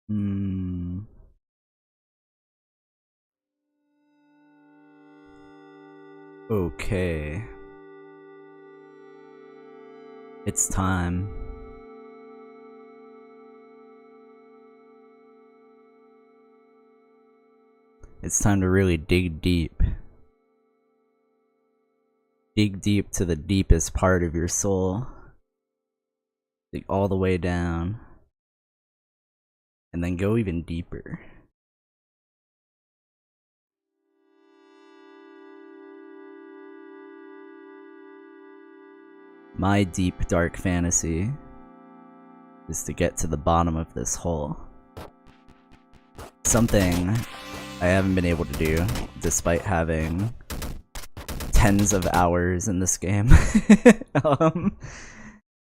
Hmm. Okay. It's time. It's time to really dig deep. Dig deep to the deepest part of your soul. Dig all the way down. And then go even deeper. My deep, dark fantasy is to get to the bottom of this hole. Something I haven't been able to do, despite having tens of hours in this game.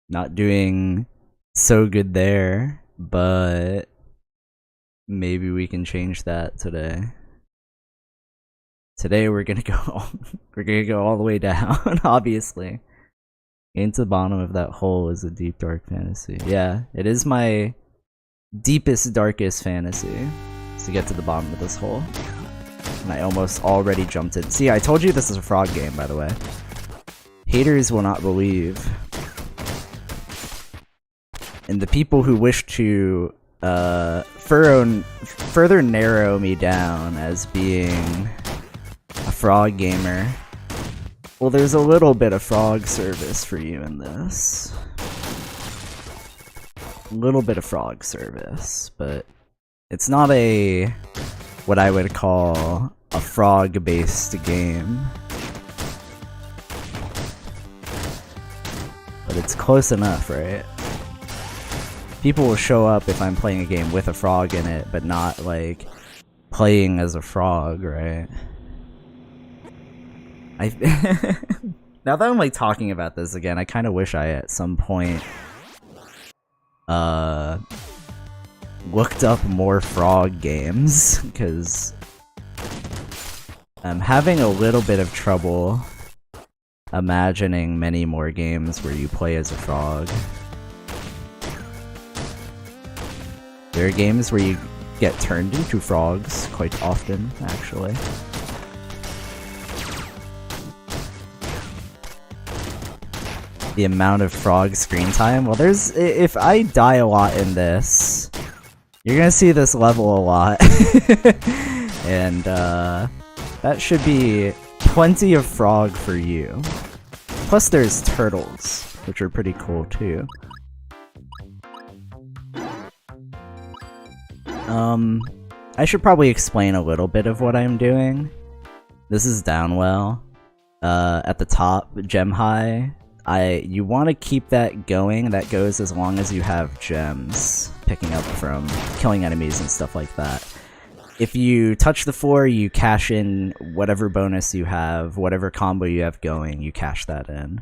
Not doing so good there, but maybe we can change that today. Today we're gonna go all the way down, obviously. Into the bottom of that hole is a deep, dark fantasy. Yeah, it is my deepest, darkest fantasy to get to the bottom of this hole. And I almost already jumped in. See, I told you this is a frog game, by the way. Haters will not believe. And the people who wish to further narrow me down as being a frog gamer, well, there's a little bit of frog service for you in this. A little bit of frog service, but it's not what I would call a frog-based game. But it's close enough, right? People will show up if I'm playing a game with a frog in it, but not, like, playing as a frog, right? Now that I'm, like, talking about this again, I kind of wish I, at some point, looked up more frog games, because I'm having a little bit of trouble imagining many more games where you play as a frog. There are games where you get turned into frogs quite often, actually. The amount of frog screen time, well, if I die a lot in this, you're gonna see this level a lot. And that should be plenty of frog for you. Plus there's turtles, which are pretty cool too. I should probably explain a little bit of what I'm doing. This is Downwell. At the top, gem high. You want to keep that going. That goes as long as you have gems picking up from killing enemies and stuff like that. If you touch the floor, you cash in whatever bonus you have, whatever combo you have going, you cash that in.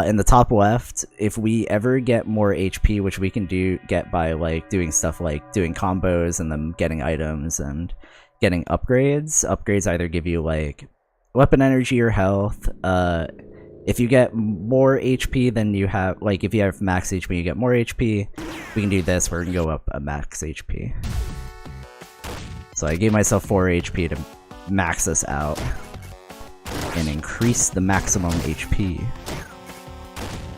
In the top left, if we ever get more HP, which we can get by like doing stuff like doing combos and then getting items and getting upgrades. Upgrades either give you like weapon energy or health. If you get more HP than you have, like if you have max HP, you get more HP. We can do this. We're gonna go up a max HP. So I gave myself 4 HP to max this out and increase the maximum HP.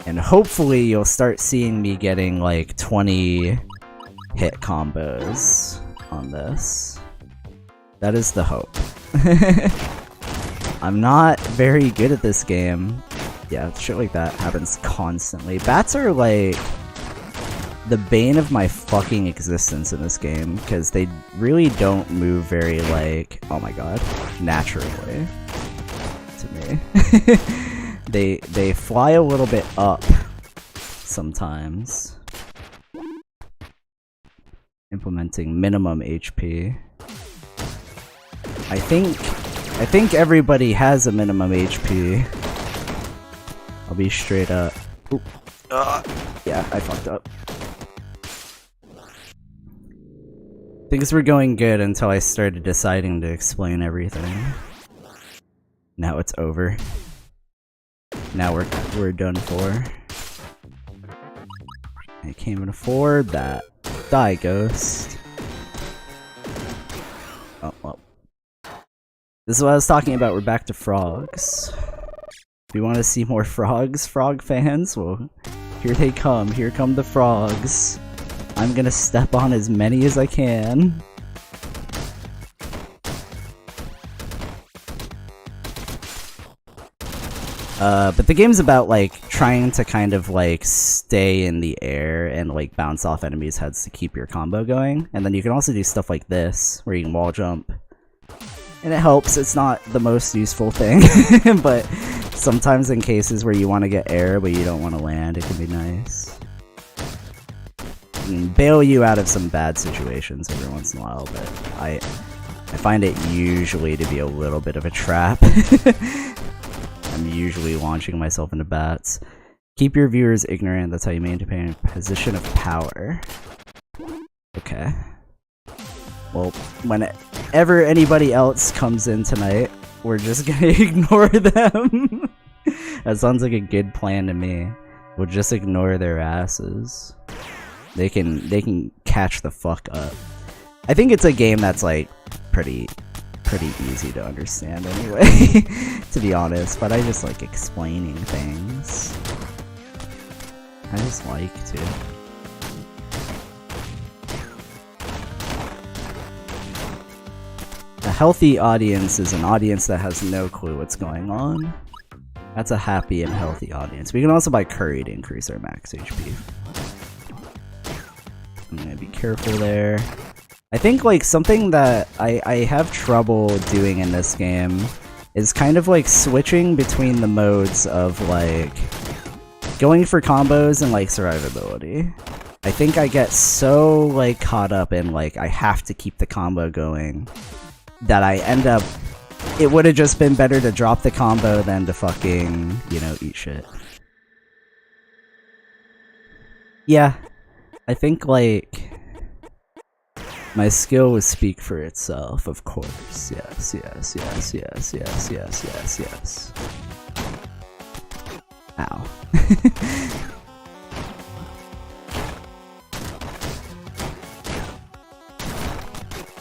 And hopefully you'll start seeing me getting like 20 hit combos on this. That is the hope. I'm not very good at this game. Yeah, shit like that happens constantly. Bats are like the bane of my fucking existence in this game, because they really don't move very, like, oh my god, naturally to me. They fly a little bit up sometimes. Implementing minimum HP. I think everybody has a minimum HP. I'll be straight up. Oop. Yeah, I fucked up. Things were going good until I started deciding to explain everything. Now it's over. Now we're done for. I can't even afford that. Die, ghost. This is what I was talking about, we're back to frogs. If you want to see more frogs, frog fans, well, here they come. Here come the frogs. I'm gonna step on as many as I can. But the game's about, like, trying to kind of, like, stay in the air and, like, bounce off enemies' heads to keep your combo going. And then you can also do stuff like this, where you can wall jump. And it helps, it's not the most useful thing, but sometimes in cases where you want to get air but you don't want to land, it can be nice. And bail you out of some bad situations every once in a while, but I find it usually to be a little bit of a trap. I'm usually launching myself into bats. Keep your viewers ignorant, that's how you maintain a position of power. Okay. Well, whenever anybody else comes in tonight, we're just gonna ignore them. That sounds like a good plan to me. We'll just ignore their asses. They can catch the fuck up. I think it's a game that's like pretty easy to understand anyway, to be honest, but I just like explaining things. I just like to. A healthy audience is an audience that has no clue what's going on. That's a happy and healthy audience. We can also buy curry to increase our max HP. I'm gonna be careful there. I think like something that I have trouble doing in this game is kind of like switching between the modes of like going for combos and like survivability. I think I get so like caught up in like I have to keep the combo going that I end up, it would have just been better to drop the combo than to fucking, you know, eat shit. Yeah, I think like my skill would speak for itself, of course. Yes, yes, yes, yes, yes, yes, yes, yes. Ow.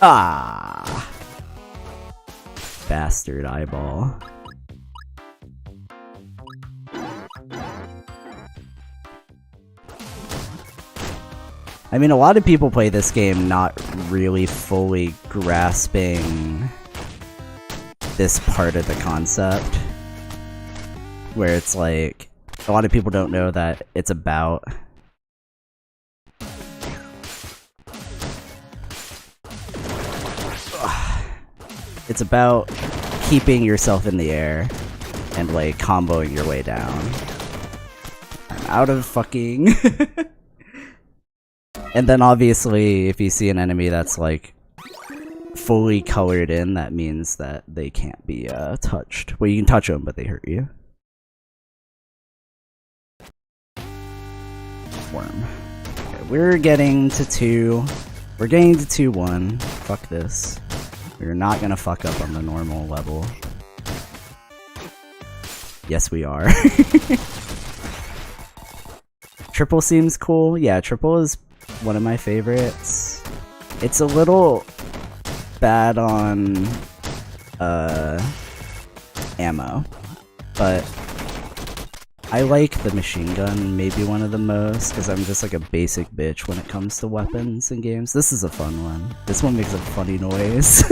Ah! Bastard eyeball. I mean, a lot of people play this game not really fully grasping this part of the concept. Where it's like, a lot of people don't know that it's about it's about keeping yourself in the air and like comboing your way down. I'm out of fucking and then obviously if you see an enemy that's like fully colored in, that means that they can't be touched. Well, you can touch them, but they hurt you. Worm. Okay, we're getting to 2. We're getting to 2-1. Fuck this. We're not gonna fuck up on the normal level. Yes, we are. Triple seems cool. Yeah, triple is one of my favorites. It's a little bad on ammo, but I like the machine gun maybe one of the most, because I'm just like a basic bitch when it comes to weapons in games. This is a fun one. This one makes a funny noise.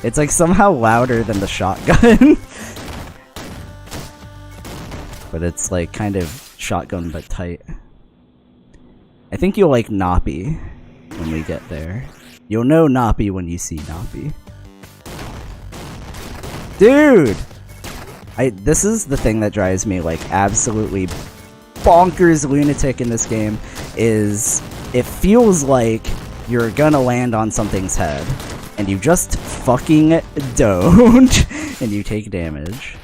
It's like somehow louder than the shotgun. But it's like kind of shotgun but tight. I think you'll like Noppy when we get there. You'll know Noppy when you see Noppy. Dude! This is the thing that drives me like absolutely bonkers lunatic in this game, is it feels like you're gonna land on something's head and you just fucking don't and you take damage.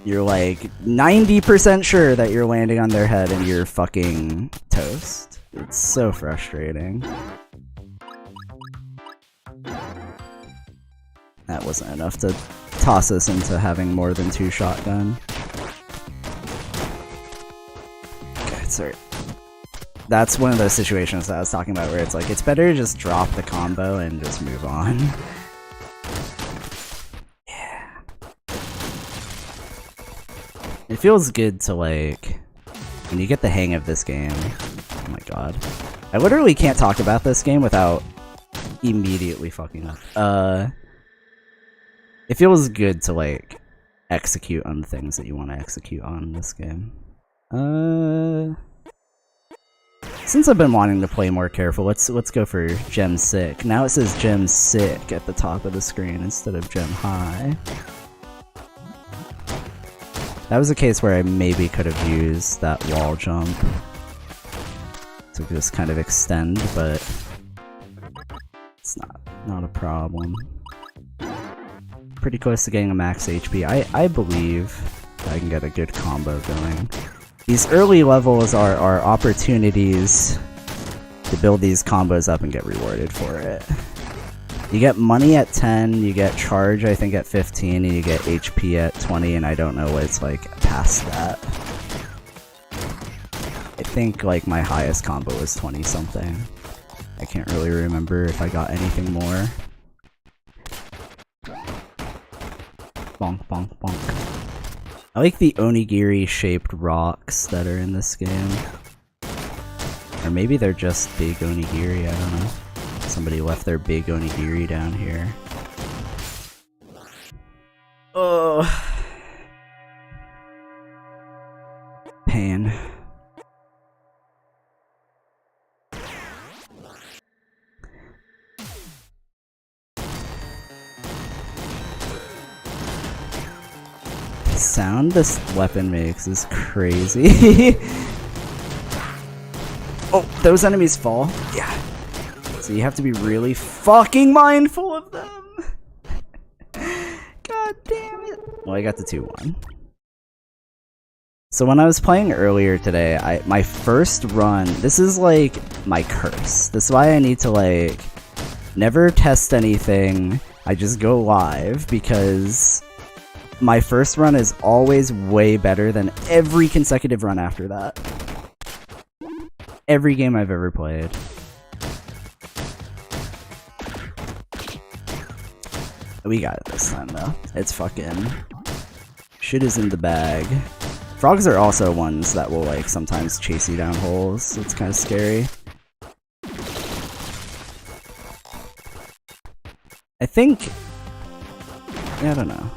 You're like 90% sure that you're landing on their head and you're fucking toast. It's so frustrating. That wasn't enough to toss us into having more than 2 shotgun. Okay, sorry. That's one of those situations that I was talking about where it's like, it's better to just drop the combo and just move on. Yeah. It feels good to like, when you get the hang of this game, oh my god. I literally can't talk about this game without immediately fucking up. It feels good to like, execute on the things that you want to execute on in this game. Since I've been wanting to play more careful, let's go for gem sick. Now it says gem sick at the top of the screen instead of gem high. That was a case where I maybe could have used that wall jump to just kind of extend, but it's not a problem. Pretty close to getting a max HP. I believe I can get a good combo going. These early levels are opportunities to build these combos up and get rewarded for it. You get money at 10, you get charge I think at 15, and you get HP at 20, and I don't know what it's like past that. I think like my highest combo was 20 something. I can't really remember if I got anything more. Bonk, bonk, bonk. I like the onigiri-shaped rocks that are in this game. Or maybe they're just big onigiri, I don't know. Somebody left their big onigiri down here. Oh. Pain. The sound this weapon makes is crazy. Oh, those enemies fall? Yeah. So you have to be really fucking mindful of them. God damn it. Well, I got the 2-1. So when I was playing earlier today, my first run, this is like my curse. This is why I need to like never test anything. I just go live because my first run is always way better than every consecutive run after that. Every game I've ever played. We got it this time though. It's fucking... shit is in the bag. Frogs are also ones that will like sometimes chase you down holes, so it's kind of scary. I think... yeah, I don't know.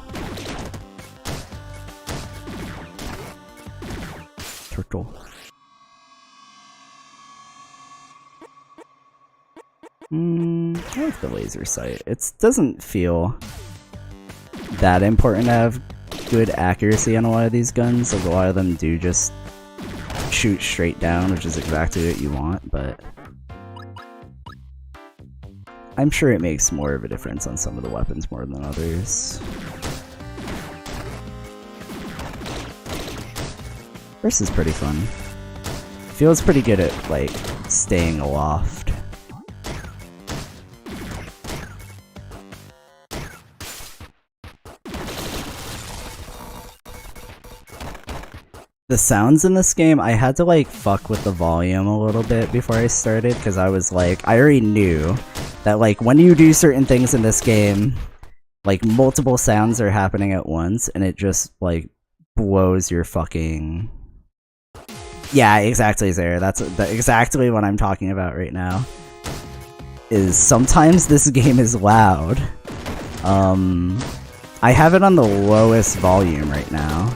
Turtle. I like the laser sight. It doesn't feel that important to have good accuracy on a lot of these guns. Like a lot of them do just shoot straight down, which is exactly what you want, but I'm sure it makes more of a difference on some of the weapons more than others. This is pretty fun. Feels pretty good at like staying aloft. The sounds in this game, I had to like fuck with the volume a little bit before I started, because I was like, I already knew that like when you do certain things in this game, like multiple sounds are happening at once, and it just like blows your fucking... Yeah, exactly, Zara. That's exactly what I'm talking about right now. Is sometimes this game is loud. I have it on the lowest volume right now.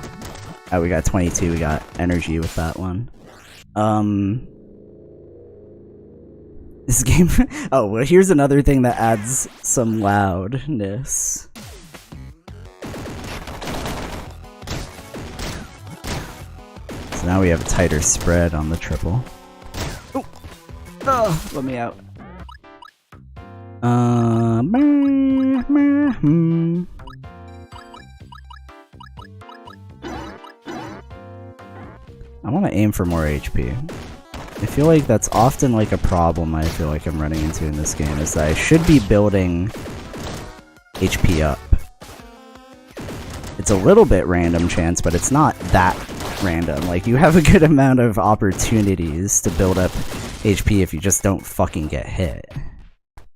Oh, we got 22, we got energy with that one. This game... oh, well, here's another thing that adds some loudness. So now we have a tighter spread on the triple. Oh! Oh, let me out. I want to aim for more HP. I feel like that's often like a problem I feel like I'm running into in this game, is that I should be building HP up. It's a little bit random chance, but it's not that random. Like, you have a good amount of opportunities to build up HP if you just don't fucking get hit.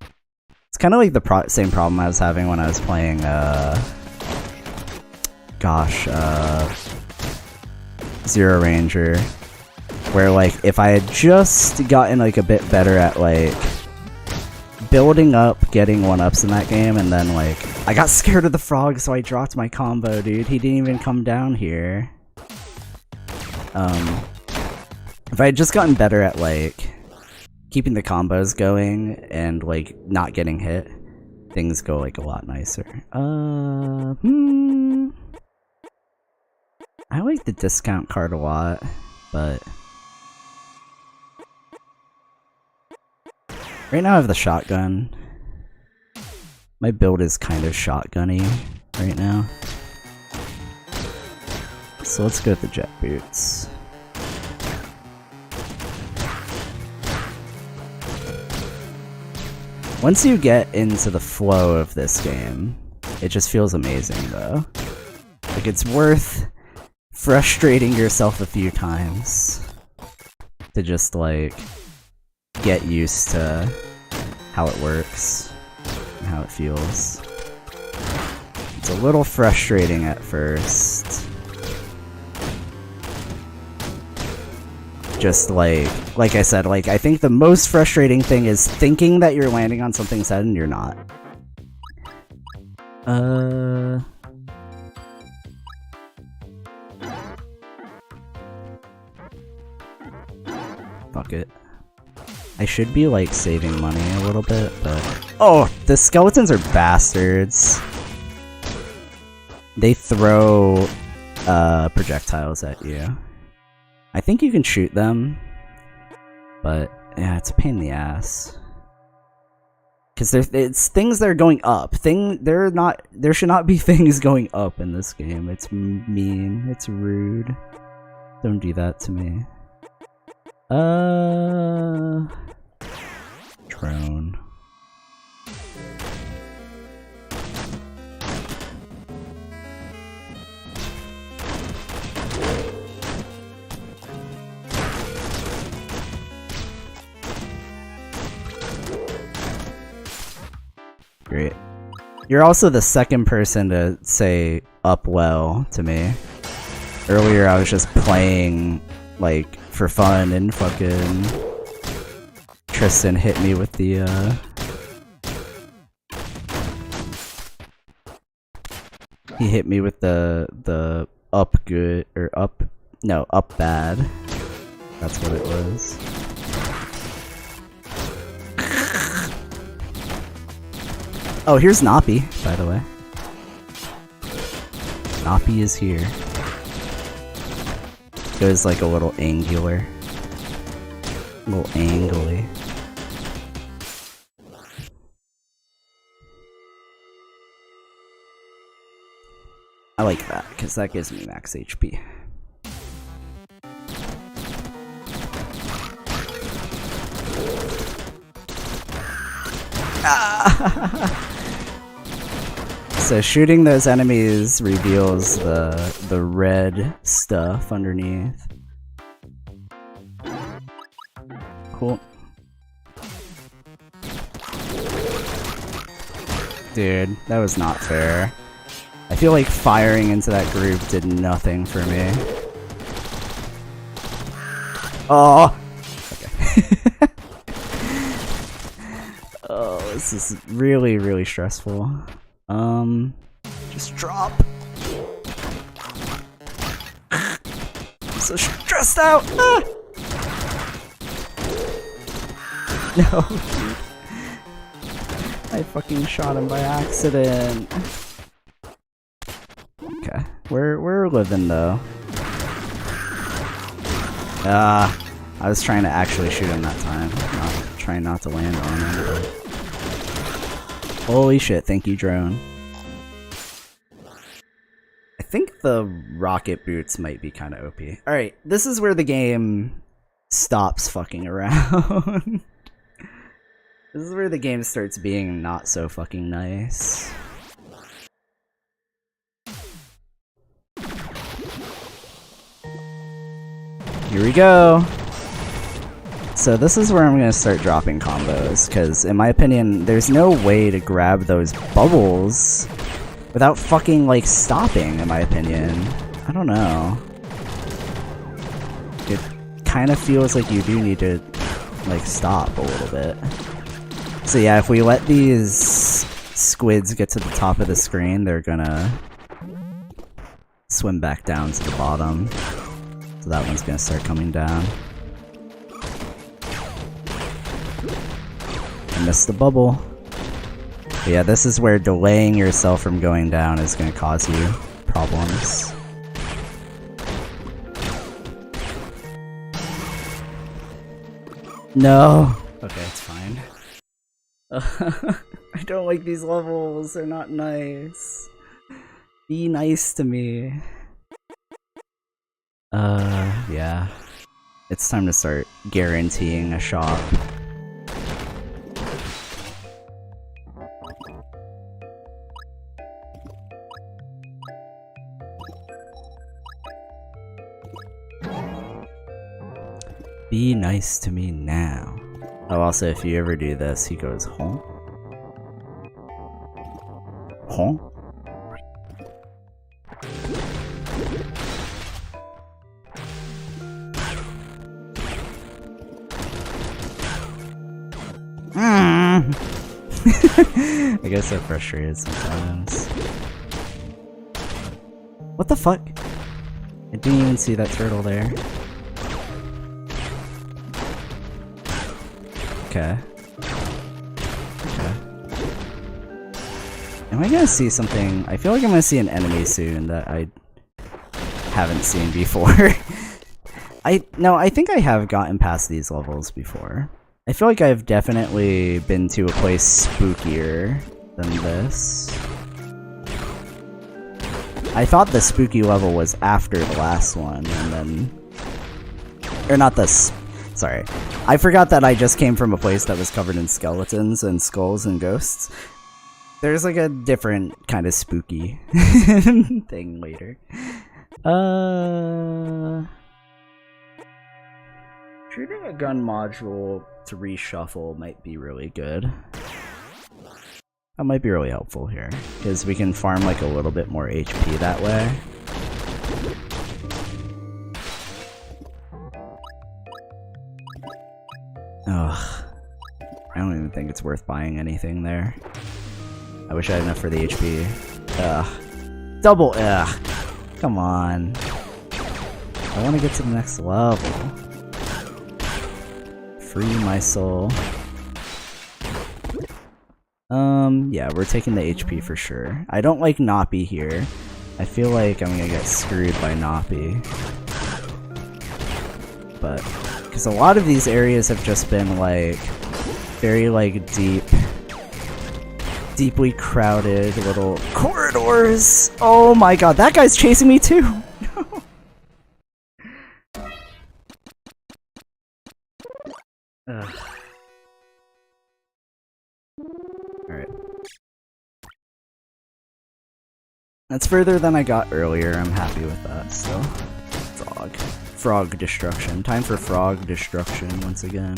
It's kind of like the same problem I was having when I was playing, Zero Ranger. Where, like, if I had just gotten, like, a bit better at, like, building up, getting 1-ups in that game, and then, like, I got scared of the frog, so I dropped my combo, dude. He didn't even come down here. If I had just gotten better at, like, keeping the combos going and, like, not getting hit, things go, like, a lot nicer. I like the discount card a lot, but right now I have the shotgun. My build is kind of shotgunny right now. So let's go with the jet boots. Once you get into the flow of this game, it just feels amazing though. Like, it's worth frustrating yourself a few times to just, like, get used to how it works and how it feels. It's a little frustrating at first. Just like I said, like, I think the most frustrating thing is thinking that you're landing on something's head and you're not. Fuck it. I should be, like, saving money a little bit, but... Oh! The skeletons are bastards! They throw, projectiles at you. I think you can shoot them, but, yeah, it's a pain in the ass. Because it's things that are going up. There should not be things going up in this game. It's mean. It's rude. Don't do that to me. Drone. Great. You're also the second person to say up well to me. Earlier I was just playing, like, for fun, and fucking Tristan hit me with the, he hit me with the up good, or up bad. That's what it was. Oh, here's Nappy, by the way. Nappy is here. Goes like a little angular. A little angly. I like that, because that gives me max HP. So shooting those enemies reveals the red stuff underneath. Cool. Dude, that was not fair. I feel like firing into that group did nothing for me. Oh! Okay. Oh, this is really, really stressful. Just drop. I'm so stressed out! Ah! No, dude. I fucking shot him by accident. Okay, we're living though. I was trying to actually shoot him that time, trying not to land on him. But... Holy shit! Thank you, drone. I think the rocket boots might be kind of OP. All right, this is where the game stops fucking around. This is where the game starts being not so fucking nice. Here we go! So this is where I'm gonna start dropping combos, because in my opinion, there's no way to grab those bubbles without fucking, like, stopping, in my opinion. I don't know. It kind of feels like you do need to, like, stop a little bit. So yeah, if we let these squids get to the top of the screen, they're gonna swim back down to the bottom. So that one's gonna start coming down. I missed the bubble. But yeah, this is where delaying yourself from going down is gonna cause you problems. No! Okay, it's fine. I don't like these levels, they're not nice. Be nice to me. Yeah. It's time to start guaranteeing a shop. Be nice to me now. Oh, also, if you ever do this, he goes, huh? Huh? I guess they're frustrated sometimes. What the fuck? I didn't even see that turtle there. Okay. Okay. Am I gonna see something? I feel like I'm gonna see an enemy soon that I haven't seen before. No, I think I have gotten past these levels before. I feel like I've definitely been to a place spookier than this. I thought the spooky level was after the last one, and then... Or not this. Sorry. I forgot that I just came from a place that was covered in skeletons and skulls and ghosts. There's like a different kind of spooky thing later. Shooting a gun module to reshuffle might be really good. That might be really helpful here, because we can farm like a little bit more HP that way. Ugh. I don't even think it's worth buying anything there. I wish I had enough for the HP. Ugh. Double ugh. Come on. I want to get to the next level. Free my soul. Yeah, we're taking the HP for sure. I don't like Noppy here. I feel like I'm gonna get screwed by Noppy. But, because a lot of these areas have just been like, very like deeply crowded little corridors. Oh my god, that guy's chasing me too! No. Ugh. Alright. That's further than I got earlier, I'm happy with that, so. Frog. Frog destruction. Time for frog destruction once again.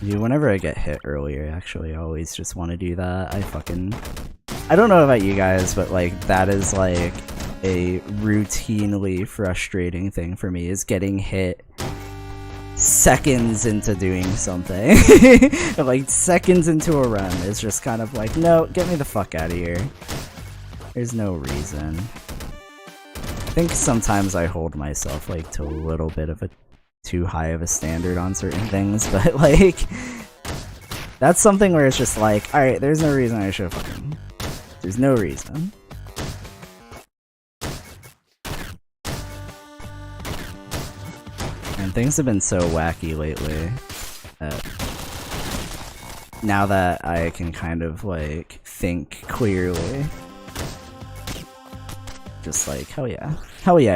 Dude, whenever I get hit earlier, actually, I always just want to do that. I don't know about you guys, but like, that is like a routinely frustrating thing for me, is getting hit seconds into doing something. Like, seconds into a run. It's just kind of like, no, get me the fuck out of here. There's no reason. I think sometimes I hold myself like to a little bit of a too high of a standard on certain things, but like, that's something where it's just like, alright, there's no reason I should fucking... There's no reason. And things have been so wacky lately that now that I can kind of like think clearly, just like, hell yeah,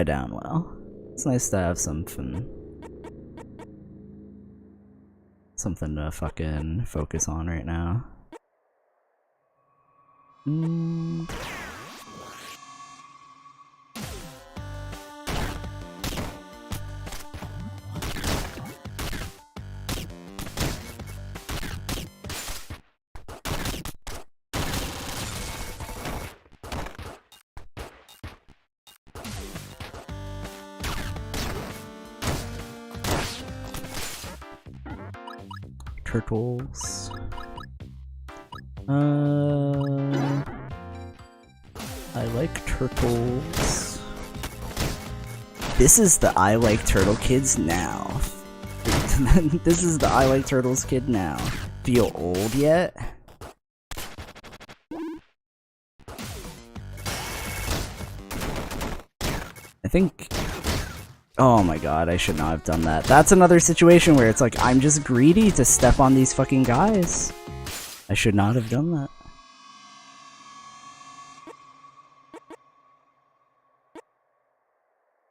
Downwell. It's nice to have something to fucking focus on right now. turtles. I like turtles. This is the I like turtle kids now. This is the I like turtles kid now. Feel old yet? I think... Oh my god, I should not have done that. That's another situation where it's like, I'm just greedy to step on these fucking guys. I should not have done that.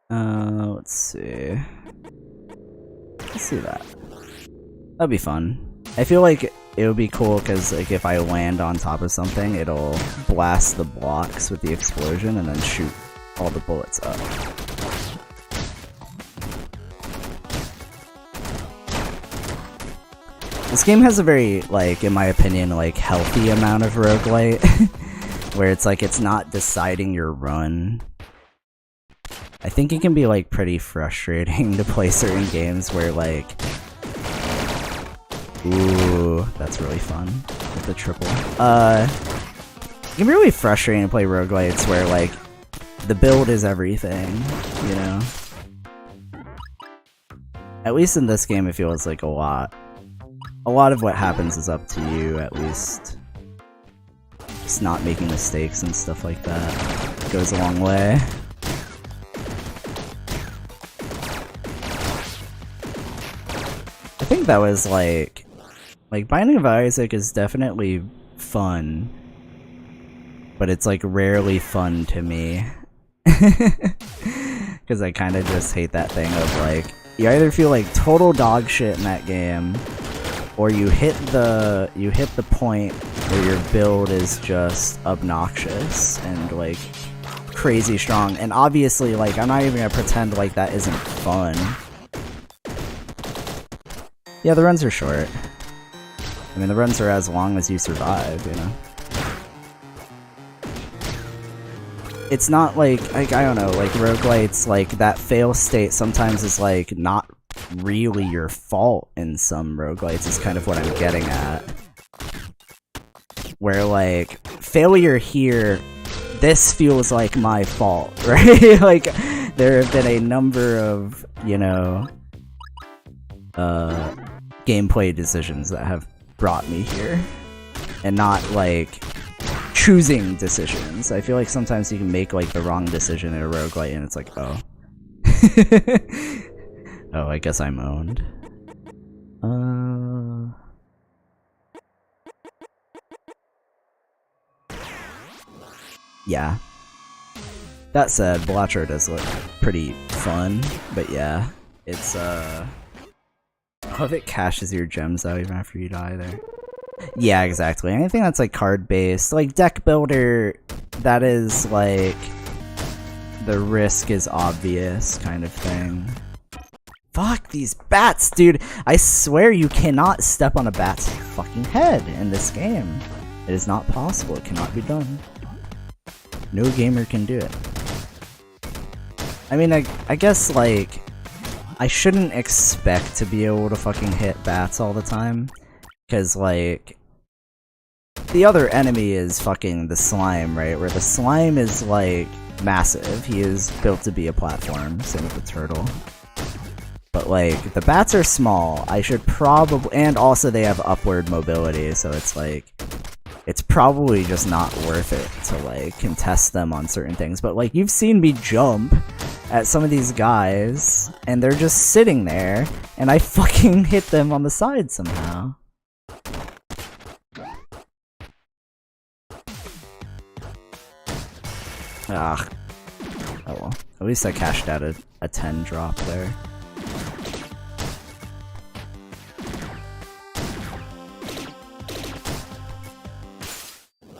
Let's see. Let's see that. That'd be fun. I feel like it would be cool because like if I land on top of something, it'll blast the blocks with the explosion and then shoot all the bullets up. This game has a very, like, in my opinion, like, healthy amount of roguelite, where it's like it's not deciding your run. I think it can be, like, pretty frustrating to play certain games where, like... Ooh, that's really fun with the triple. It can be really frustrating to play roguelites where, like, the build is everything, you know? At least in this game, it feels like a lot of what happens is up to you, at least. Just not making mistakes and stuff like that goes a long way. I think that was like Binding of Isaac is definitely fun, but it's like rarely fun to me. Because I kind of just hate that thing of like, you either feel like total dog shit in that game, or you hit the point where your build is just obnoxious and like crazy strong. And obviously, like, I'm not even gonna pretend like that isn't fun. Yeah, the runs are short. I mean, the runs are as long as you survive, you know? It's not like I don't know, like roguelites, like that fail state sometimes is like not really your fault in some roguelites is kind of what I'm getting at. Where like, failure here, this feels like my fault, right? Like, there have been a number of, you know, gameplay decisions that have brought me here. And not like choosing decisions. I feel like sometimes you can make like the wrong decision in a roguelite and it's like, oh. Oh, I guess I'm owned. Yeah. That said, Blatcher does look pretty fun, but yeah, it's oh, if it cashes your gems out even after you die there. Yeah, exactly. Anything that's like card based, like deck builder, that is like the risk is obvious kind of thing. Fuck these bats, dude! I swear you cannot step on a bat's fucking head in this game. It is not possible. It cannot be done. No gamer can do it. I mean, I guess, like, I shouldn't expect to be able to fucking hit bats all the time. Because, like, the other enemy is fucking the slime, right? Where the slime is, like, massive. He is built to be a platform. Same with the turtle. But, like, the bats are small. I should probably... And also they have upward mobility, so it's, like... It's probably just not worth it to, like, contest them on certain things. But, like, you've seen me jump at some of these guys, and they're just sitting there, and I fucking hit them on the side somehow. Ah. Oh well. At least I cashed out a 10 drop there.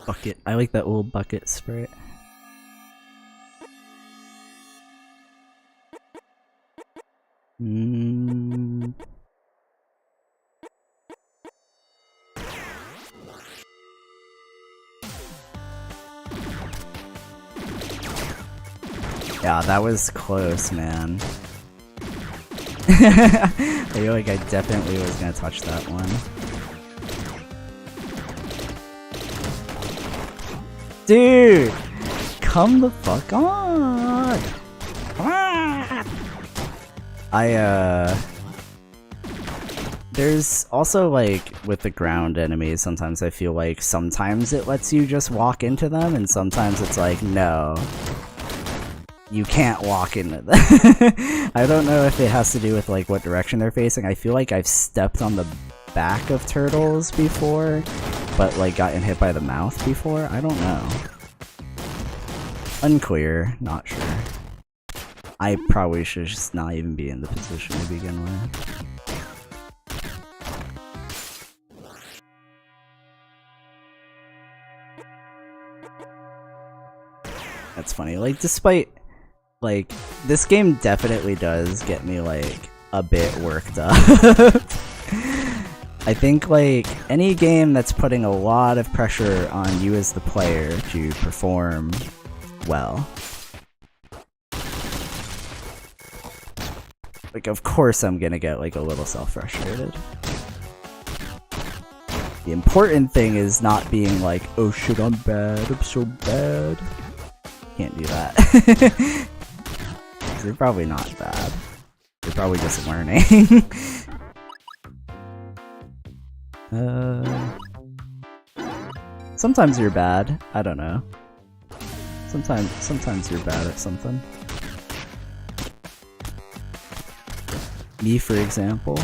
Bucket. I like that old bucket spirit. Yeah, that was close, man. I feel like I definitely was gonna touch that one. Dude! Come the fuck on! There's also, like, with the ground enemies, sometimes I feel like sometimes it lets you just walk into them, and sometimes it's like, no. You can't walk into them. I don't know if it has to do with, like, what direction they're facing. I feel like I've stepped on the back of turtles before, but, like, gotten hit by the mouth before. I don't know. Unclear. Not sure. I probably should just not even be in the position to begin with. That's funny. Like, despite, like, this game definitely does get me, like, a bit worked up. I think, like, any game that's putting a lot of pressure on you as the player to perform well. Like, of course I'm gonna get, like, a little self-frustrated. The important thing is not being like, oh shit, I'm bad, I'm so bad. Can't do that. They're probably not bad. They're probably just learning. Sometimes you're bad. I don't know. Sometimes you're bad at something. Me, for example.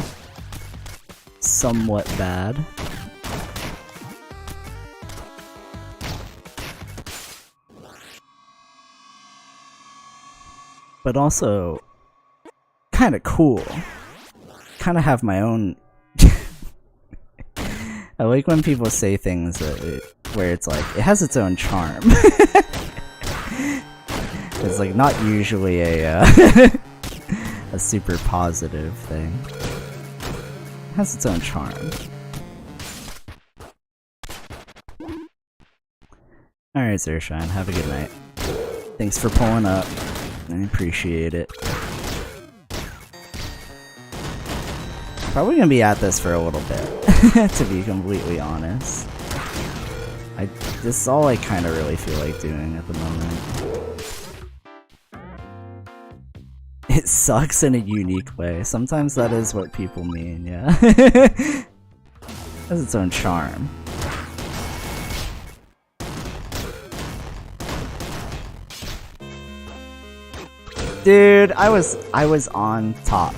Somewhat bad. But also, kinda cool. Kinda have my own... I like when people say things where it's like, it has its own charm. It's like not usually a, a super positive thing. It has its own charm. Alright, Zershine, have a good night. Thanks for pulling up. I appreciate it. Probably gonna be at this for a little bit, to be completely honest. This is all I kind of really feel like doing at the moment. It sucks in a unique way. Sometimes that is what people mean, yeah. It has its own charm. Dude, I was on top.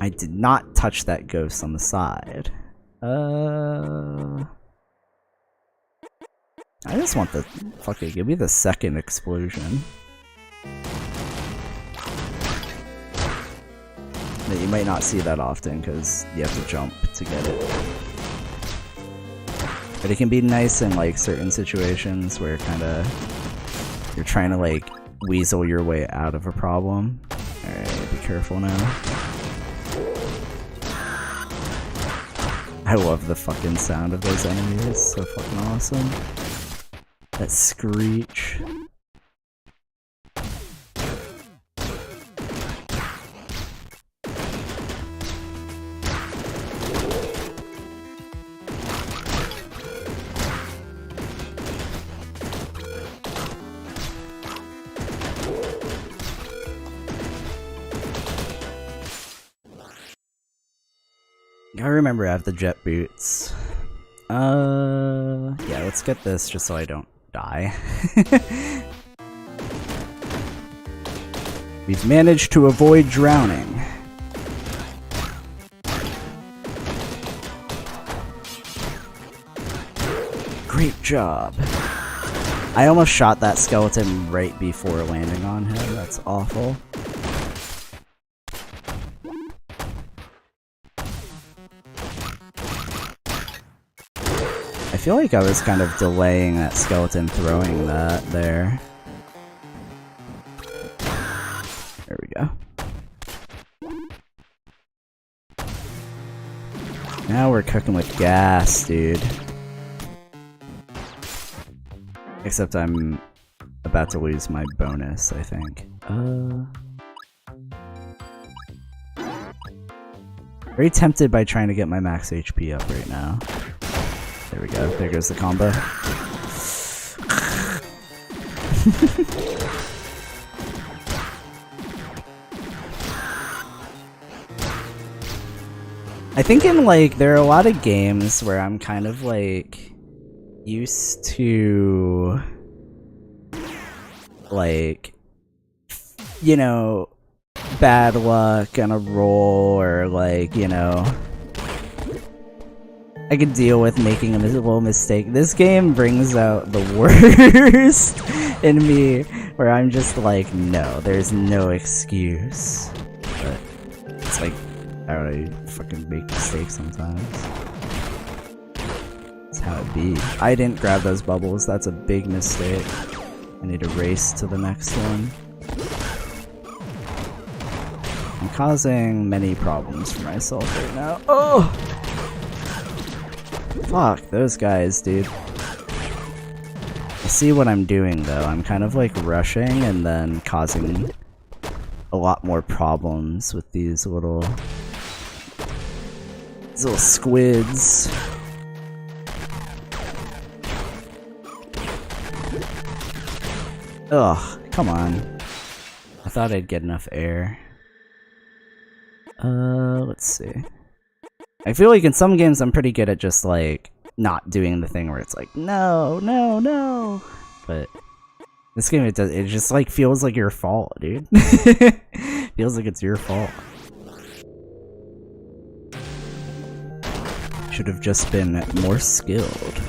I did not touch that ghost on the side. I just want the... Fuck it, give me the second explosion. But you might not see that often, because you have to jump to get it. But it can be nice in, like, certain situations where you're trying to, like, weasel your way out of a problem. Alright, be careful now. I love the fucking sound of those enemies, so fucking awesome. That screech. I remember I have the jet boots. Yeah, let's get this just so I don't die. We've managed to avoid drowning. Great job. I almost shot that skeleton right before landing on him. That's awful. I feel like I was kind of delaying that skeleton throwing that there. There we go. Now we're cooking with gas, dude. Except I'm about to lose my bonus, I think. Very tempted by trying to get my max HP up right now. There we go. There goes the combo. I think in like, there are a lot of games where I'm kind of like used to like, you know, bad luck and a roll, or like, you know, I could deal with making a little mistake. This game brings out the worst in me, where I'm just like, no, there's no excuse. But it's like, I don't know, you fucking make mistakes sometimes. That's how it be. I didn't grab those bubbles, that's a big mistake. I need to race to the next one. I'm causing many problems for myself right now. Oh! Fuck, those guys, dude. I see what I'm doing though. I'm kind of like rushing and then causing a lot more problems with these little squids. Ugh, come on. I thought I'd get enough air. Let's see. I feel like in some games I'm pretty good at just like not doing the thing where it's like no, no, no. But this game it just like feels like your fault, dude. Feels like it's your fault. Should have just been more skilled.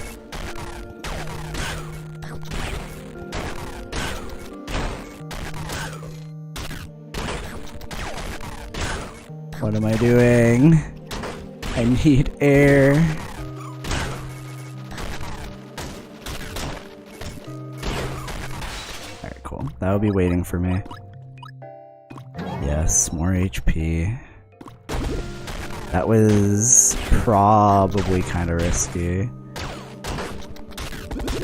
What am I doing? I need air. Alright, cool. That'll be waiting for me. Yes, more HP. That was probably kind of risky.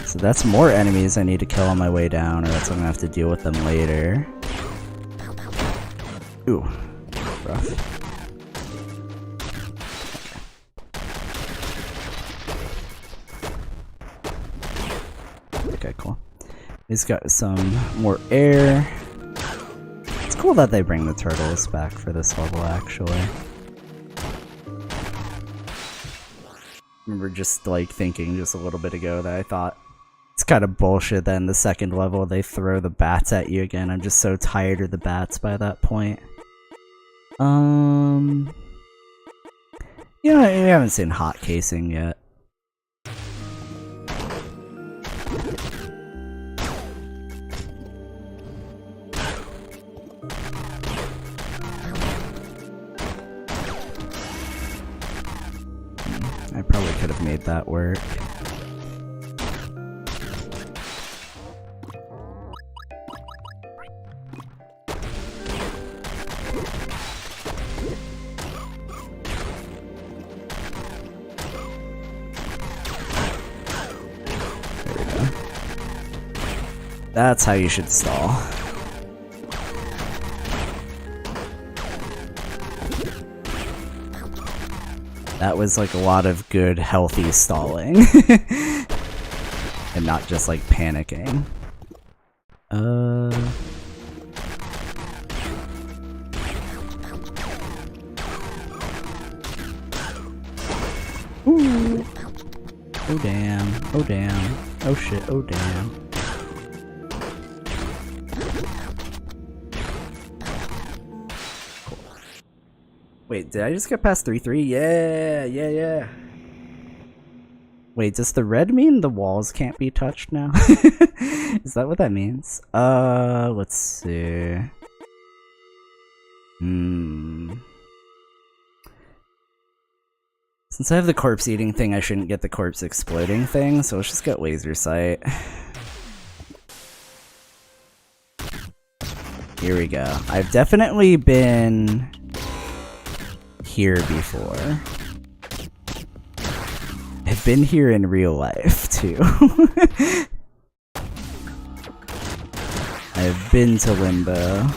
So that's more enemies I need to kill on my way down, or else I'm gonna have to deal with them later. Ooh, rough. Okay, cool. He's got some more air. It's cool that they bring the turtles back for this level, actually. I remember just like thinking just a little bit ago that I thought it's kind of bullshit that in the second level they throw the bats at you again. I'm just so tired of the bats by that point. You know, we haven't seen hot casing yet. I probably could have made that work. There we go. That's how you should stall. That was like a lot of good, healthy stalling. And not just like panicking. Ooh. Oh damn. Oh damn. Oh shit. Oh damn. Wait, did I just get past 3-3? Yeah, yeah, yeah. Wait, does the red mean the walls can't be touched now? Is that what that means? Let's see. Since I have the corpse eating thing, I shouldn't get the corpse exploding thing, so let's just get laser sight. Here we go. I've definitely been here before. I've been here in real life too. I've been to Limbo.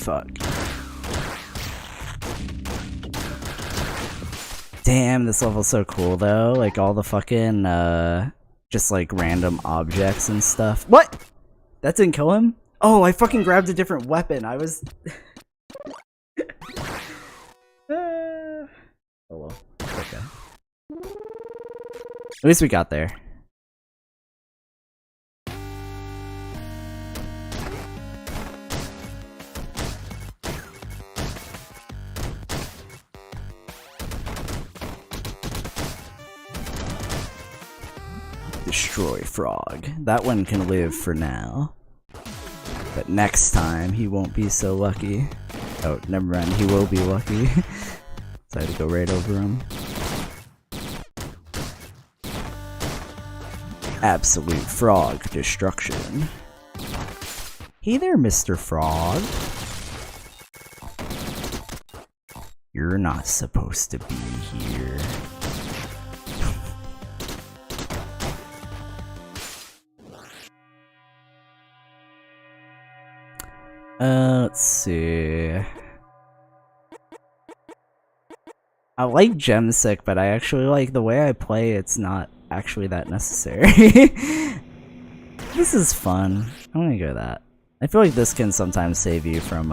Fuck. Damn, this level's so cool though. Like all the fucking just like random objects and stuff. What? That didn't kill him? Oh, I fucking grabbed a different weapon. I was oh well. Okay. At least we got there. Destroy frog. That one can live for now. But next time, he won't be so lucky. Oh, never mind. He will be lucky. So I had to go right over him. Absolute frog destruction. Hey there, Mr. Frog. You're not supposed to be here. Let's see. I like Gemsick, but I actually like the way I play. It's not actually that necessary. This is fun. I'm gonna go that. I feel like this can sometimes save you from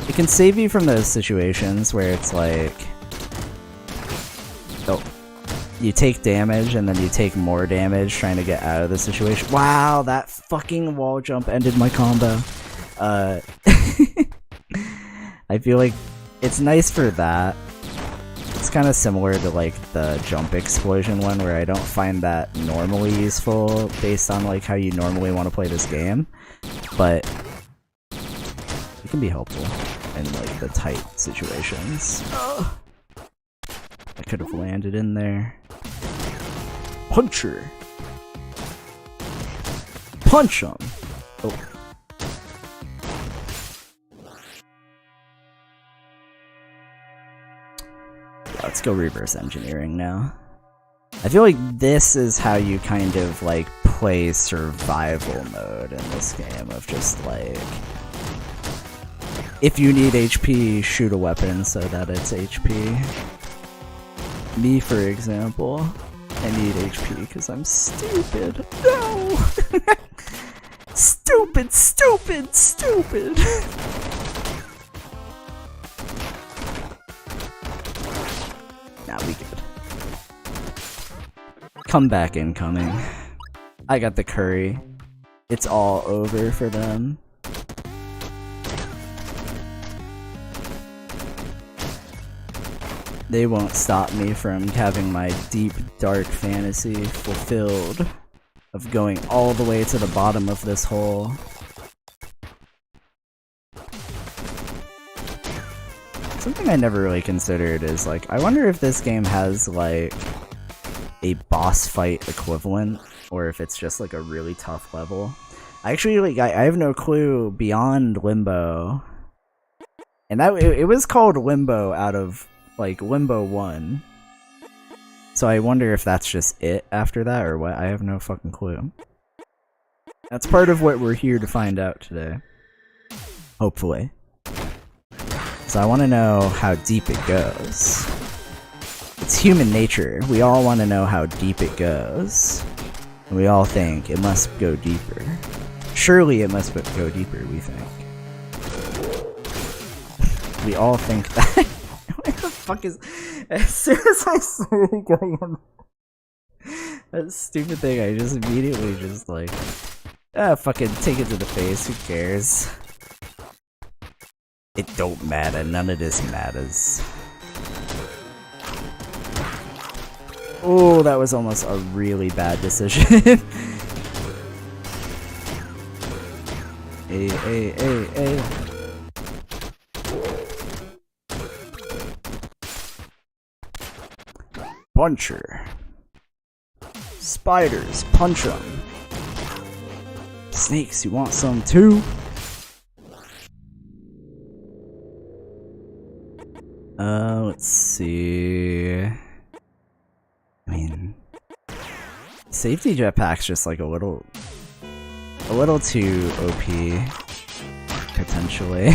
it can save you from those situations where it's like, oh, you take damage and then you take more damage trying to get out of the situation. Wow, that fucking wall jump ended my combo. I feel like it's nice for that. It's kind of similar to like the jump explosion one, where I don't find that normally useful based on like how you normally want to play this game, but it can be helpful in like the tight situations. Ugh. I could have landed in there. Puncher! Punch him! Oh. Let's go reverse engineering now. I feel like this is how you kind of like play survival mode in this game, of just like, if you need HP, shoot a weapon so that it's HP. Me, for example, I need HP because I'm stupid. No! Stupid, stupid, stupid! Nah, we good. Comeback incoming. I got the curry. It's all over for them. They won't stop me from having my deep, dark fantasy fulfilled of going all the way to the bottom of this hole. Something I never really considered is like, I wonder if this game has like a boss fight equivalent, or if it's just like a really tough level. I actually like, I have no clue beyond Limbo, and that it was called Limbo out of like Limbo 1. So I wonder if that's just it after that or what. I have no fucking clue. That's part of what we're here to find out today. Hopefully. So I want to know how deep it goes. It's human nature. We all want to know how deep it goes. And we all think it must go deeper. Surely it must go deeper, we think. We all think that. What the fuck is... As soon as I started going on that stupid thing, I just immediately just like... Ah, fucking take it to the face, who cares? It don't matter, none of this matters. Oh, that was almost a really bad decision. Hey. Puncher. Spiders, punch them. Snakes, you want some too? Let's see. I mean, safety jetpack's just like a little a little too OP, potentially.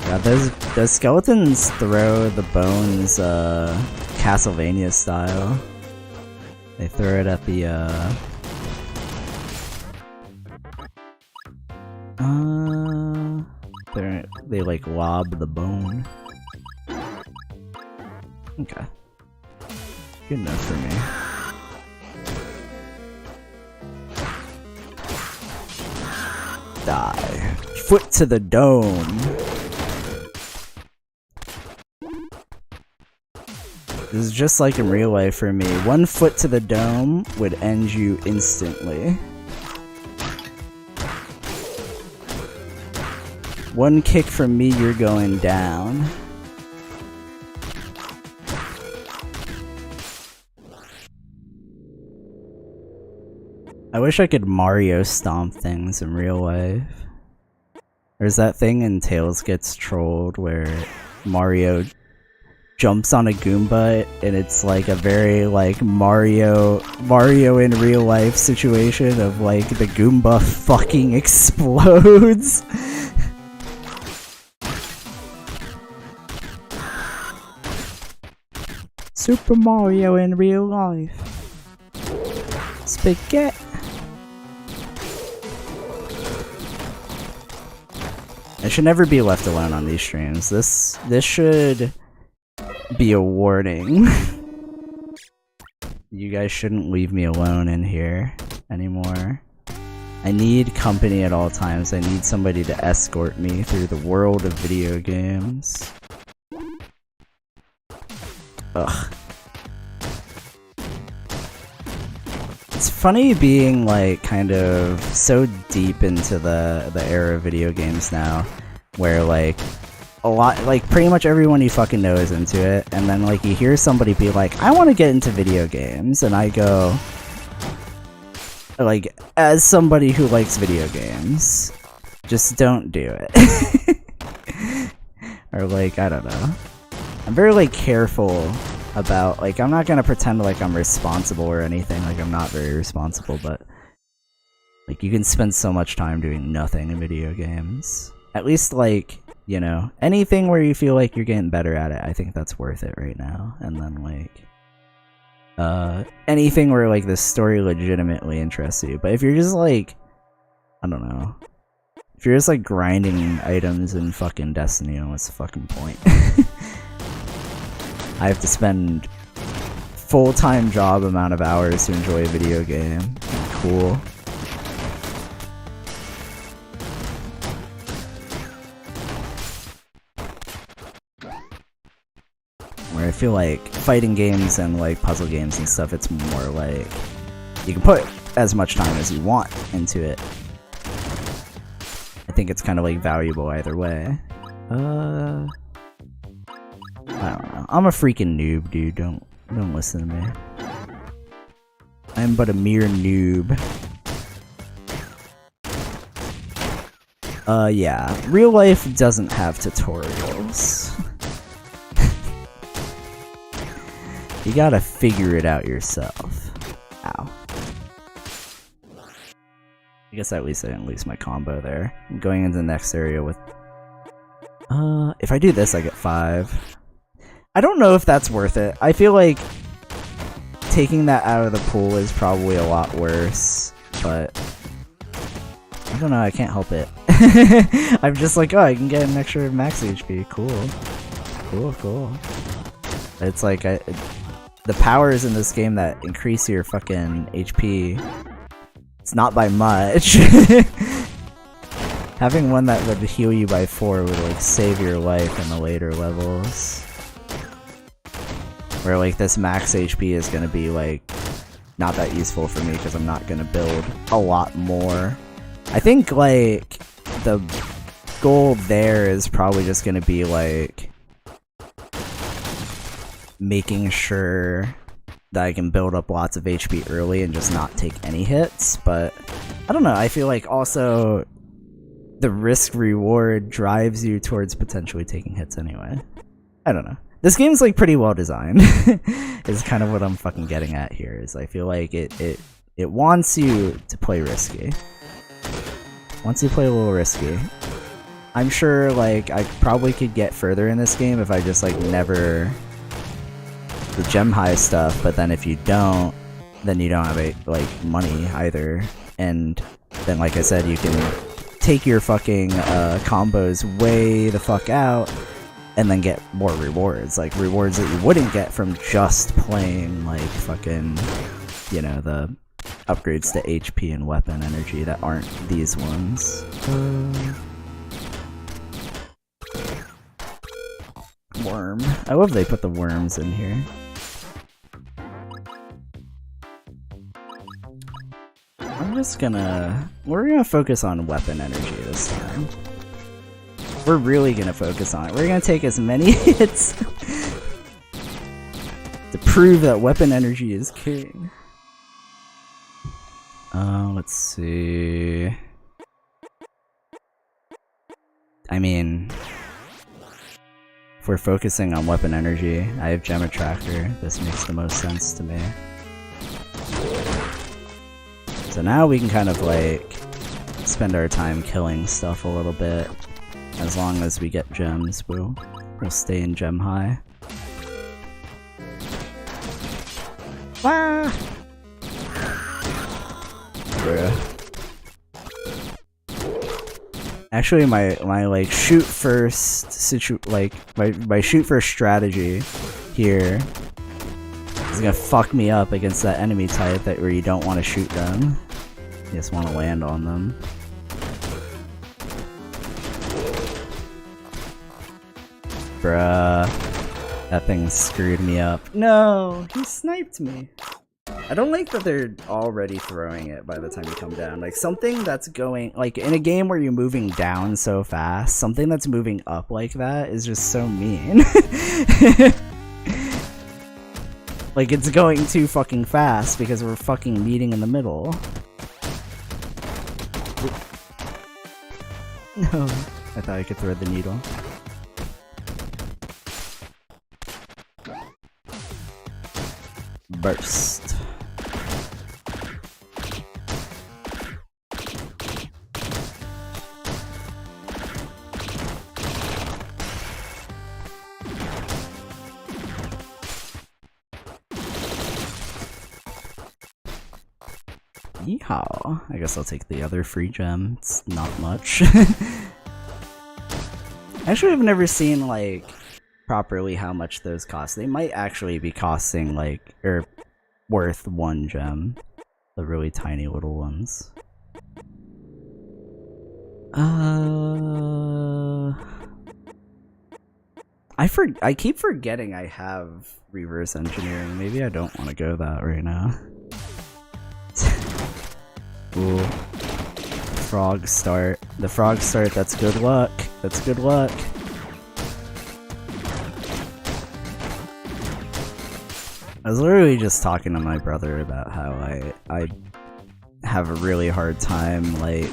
God, those skeletons throw the bones Castlevania style. They throw it at the they like lob the bone. Okay. Good enough for me. Die. Foot to the dome. This is just like in real life for me. 1 foot to the dome would end you instantly. 1 kick from me, you're going down. I wish I could Mario stomp things in real life. There's that thing in Tails Gets Trolled where Mario jumps on a Goomba and it's like a very like Mario in real life situation of like the Goomba fucking explodes. Super Mario in real life. Spaghetti. I should never be left alone on these streams. This should be a warning. You guys shouldn't leave me alone in here anymore. I need company at all times. I need somebody to escort me through the world of video games. Ugh. It's funny being like kind of so deep into the era of video games now, where like a lot, like pretty much everyone you fucking know is into it, and then like you hear somebody be like, I want to get into video games, and I go, like, as somebody who likes video games, just don't do it. Or like, I don't know. I'm very like careful about, like, I'm not gonna pretend like I'm responsible or anything, like I'm not very responsible, but like you can spend so much time doing nothing in video games. At least like, you know, anything where you feel like you're getting better at it, I think that's worth it right now. And then like anything where like the story legitimately interests you. But if you're just like, I don't know, if you're just like grinding items in fucking Destiny, what's the fucking point? I have to spend full-time job amount of hours to enjoy a video game. Cool. Where I feel like fighting games and like puzzle games and stuff, it's more like you can put as much time as you want into it. I think it's kind of like valuable either way. I don't know. I'm a freaking noob, dude. Don't listen to me. I'm but a mere noob. Yeah. Real life doesn't have tutorials. You gotta figure it out yourself. Ow. I guess at least I didn't lose my combo there. I'm going into the next area with... if I do this, I get 5. I don't know if that's worth it. I feel like taking that out of the pool is probably a lot worse, but I don't know, I can't help it. I'm just like, oh, I can get an extra max HP. Cool. Cool. It's like, the powers in this game that increase your fucking HP, it's not by much. Having one that would heal you by 4 would like save your life in the later levels. Where like this max HP is gonna be like not that useful for me because I'm not gonna build a lot more. I think like the goal there is probably just gonna be like making sure that I can build up lots of HP early and just not take any hits, but I don't know, I feel like also the risk reward drives you towards potentially taking hits anyway. I don't know. This game's like pretty well designed. Is kind of what I'm fucking getting at here, is I feel like it it wants you to play risky. Once you play a little risky. I'm sure, like, I probably could get further in this game if I just, like, never the gem high stuff, but then if you don't, then you don't have, like, money either. And then, like I said, you can take your fucking combos way the fuck out and then get more rewards. Like, rewards that you wouldn't get from just playing, like, fucking, you know, the upgrades to HP and weapon energy that aren't these ones. Worm. I love they put the worms in here. We're gonna focus on weapon energy this time. We're really gonna focus on it. We're gonna take as many hits to prove that weapon energy is king. Let's see. I mean, if we're focusing on weapon energy, I have Gem Attractor. This makes the most sense to me. So now we can kind of like spend our time killing stuff a little bit. As long as we get gems, we'll stay in gem high. Ah! Actually, my like shoot first my shoot first strategy here is gonna fuck me up against that enemy type where you don't want to shoot them. You just want to land on them. Bruh, that thing screwed me up. No, he sniped me. I don't like that they're already throwing it by the time you come down. Like, something that's going, like, in a game where you're moving down so fast, something that's moving up like that is just so mean. Like, it's going too fucking fast because we're fucking meeting in the middle. No, I thought I could thread the needle. Burst. Yeehaw. I guess I'll take the other free gem. It's not much. Actually, I've never seen, like, properly how much those cost. They might actually be costing, like, or worth 1 gem. The really tiny little ones. I keep forgetting I have reverse engineering. Maybe I don't want to go that right now. Ooh. Frog start. The frog start, that's good luck. That's good luck. I was literally just talking to my brother about how I have a really hard time, like,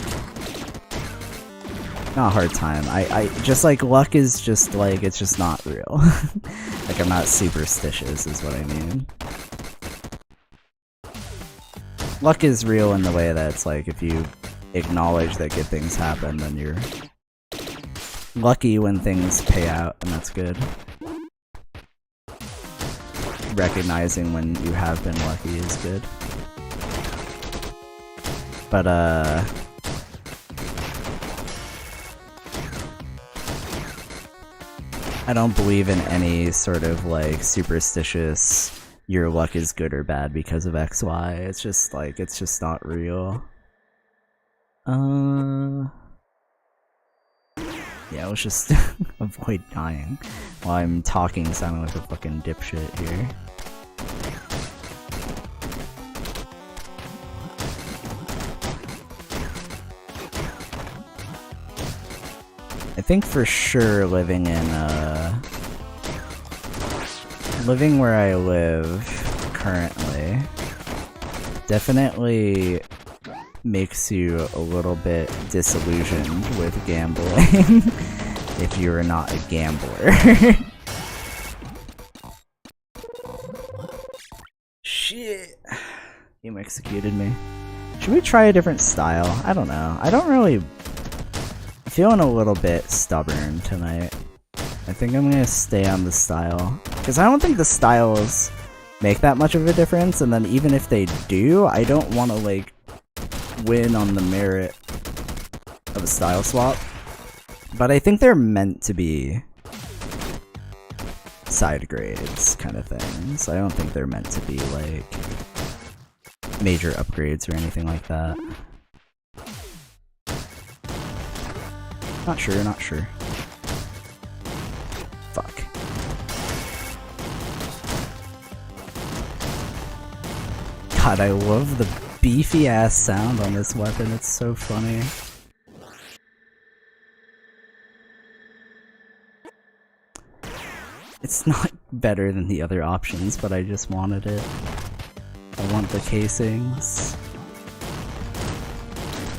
not a hard time, I just, like, luck is just, like, it's just not real. Like, I'm not superstitious is what I mean. Luck is real in the way that it's like, if you acknowledge that good things happen, then you're lucky when things pay out, and that's good. Recognizing when you have been lucky is good. But, I don't believe in any sort of, like, superstitious your luck is good or bad because of XY. It's just, like, it's just not real. Yeah, let's just avoid dying while I'm talking sounding like a fucking dipshit here. I think for sure living where I live currently definitely makes you a little bit disillusioned with gambling if you're not a gambler. Shit. Game executed me. Should we try a different style? I don't know. I don't really... I'm feeling a little bit stubborn tonight. I think I'm gonna stay on the style. Because I don't think the styles make that much of a difference, and then even if they do, I don't want to, like, win on the merit of a style swap. But I think they're meant to be side grades kind of things. I don't think they're meant to be, like, major upgrades or anything like that. Not sure, not sure. Fuck. God, I love the beefy ass sound on this weapon, it's so funny. It's not better than the other options, but I just wanted it. I want the casings.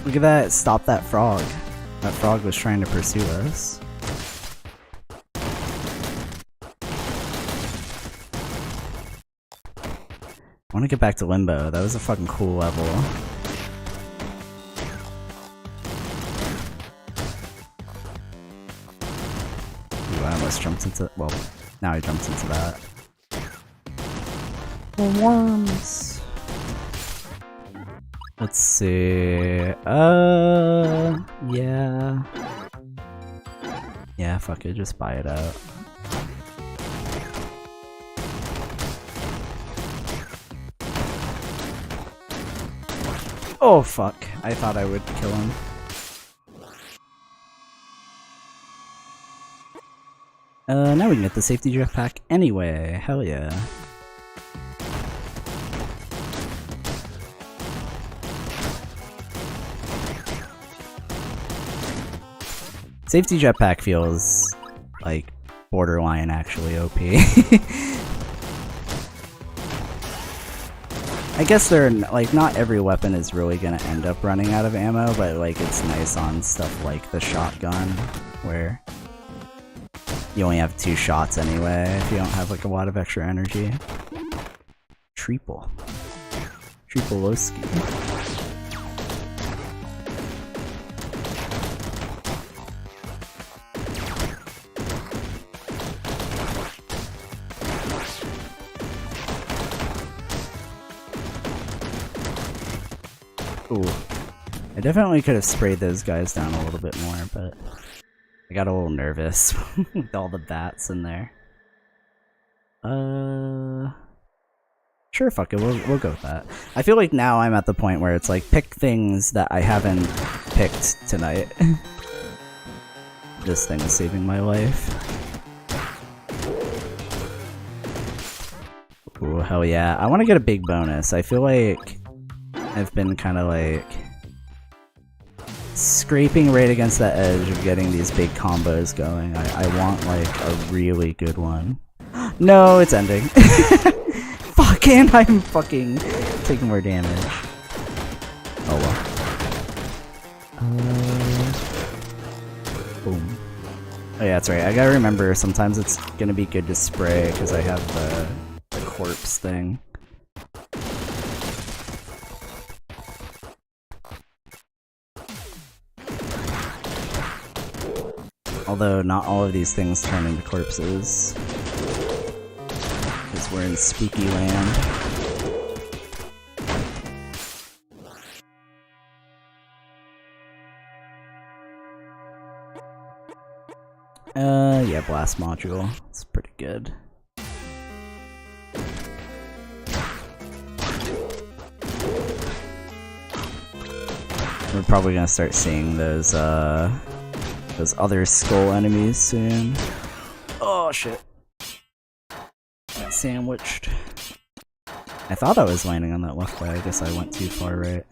Look at that, stop that frog. That frog was trying to pursue us. I want to get back to Limbo, that was a fucking cool level. Ooh, I almost jumped into, well, now I jumped into that. The worms! Let's see, yeah. Yeah, fuck it, just buy it out. Oh fuck, I thought I would kill him. Now we can get the safety jetpack anyway, hell yeah. Safety jetpack feels like borderline actually OP. I guess they're like, not every weapon is really gonna end up running out of ammo, but like it's nice on stuff like the shotgun where you only have 2 shots anyway if you don't have like a lot of extra energy. Triple Lowski. Ooh. I definitely could have sprayed those guys down a little bit more, but I got a little nervous with all the bats in there. Sure, fuck it, we'll go with that. I feel like now I'm at the point where it's like, pick things that I haven't picked tonight. This thing is saving my life. Ooh, hell yeah. I want to get a big bonus. I feel like I've been kind of like scraping right against the edge of getting these big combos going. I want like a really good one. No, it's ending. Fucking, I'm fucking taking more damage. Oh well. Boom. Oh yeah, that's right. I gotta remember sometimes it's gonna be good to spray because I have the corpse thing. Although not all of these things turn into corpses. Because we're in spooky land. Yeah, blast module. It's pretty good. We're probably gonna start seeing those other skull enemies soon. Oh shit. Got sandwiched. I thought I was landing on that left way, I guess I went too far right.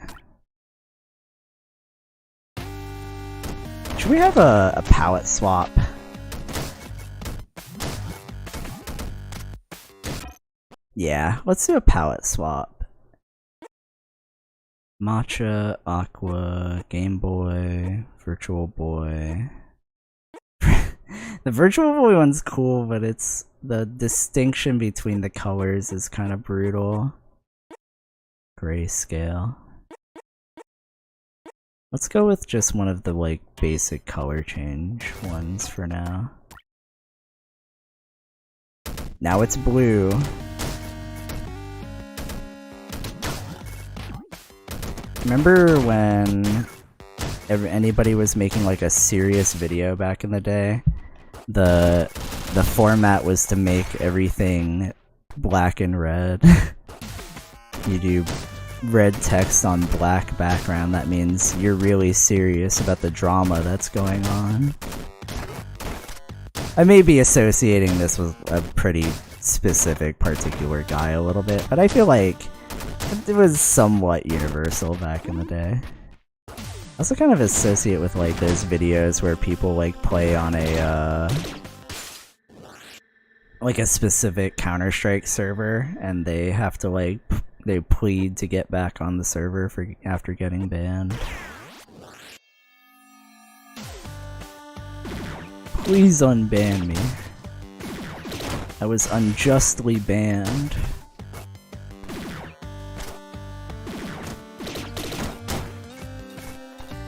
Should we have a palette swap? Yeah, let's do a palette swap. Matcha, Aqua, Game Boy, Virtual Boy. The Virtual Boy one's cool, but it's the distinction between the colors is kind of brutal. Grayscale. Let's go with just one of the like basic color change ones for now. Now it's blue. Remember when anybody was making like a serious video back in the day? The format was to make everything black and red. You do red text on black background. That means you're really serious about the drama that's going on. I may be associating this with a pretty specific particular guy a little bit, but I feel like it was somewhat universal back in the day. I also kind of associate with like those videos where people like play on a like a specific Counter-Strike server and they have to like they plead to get back on the server for after getting banned. Please unban me. I was unjustly banned.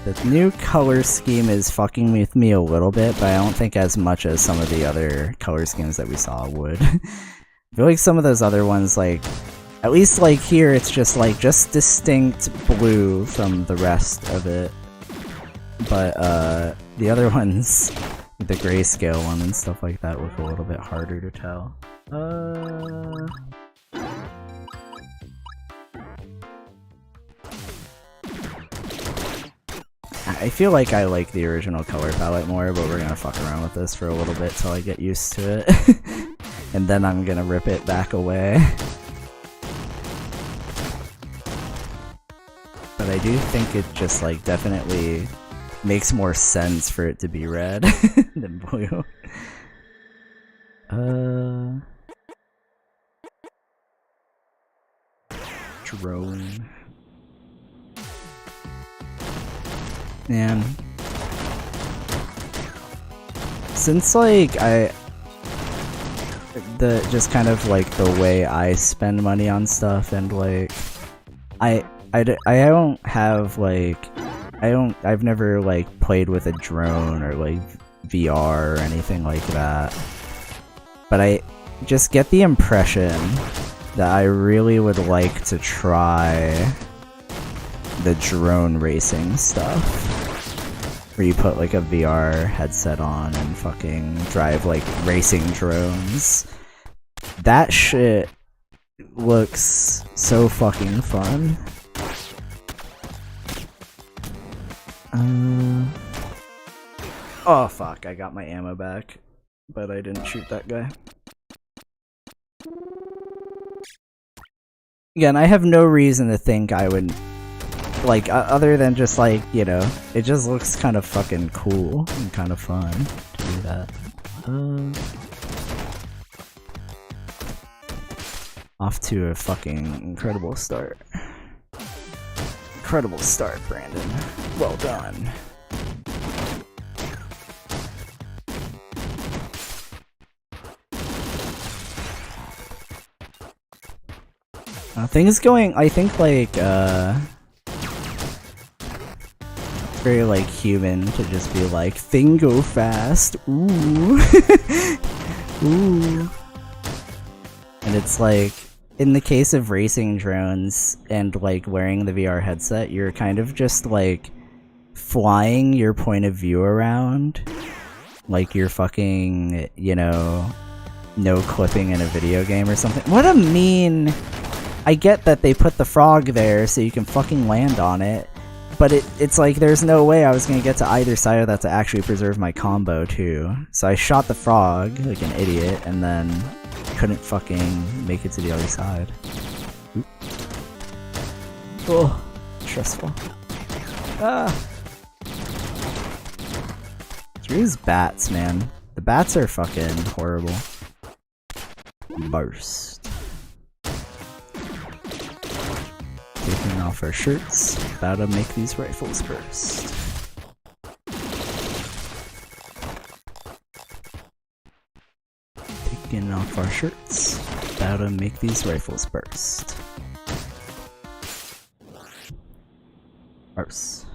The new color scheme is fucking with me a little bit, but I don't think as much as some of the other color schemes that we saw would. I feel like some of those other ones, like, at least like here, it's just like, just distinct blue from the rest of it. But the other ones, the grayscale one and stuff like that, look a little bit harder to tell. I feel like I like the original color palette more, but we're gonna fuck around with this for a little bit till I get used to it. And then I'm gonna rip it back away. But I do think it just like definitely makes more sense for it to be red than blue. Drone. Man. Since like just kind of like the way I spend money on stuff and like I don't have like I've never like played with a drone or like VR or anything like that, but I just get the impression that I really would like to try the drone racing stuff, where you put like a VR headset on and fucking drive like racing drones. That shit looks so fucking fun. Oh fuck, I got my ammo back, but I didn't shoot that guy. Again, I have no reason to think I would, like, other than just like, you know, it just looks kind of fucking cool and kind of fun to do that. Off to a fucking incredible start. Incredible start, Brandon. Well done. Things going, I think, like, very, like, human to just be like, thing go fast, ooh. Ooh. And it's like, in the case of racing drones and, like, wearing the VR headset, you're kind of just, like, flying your point of view around. Like you're fucking, you know, no clipping in a video game or something. What a mean... I get that they put the frog there so you can fucking land on it, but it's like there's no way I was gonna get to either side of that to actually preserve my combo too. So I shot the frog like an idiot and then couldn't fucking make it to the other side. Oop. Oh, stressful. Ah! These bats, man. The bats are fucking horrible. Burst. Taking off our shirts, about to make these rifles burst. Taking off our shirts, about to make these rifles burst. Purse.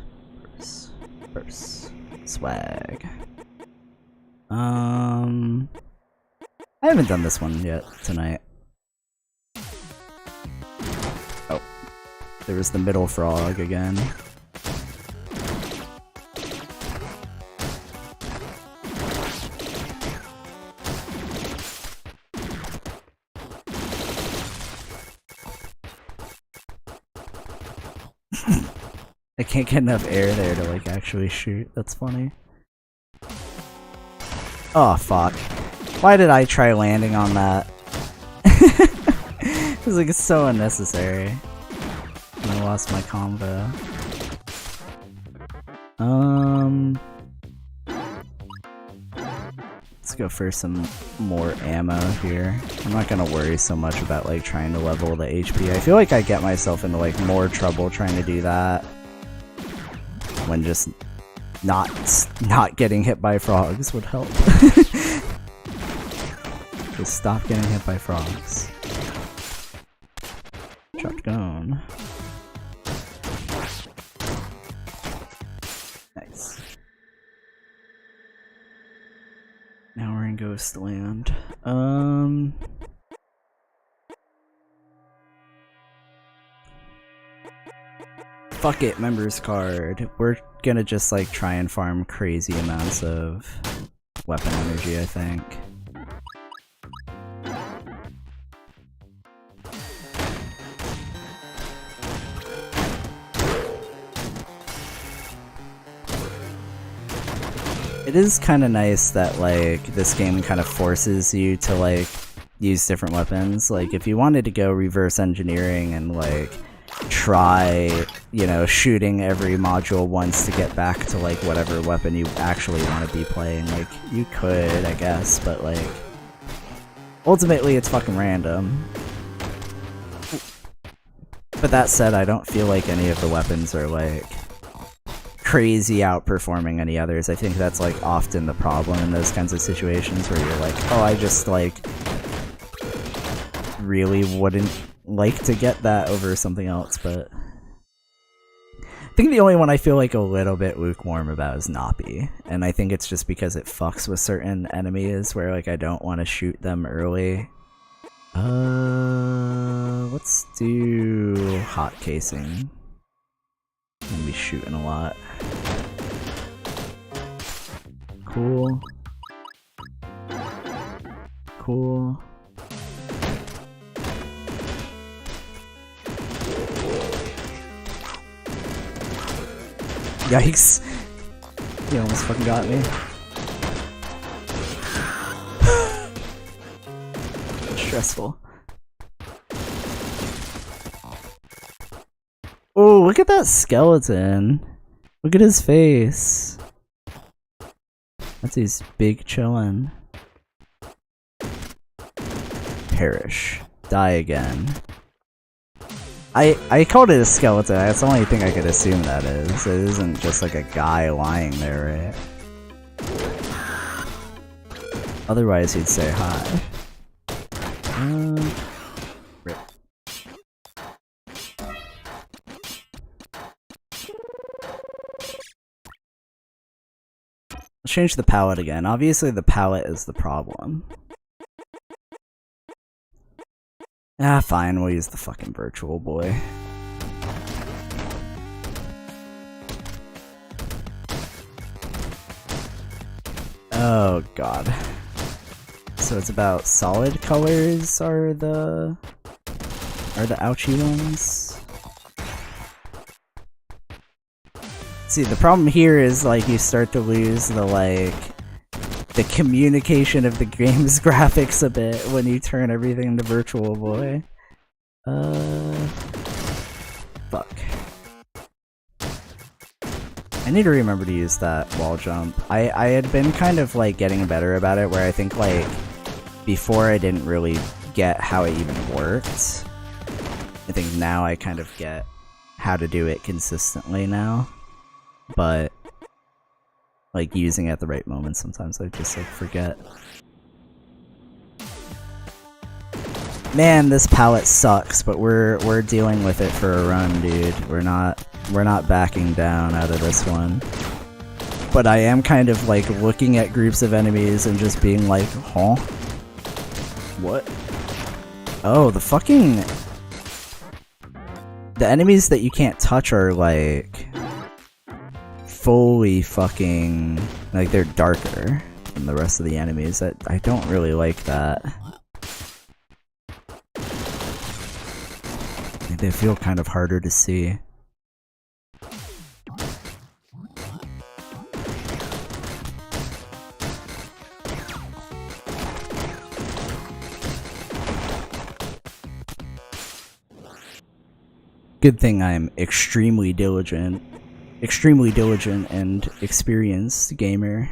Swag. I haven't done this one yet tonight. Oh. There was the middle frog again. I can't get enough air there to like actually shoot. That's funny. Oh fuck. Why did I try landing on that? It was like so unnecessary. And I lost my combo. Let's go for some more ammo here. I'm not gonna worry so much about like trying to level the HP. I feel like I get myself into like more trouble trying to do that when just not getting hit by frogs would help. Just stop getting hit by frogs. Shotgun. Nice. Now we're in Ghostland. Fuck it, members card. We're gonna just like try and farm crazy amounts of weapon energy, I think. It is kind of nice that like this game kind of forces you to like use different weapons. Like if you wanted to go reverse engineering and like try, you know, shooting every module once to get back to like whatever weapon you actually want to be playing, like you could, I guess, but like ultimately it's fucking random. But that said, I don't feel like any of the weapons are like crazy outperforming any others. I think that's like often the problem in those kinds of situations where you're like, oh, I just like really wouldn't like to get that over something else. But I think the only one I feel like a little bit lukewarm about is Nappy, and I think it's just because it fucks with certain enemies where like I don't want to shoot them early. Let's do hot casing. I'm gonna be shooting a lot. Cool. Cool. Yikes. He almost fucking got me. Stressful. Oh, look at that skeleton. Look at his face. That's his big chillin'. Perish. Die again. I called it a skeleton. That's the only thing I could assume that is. It isn't just like a guy lying there, right? Otherwise he'd say hi. Rip. Let's change the palette again. Obviously the palette is the problem. Ah, fine, we'll use the fucking virtual boy. Oh god. So it's about solid colors are the ouchie ones. See, the problem here is like you start to lose the communication of the game's graphics a bit when you turn everything into Virtual Boy. Fuck. I need to remember to use that wall jump. I had been kind of like getting better about it, where I think like before I didn't really get how it even worked. I think now I kind of get how to do it consistently now, but like using it at the right moment sometimes I just like forget. Man, this palette sucks, but we're dealing with it for a run, dude. We're not We're not backing down out of this one. But I am kind of like looking at groups of enemies and just being like, huh? What? Oh, the fucking... The enemies that you can't touch are like... fully fucking... like they're darker than the rest of the enemies. I don't really like that. They feel kind of harder to see. Good thing I'm extremely diligent and experienced gamer.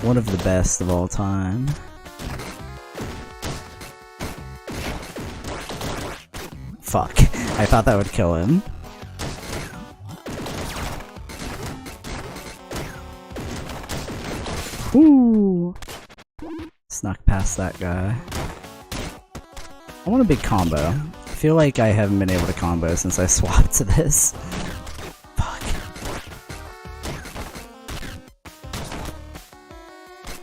One of the best of all time. Fuck. I thought that would kill him. Woo! Snuck past that guy. I want a big combo. I feel like I haven't been able to combo since I swapped to this. Fuck.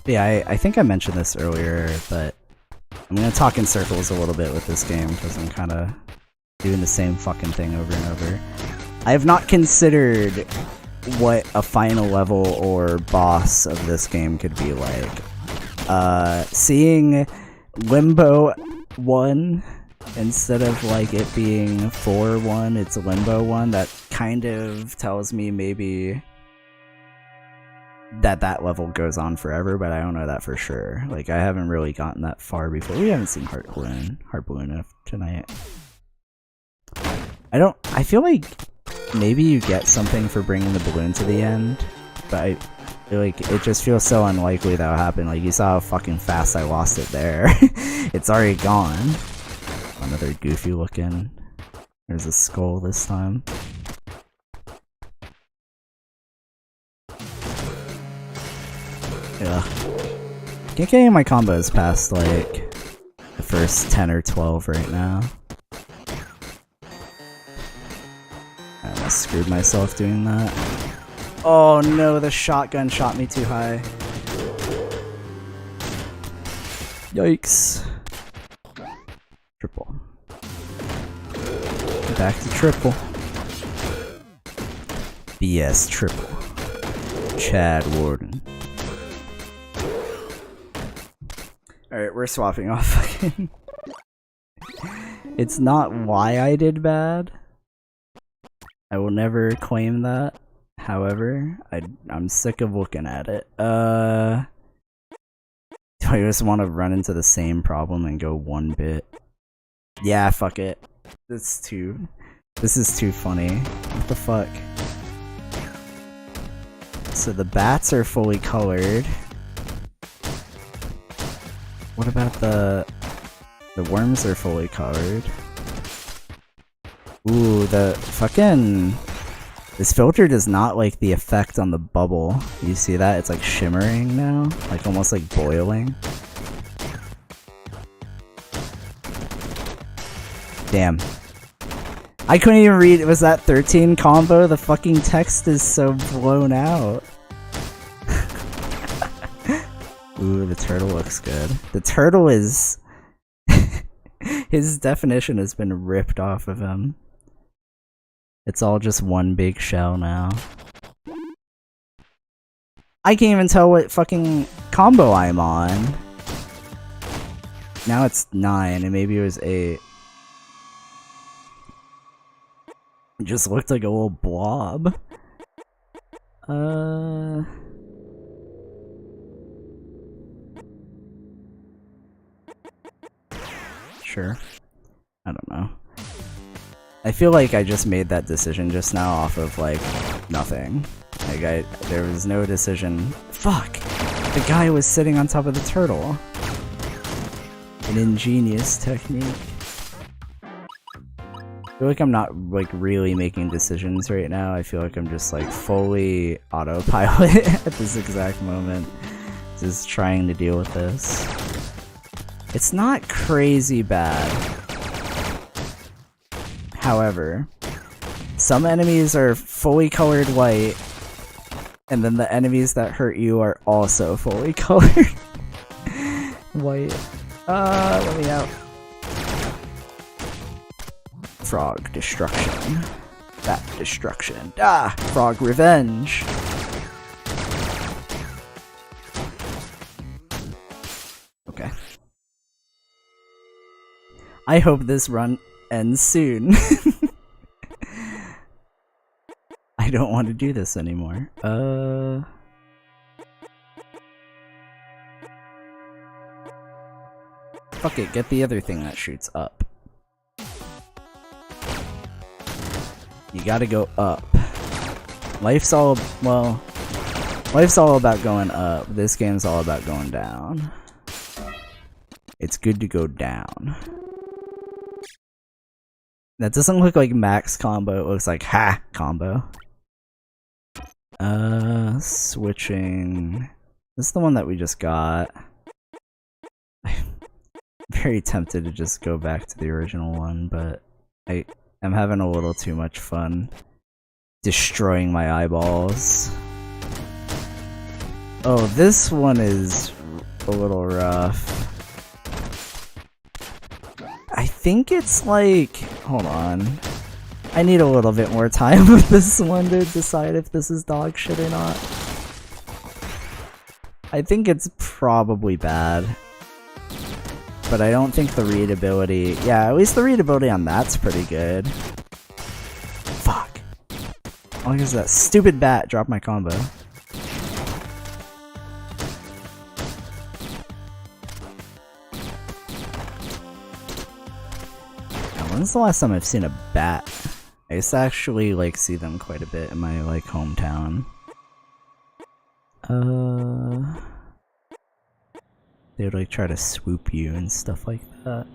Yeah, I think I mentioned this earlier, but I'm gonna talk in circles a little bit with this game because I'm kinda doing the same fucking thing over and over. I have not considered what a final level or boss of this game could be like. Seeing Limbo 1 instead of like it being 4-1, it's Limbo 1, that kind of tells me maybe that level goes on forever, but I don't know that for sure. Like, I haven't really gotten that far before. We haven't seen Heart Balloon tonight. I feel like maybe you get something for bringing the balloon to the end, but I feel like it just feels so unlikely that will happen. Like, you saw how fucking fast I lost it there. It's already gone. Another goofy looking. There's a skull this time. Yeah. Can't get any of my combos past like the first 10 or 12 right now. I almost screwed myself doing that. Oh no, the shotgun shot me too high. Yikes. Triple. Back to triple. BS triple. Chad Warden. Alright, we're swapping off fucking. It's not why I did bad. I will never claim that. However, I'm sick of looking at it. Do I just want to run into the same problem and go one bit? Yeah, fuck it. This is too funny. What the fuck? So the bats are fully colored. What about the worms are fully colored? Ooh, the fucking... This filter does not like the effect on the bubble. You see that? It's like shimmering now. Like almost like boiling. Damn. I couldn't even read. Was that 13 combo? The fucking text is so blown out. Ooh, the turtle looks good. The turtle is... His definition has been ripped off of him. It's all just one big shell now. I can't even tell what fucking combo I'm on. Now it's 9, and maybe it was 8. It just looked like a little blob. Sure. I don't know. I feel like I just made that decision just now off of, like, nothing. Like, there was no decision. Fuck! The guy was sitting on top of the turtle. An ingenious technique. I feel like I'm not, like, really making decisions right now. I feel like I'm just, like, fully autopilot at this exact moment. Just trying to deal with this. It's not crazy bad. However, Some enemies are fully colored white, and then the enemies that hurt you are also fully colored white. Let me out. Frog destruction. Bat destruction. Ah! Frog revenge! Okay. I hope this run ends soon. I don't want to do this anymore. Fuck it, get the other thing that shoots up. You gotta go up. Life's all about going up. This game's all about going down. It's good to go down. That doesn't look like max combo, it looks like ha combo. Switching. This is the one that we just got. I'm very tempted to just go back to the original one, but I'm having a little too much fun destroying my eyeballs. Oh, this one is a little rough. I think it's like... hold on. I need a little bit more time with this one to decide if this is dog shit or not. I think it's probably bad. But I don't think the readability... yeah, at least the readability on that's pretty good. Fuck. Oh, here's that stupid bat drop my combo. When's the last time I've seen a bat? I used to actually like see them quite a bit in my like hometown. They would like try to swoop you and stuff like that.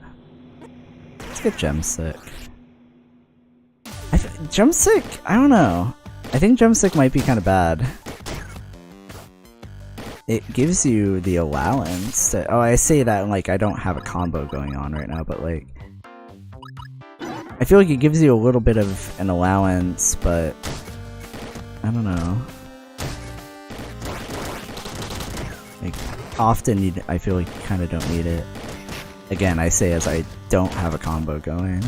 Let's get Gemstick. Gemstick? I don't know. I think Gemstick might be kind of bad. It gives you the allowance to— oh, I say that like I don't have a combo going on right now, but like I feel like it gives you a little bit of an allowance, but I don't know. Like, often I feel like you kind of don't need it. Again, I say as I don't have a combo going.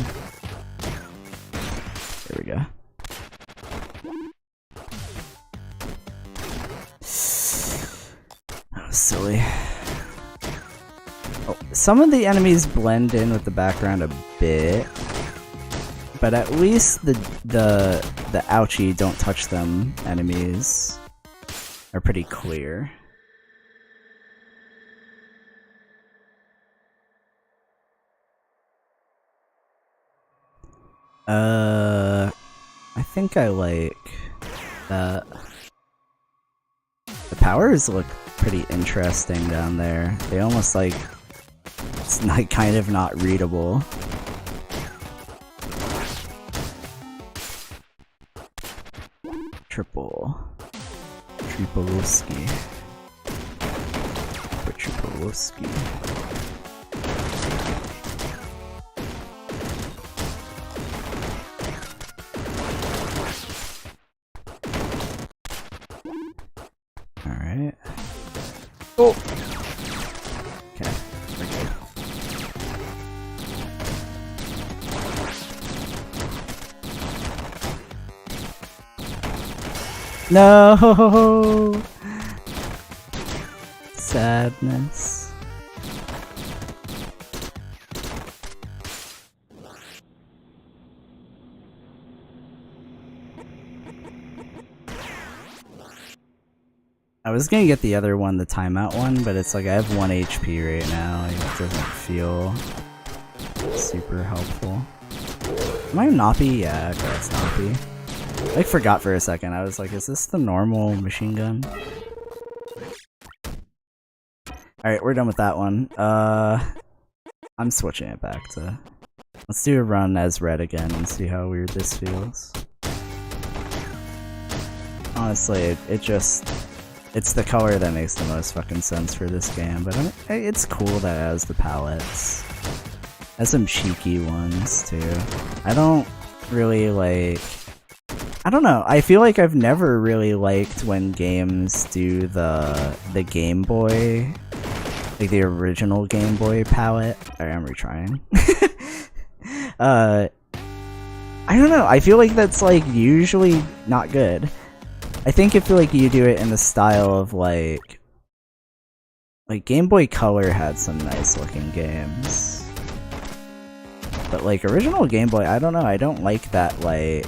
There we go. That was silly. Oh, some of the enemies blend in with the background a bit. But at least the ouchie don't touch them enemies are pretty clear. I think I like that. The powers look pretty interesting down there. They almost like, it's like kind of not readable. Tripolowski. Alright. Oh! Okay, we're good. No! Sadness. I was gonna get the other one, the timeout one, but it's like I have 1 HP right now. It doesn't feel super helpful. Am I Noppy? Yeah, okay, it's Noppy. I like forgot for a second. I was like, is this the normal machine gun? Alright, we're done with that one. I'm switching it back to... let's do a run as red again and see how weird this feels. Honestly, it just... it's the color that makes the most fucking sense for this game, but it's cool that it has the palettes. It has some cheeky ones, too. I don't really, like... I don't know. I feel like I've never really liked when games do the Game Boy, like the original Game Boy palette. Alright, I'm retrying. I don't know. I feel like that's like usually not good. I think if like you do it in the style of like Game Boy Color had some nice looking games. But like original Game Boy, I don't know. I don't like that like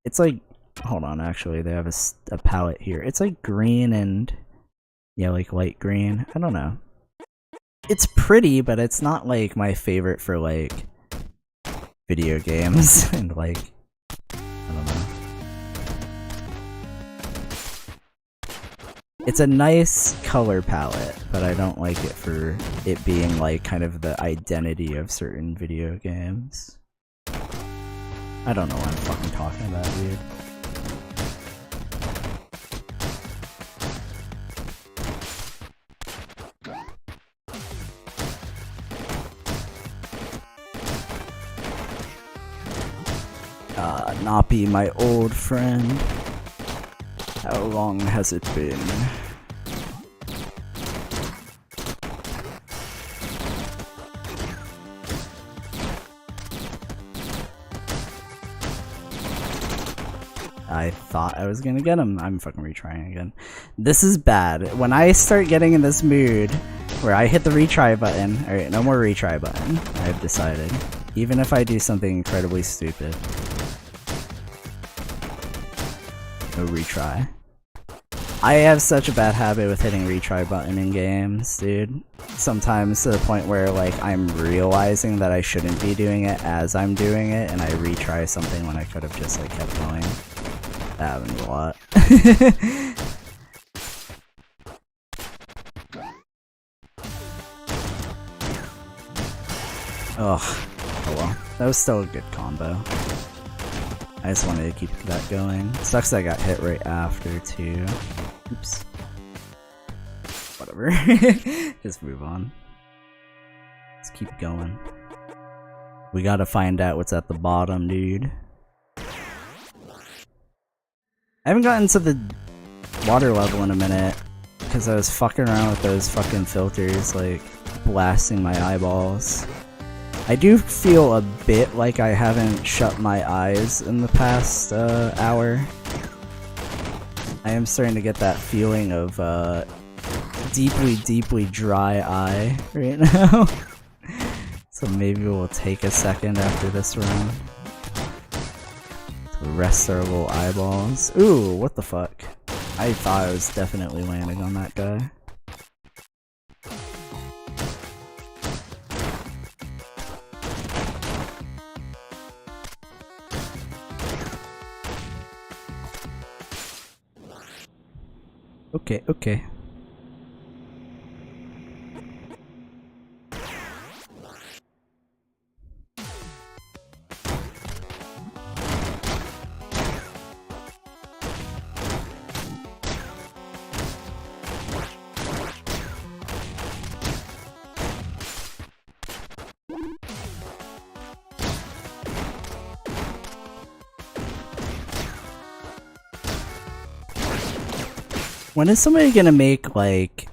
it's like hold on, actually they have a palette here. It's like green and yeah, like light green. I don't know. It's pretty, but it's not like my favorite for like video games and like I don't know. It's a nice color palette, but I don't like it for it being like kind of the identity of certain video games. I don't know what I'm fucking talking about, dude. Noppy, my old friend. How long has it been? I thought I was gonna get him. I'm fucking retrying again. This is bad. When I start getting in this mood where I hit the retry button, alright, no more retry button, I've decided. Even if I do something incredibly stupid. No retry. I have such a bad habit with hitting retry button in games, dude. Sometimes to the point where like I'm realizing that I shouldn't be doing it as I'm doing it, and I retry something when I could have just like kept going. That happens a lot. Oh well. That was still a good combo. I just wanted to keep that going. Sucks that I got hit right after, too. Oops. Whatever. Just move on. Let's keep going. We gotta find out what's at the bottom, dude. I haven't gotten to the water level in a minute, because I was fucking around with those fucking filters, like, blasting my eyeballs. I do feel a bit like I haven't shut my eyes in the past hour. I am starting to get that feeling of deeply, deeply dry eye right now. So maybe we'll take a second after this run to rest our little eyeballs. Ooh, what the fuck? I thought I was definitely landing on that guy. Okay, okay. When is somebody gonna make, like...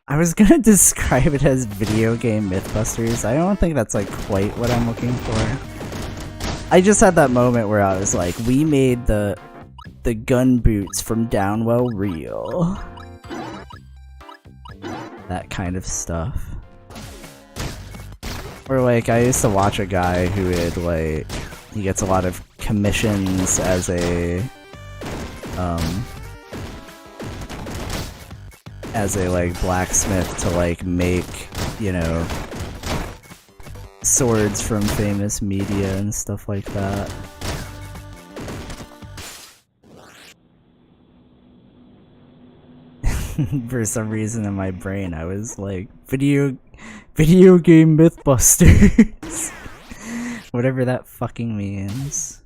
I was gonna describe it as video game Mythbusters. I don't think that's, like, quite what I'm looking for. I just had that moment where I was like, we made the gun boots from Downwell real. That kind of stuff. Or, like, I used to watch a guy who would, like... He gets a lot of commissions as a like blacksmith to like make, you know, swords from famous media and stuff like that. For some reason in my brain I was like, video game Mythbusters. Whatever that fucking means.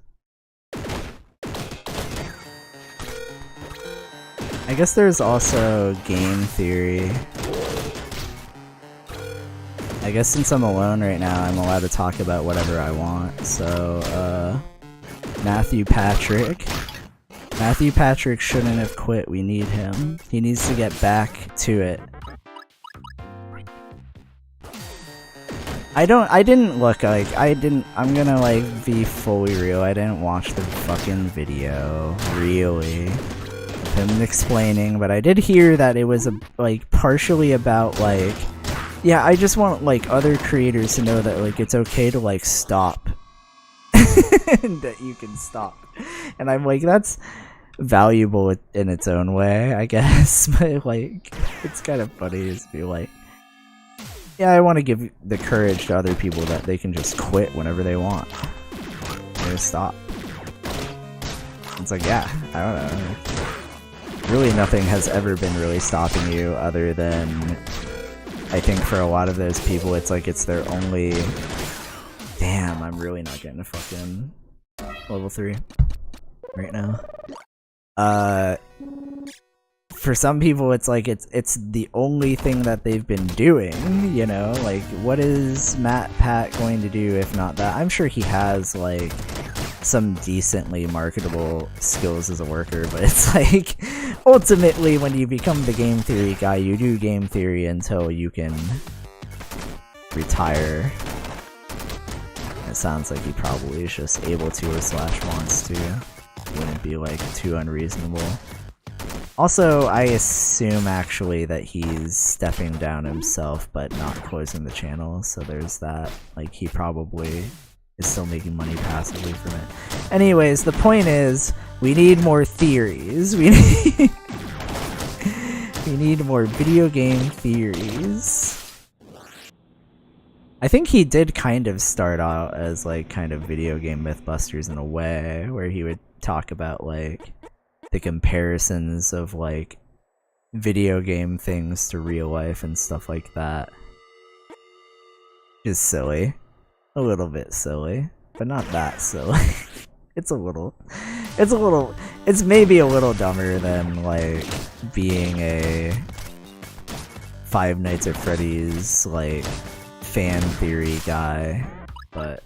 I guess there's also game theory. I guess since I'm alone right now, I'm allowed to talk about whatever I want. So, Matthew Patrick. Matthew Patrick shouldn't have quit. We need him. He needs to get back to it. I'm gonna like be fully real, I didn't watch the fucking video, really, of him explaining, but I did hear that it was like partially about like, yeah, I just want like other creators to know that like it's okay to like stop. That you can stop. And I'm like, that's valuable in its own way, I guess, but like, it's kind of funny to be like, yeah, I want to give the courage to other people that they can just quit whenever they want. They just stop. It's like, yeah, I don't know. Really nothing has ever been really stopping you other than, I think for a lot of those people, it's like it's their only... Damn, I'm really not getting a fucking level 3 right now. For some people, it's like it's the only thing that they've been doing, you know? Like, what is Matt Pat going to do if not that? I'm sure he has, like, some decently marketable skills as a worker, but it's like, ultimately, when you become the game theory guy, you do game theory until you can retire. It sounds like he probably is just able to / wants to. Wouldn't be, like, too unreasonable. Also, I assume actually that he's stepping down himself but not closing the channel, so there's that. Like, he probably is still making money passively from it. Anyways, the point is, we need more theories. We need more video game theories. I think he did kind of start out as like kind of video game Mythbusters in a way, where he would talk about like the comparisons of like video game things to real life and stuff like that. Is silly. A little bit silly, but not that silly. It's maybe a little dumber than like being a Five Nights at Freddy's like fan theory guy, but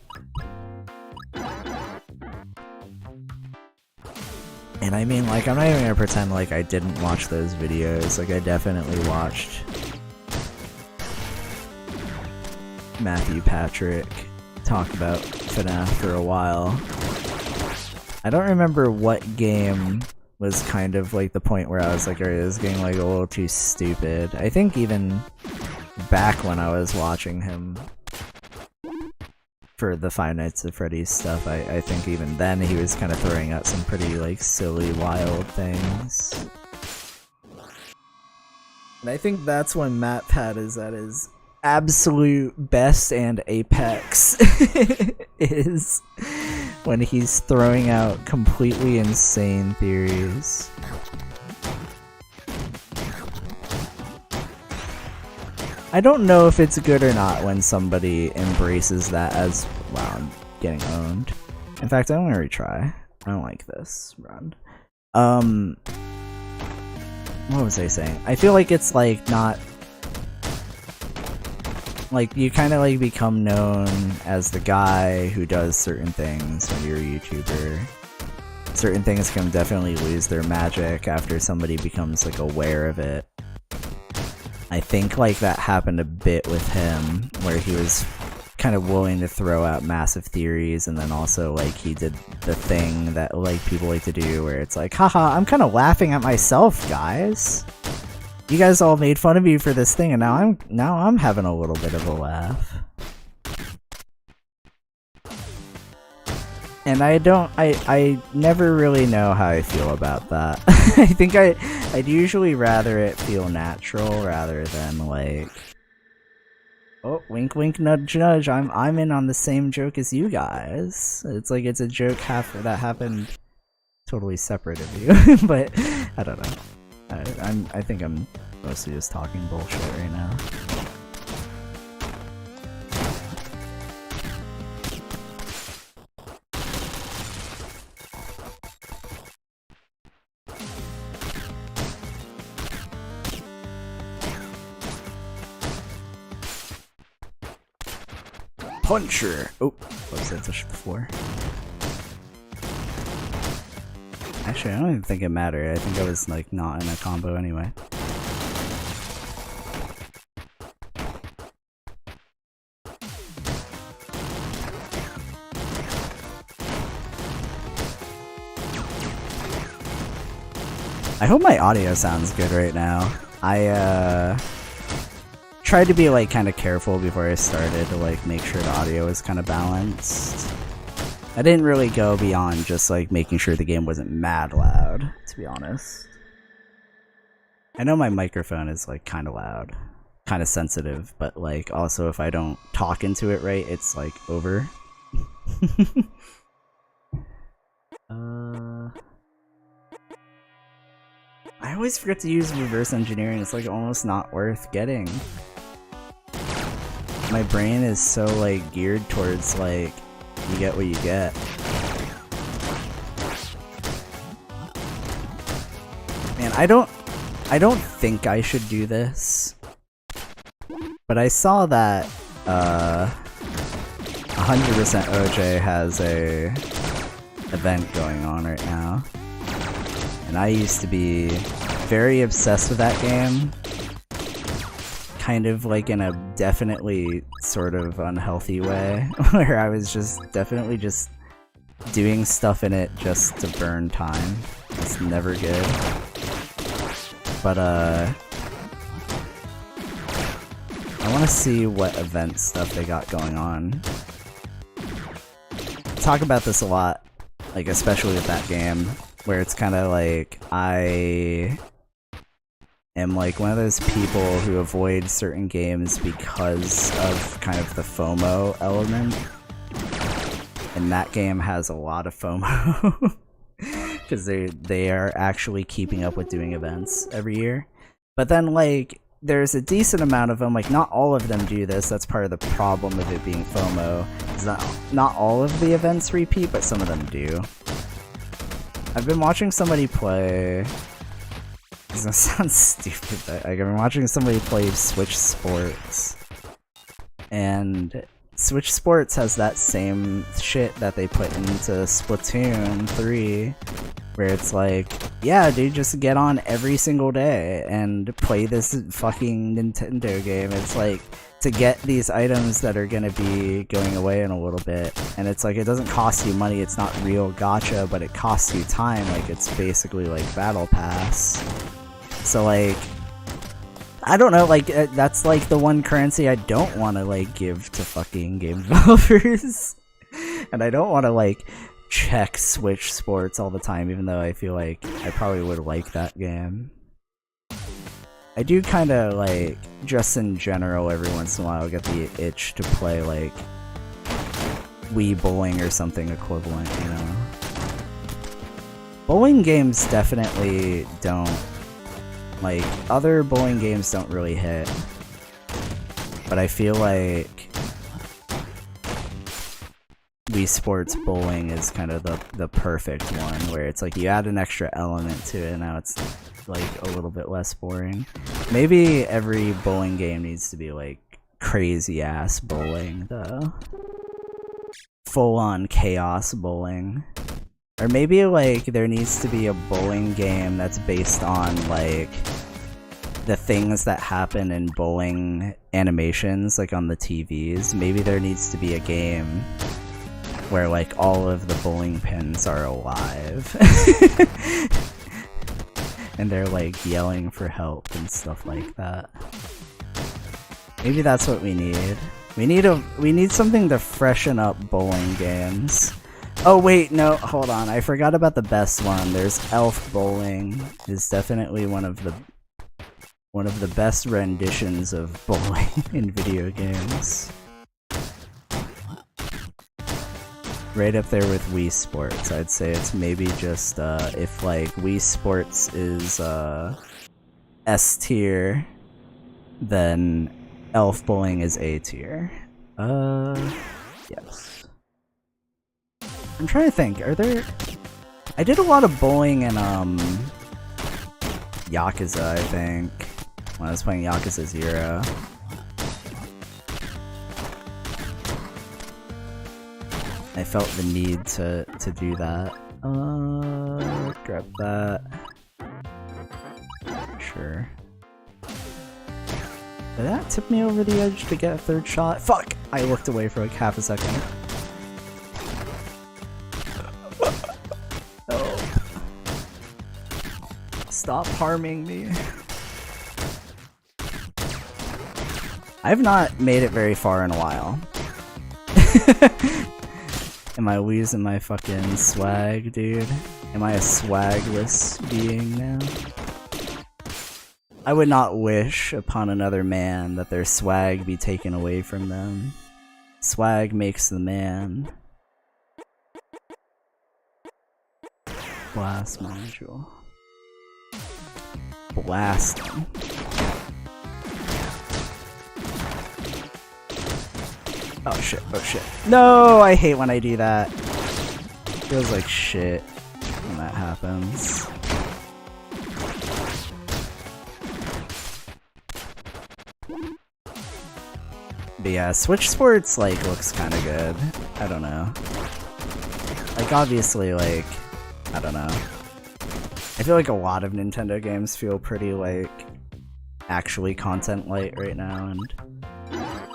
and I mean, like, I'm not even gonna pretend like I didn't watch those videos. Like, I definitely watched Matthew Patrick talk about FNAF for a while. I don't remember what game was kind of like the point where I was like, alright, this is getting like a little too stupid. I think even back when I was watching him for the Five Nights at Freddy's stuff, I think even then he was kind of throwing out some pretty like silly, wild things. And I think that's when Matt Pat is at his absolute best and apex is when he's throwing out completely insane theories. I don't know if it's good or not when somebody embraces that as, wow, I'm getting owned. In fact, I want to retry. I don't like this run. What was I saying? I feel like it's like not, like you kind of like become known as the guy who does certain things when you're a YouTuber. Certain things can definitely lose their magic after somebody becomes like aware of it. I think like that happened a bit with him, where he was kind of willing to throw out massive theories, and then also like he did the thing that like people like to do where it's like, haha, I'm kind of laughing at myself, guys. You guys all made fun of me for this thing, and now I'm having a little bit of a laugh. And I never really know how I feel about that. I think I'd usually rather it feel natural rather than like, oh, wink wink nudge nudge, I'm in on the same joke as you guys. It's like it's a joke that happened totally separate of you. But I don't know. I think I'm mostly just talking bullshit right now. puncher. Oh, whoops, I touched the floor. Actually, I don't even think it mattered. I think I was like not in a combo anyway. I hope my audio sounds good right now. I tried to be like kind of careful before I started to like make sure the audio was kind of balanced. I didn't really go beyond just like making sure the game wasn't mad loud, to be honest. I know my microphone is like kind of loud, kind of sensitive, but like also if I don't talk into it right, it's like over. I always forget to use reverse engineering. It's like almost not worth getting. My brain is so like geared towards like you get what you get. Man, I don't think I should do this, but I saw that 100% OJ has a event going on right now, and I used to be very obsessed with that game, kind of like in a definitely sort of unhealthy way, where I was just definitely just doing stuff in it just to burn time. It's never good. But I want to see what event stuff they got going on. I talk about this a lot, like especially with that game, where it's kind of like I am like one of those people who avoid certain games because of kind of the FOMO element, and that game has a lot of FOMO because they are actually keeping up with doing events every year. But then like there's a decent amount of them, like not all of them do this. That's part of the problem of it being FOMO, is that not all of the events repeat, but some of them do. I've been watching somebody play. This gonna sound stupid, but I've been watching somebody play Switch Sports, and Switch Sports has that same shit that they put into Splatoon 3, where it's like, yeah, dude, just get on every single day and play this fucking Nintendo game. It's like to get these items that are gonna be going away in a little bit, and it's like it doesn't cost you money. It's not real gacha, but it costs you time. Like it's basically like Battle Pass. So like, I don't know, like that's like the one currency I don't want to like give to fucking game developers. And I don't want to like check Switch Sports all the time, even though I feel like I probably would like that game. I do kind of like, just in general, every once in a while get the itch to play like Wii Bowling or something equivalent, you know? Bowling games definitely don't, like, other bowling games don't really hit, but I feel like Wii Sports Bowling is kind of the perfect one, where it's like you add an extra element to it and now it's like a little bit less boring. Maybe every bowling game needs to be like crazy ass bowling though. Full on chaos bowling. Or maybe like there needs to be a bowling game that's based on like the things that happen in bowling animations, like on the TVs. Maybe there needs to be a game where like all of the bowling pins are alive. And they're like yelling for help and stuff like that. Maybe that's what we need. We need something to freshen up bowling games. Oh wait, no, hold on. I forgot about the best one. There's Elf Bowling. Is definitely one of the best renditions of bowling in video games. Right up there with Wii Sports. I'd say it's maybe just if like Wii Sports is S tier, then Elf Bowling is A tier. Yes. I'm trying to think, are there... I did a lot of bowling in Yakuza, I think, when I was playing Yakuza 0. I felt the need to do that. Grab that. Sure. Did that tip me over the edge to get a third shot? Fuck! I looked away for like half a second. Oh. Stop harming me. I've not made it very far in a while. Am I losing my fucking swag, dude? Am I a swagless being now? I would not wish upon another man that their swag be taken away from them. Swag makes the man. Blast module. Blast him. Oh shit, oh shit. No, I hate when I do that. Feels like shit when that happens. But yeah, Switch Sports like looks kinda good. I don't know. Like obviously like, I don't know. I feel like a lot of Nintendo games feel pretty like actually content light right now and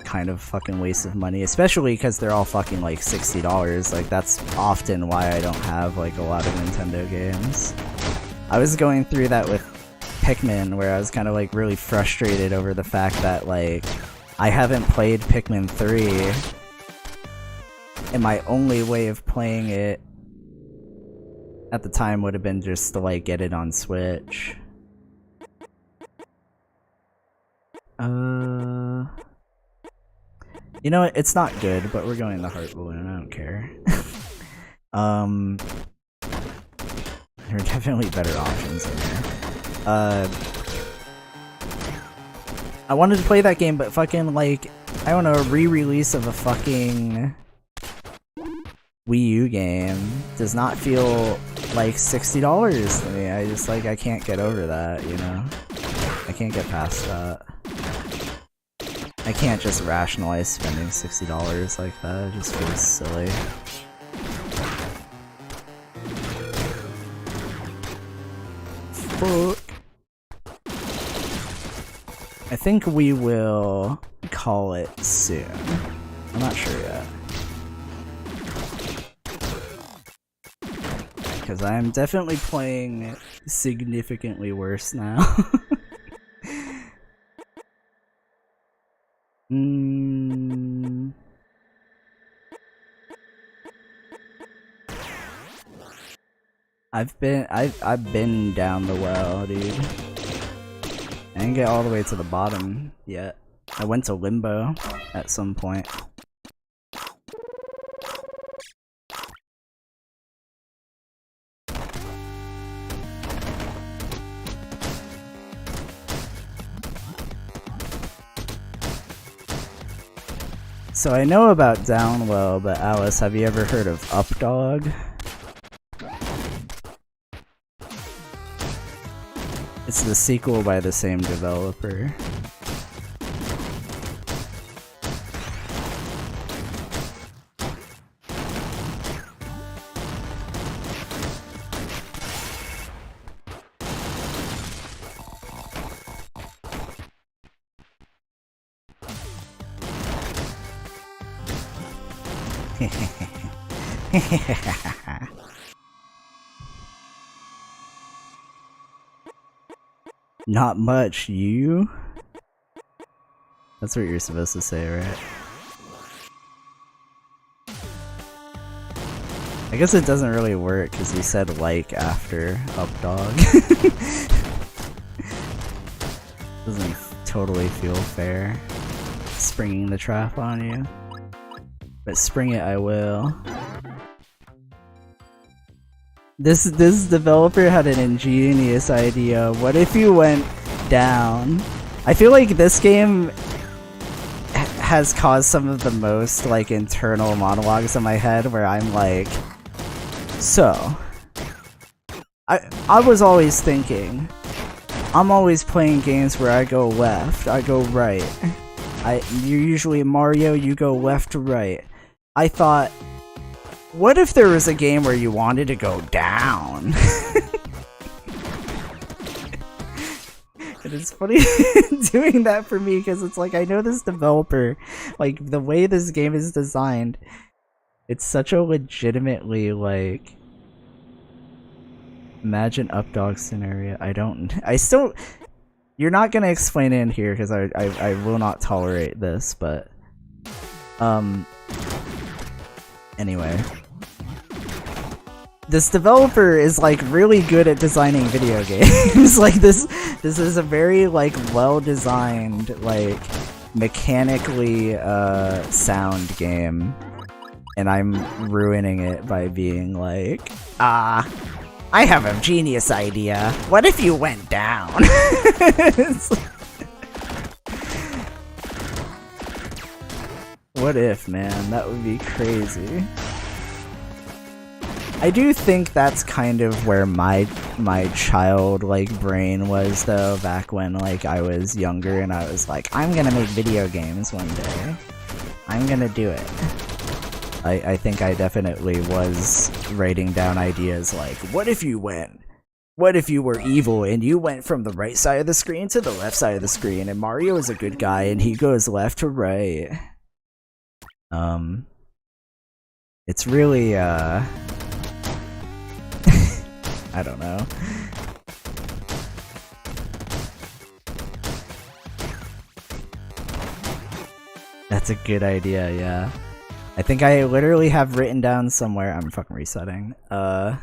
kind of fucking waste of money, especially because they're all fucking like $60. Like that's often why I don't have like a lot of Nintendo games. I was going through that with Pikmin where I was kind of like really frustrated over the fact that like I haven't played Pikmin 3 and my only way of playing it at the time would have been just to like get it on Switch. You know what? It's not good, but we're going the heart balloon. I don't care. There are definitely better options in there. I wanted to play that game, but fucking like, I don't know, a re-release of a fucking Wii U game does not feel like $60 to me. I just like, I can't get over that, you know? I can't get past that. I can't just rationalize spending $60 like that, it just feels silly. Fuck. I think we will call it soon. I'm not sure yet. Because I'm definitely playing significantly worse now. I've been down the well, dude. I didn't get all the way to the bottom yet. I went to limbo at some point. So I know about Downwell, but Alice, have you ever heard of Updog? It's the sequel by the same developer. Not much, you? That's what you're supposed to say, right? I guess it doesn't really work because you said like after Updog. Doesn't totally feel fair. Springing the trap on you. But spring it I will. This developer had an ingenious idea. What if you went down? I feel like this game has caused some of the most like internal monologues in my head where I'm like, so I was always thinking, I'm always playing games where I go left, I go right. You're usually Mario, you go left to right. I thought What if there was a game where you wanted to go down? And it's funny doing that for me because it's like I know this developer, like the way this game is designed, it's such a legitimately like imagine updog scenario. I still, you're not gonna explain it in here because I will not tolerate this, but anyway. This developer is like really good at designing video games. Like this is a very like well designed, like mechanically sound game, and I'm ruining it by being like, I have a genius idea. What if you went down? What if, man? That would be crazy. I do think that's kind of where my child like brain was though, back when like I was younger and I was like, I'm gonna make video games one day. I'm gonna do it. I think I definitely was writing down ideas like, what if you were evil and you went from the right side of the screen to the left side of the screen and Mario is a good guy and he goes left to right. It's really I don't know. That's a good idea, yeah. I think I literally have written down somewhere, I'm fucking resetting, kind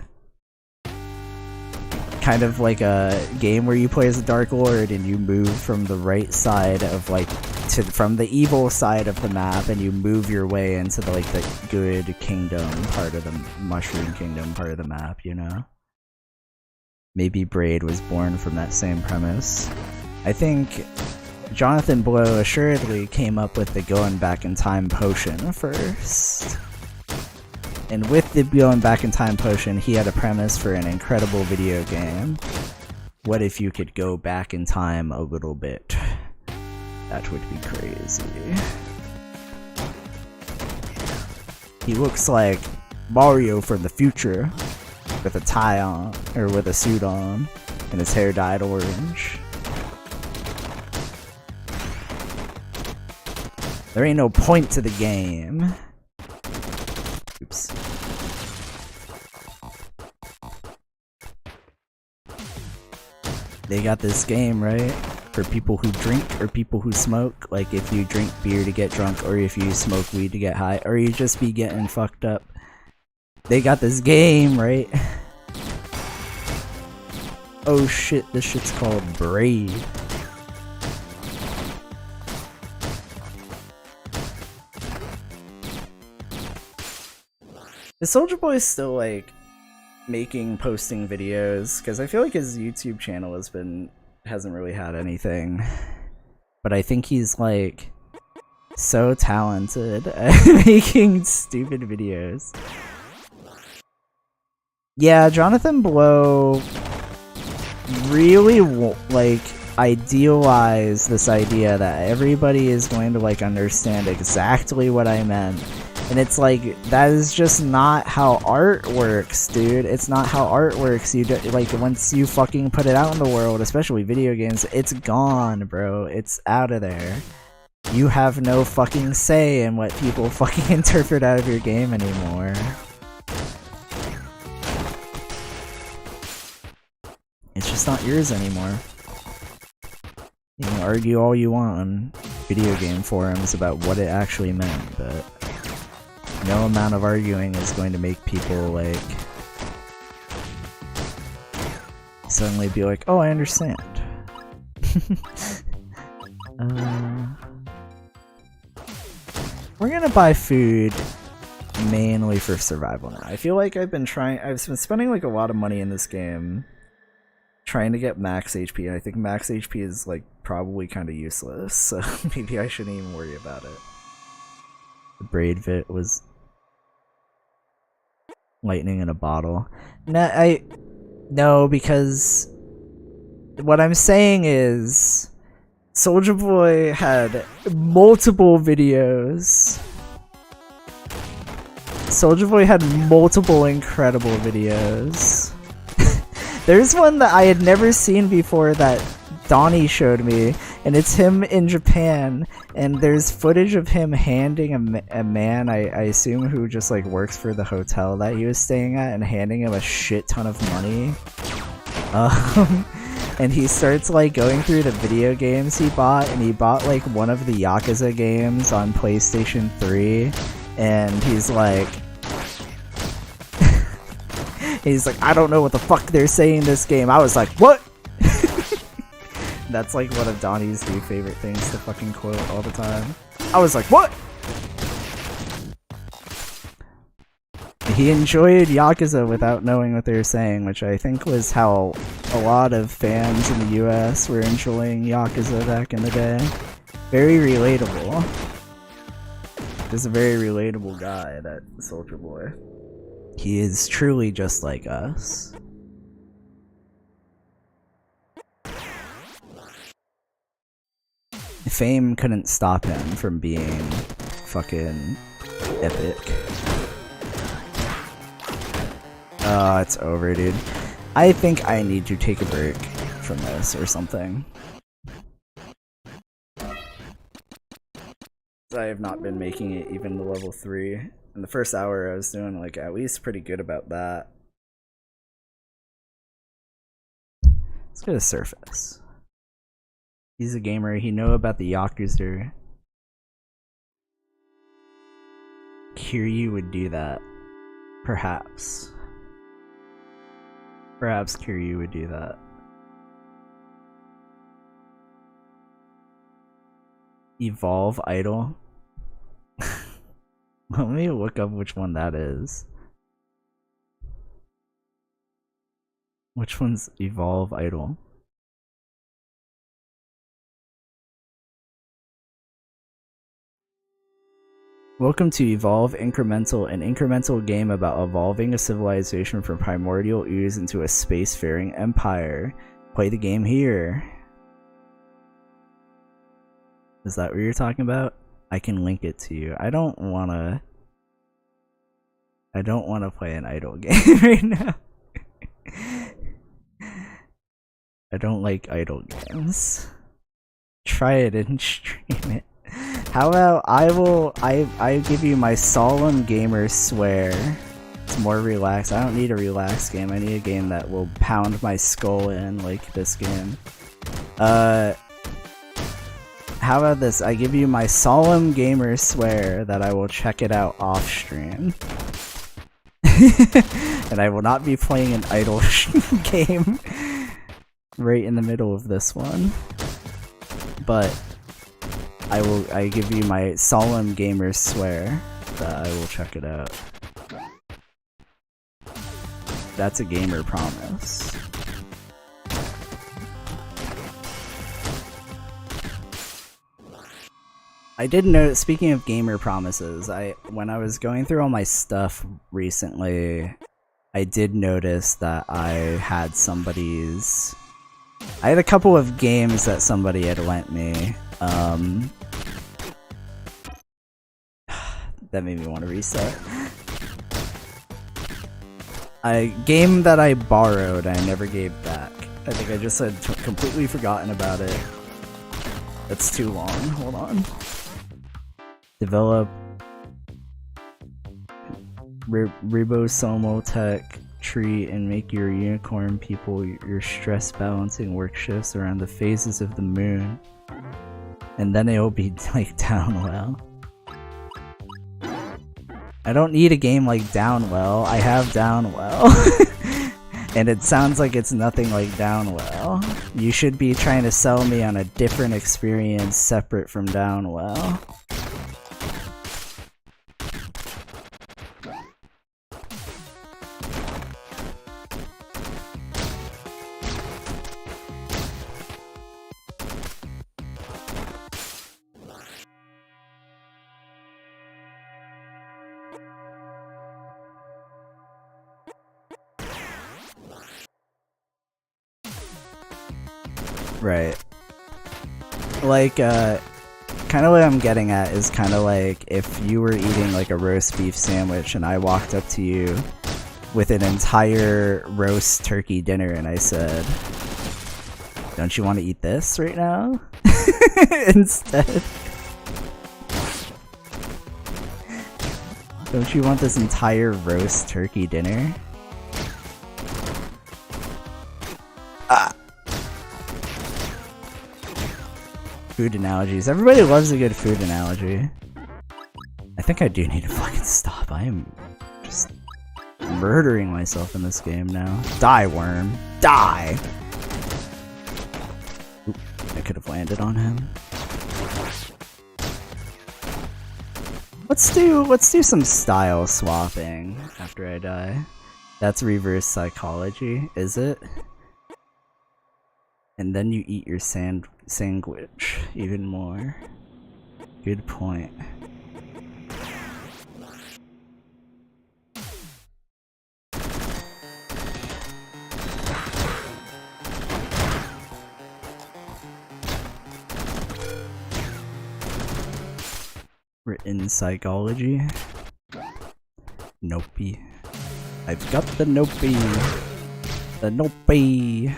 of like a game where you play as a Dark Lord and you move from the right side of like, from the evil side of the map and you move your way into the like the good kingdom part of the Mushroom Kingdom part of the map, you know? Maybe Braid was born from that same premise. I think Jonathan Blow assuredly came up with the going back in time potion first. And with the going back in time potion, he had a premise for an incredible video game. What if you could go back in time a little bit? That would be crazy. He looks like Mario from the future. With a tie on, or with a suit on, and his hair dyed orange. There ain't no point to the game. Oops. They got this game, right? For people who drink or people who smoke. Like if you drink beer to get drunk, or if you smoke weed to get high, or you just be getting fucked up. They got this game, right? Oh shit, this shit's called Braid. Is Soulja Boy still like posting videos? Because I feel like his YouTube channel hasn't really had anything. But I think he's like so talented at making stupid videos. Yeah, Jonathan Blow really like idealize this idea that everybody is going to like understand exactly what I meant, and it's like that is just not how art works, dude. It's not how art works. You like once you fucking put it out in the world, especially video games, it's gone, bro. It's out of there. You have no fucking say in what people fucking interpret out of your game anymore. It's just not yours anymore. You can argue all you want on video game forums about what it actually meant, but no amount of arguing is going to make people like suddenly be like, oh, I understand. We're gonna buy food mainly for survival now. I feel like I've been spending like a lot of money in this game trying to get max HP. I think max HP is like probably kind of useless, so maybe I shouldn't even worry about it. The Braid Vit was lightning in a bottle. No, because what I'm saying is Soulja Boy had multiple videos Soulja Boy had multiple incredible videos. There's one that I had never seen before that Donnie showed me, and it's him in Japan, and there's footage of him handing a man, I assume who just like works for the hotel that he was staying at, and handing him a shit ton of money. And he starts like going through the video games he bought, and he bought like one of the Yakuza games on PlayStation 3, and he's like, I don't know what the fuck they're saying in this game. I was like, what? That's like one of Donnie's new favorite things to fucking quote all the time. I was like, what? He enjoyed Yakuza without knowing what they were saying, which I think was how a lot of fans in the US were enjoying Yakuza back in the day. Very relatable. Just a very relatable guy, that Soulja Boy. He is truly just like us. Fame couldn't stop him from being fucking epic. Oh, it's over, dude. I think I need to take a break from this or something. I have not been making it even to level 3. In the first hour I was doing like at least pretty good about that. Let's go to Surface. He's a gamer, he know about the Yakuza. Kiryu would do that. Perhaps. Perhaps Kiryu would do that. Evolve Idol? Let me look up which one that is. Which one's Evolve Idol? Welcome to Evolve Incremental, an incremental game about evolving a civilization from primordial ooze into a spacefaring empire. Play the game here. Is that what you're talking about? I can link it to you. I don't wanna play an idle game right now. I don't like idle games. Try it and stream it. How about I give you my solemn gamer swear. It's more relaxed. I don't need a relaxed game. I need a game that will pound my skull in like this game. How about this? I give you my solemn gamer swear that I will check it out off stream. And I will not be playing an idle game right in the middle of this one. But I give you my solemn gamer swear that I will check it out. That's a gamer promise. I did note, speaking of gamer promises, when I was going through all my stuff recently, I did notice that I had a couple of games that somebody had lent me. That made me want to reset. A game that I borrowed, I never gave back. I think I just had completely forgotten about it. That's too long. Hold on. Develop ribosomal tech tree and make your unicorn people your stress balancing work shifts around the phases of the moon. And then it'll be like Downwell. I don't need a game like Downwell. I have Downwell. And it sounds like it's nothing like Downwell. You should be trying to sell me on a different experience separate from Downwell. Right. Like, kind of what I'm getting at is kind of like if you were eating like a roast beef sandwich and I walked up to you with an entire roast turkey dinner and I said, don't you want to eat this right now? Instead. Don't you want this entire roast turkey dinner? Ah! Food analogies. Everybody loves a good food analogy. I think I do need to fucking stop. I am just murdering myself in this game now. Die, worm. Die! Oop, I could have landed on him. Let's do some style swapping after I die. That's reverse psychology, is it? And then you eat your sandwich even more. Good point. We're in psychology. Nopey. I've got the nopey. The nopey.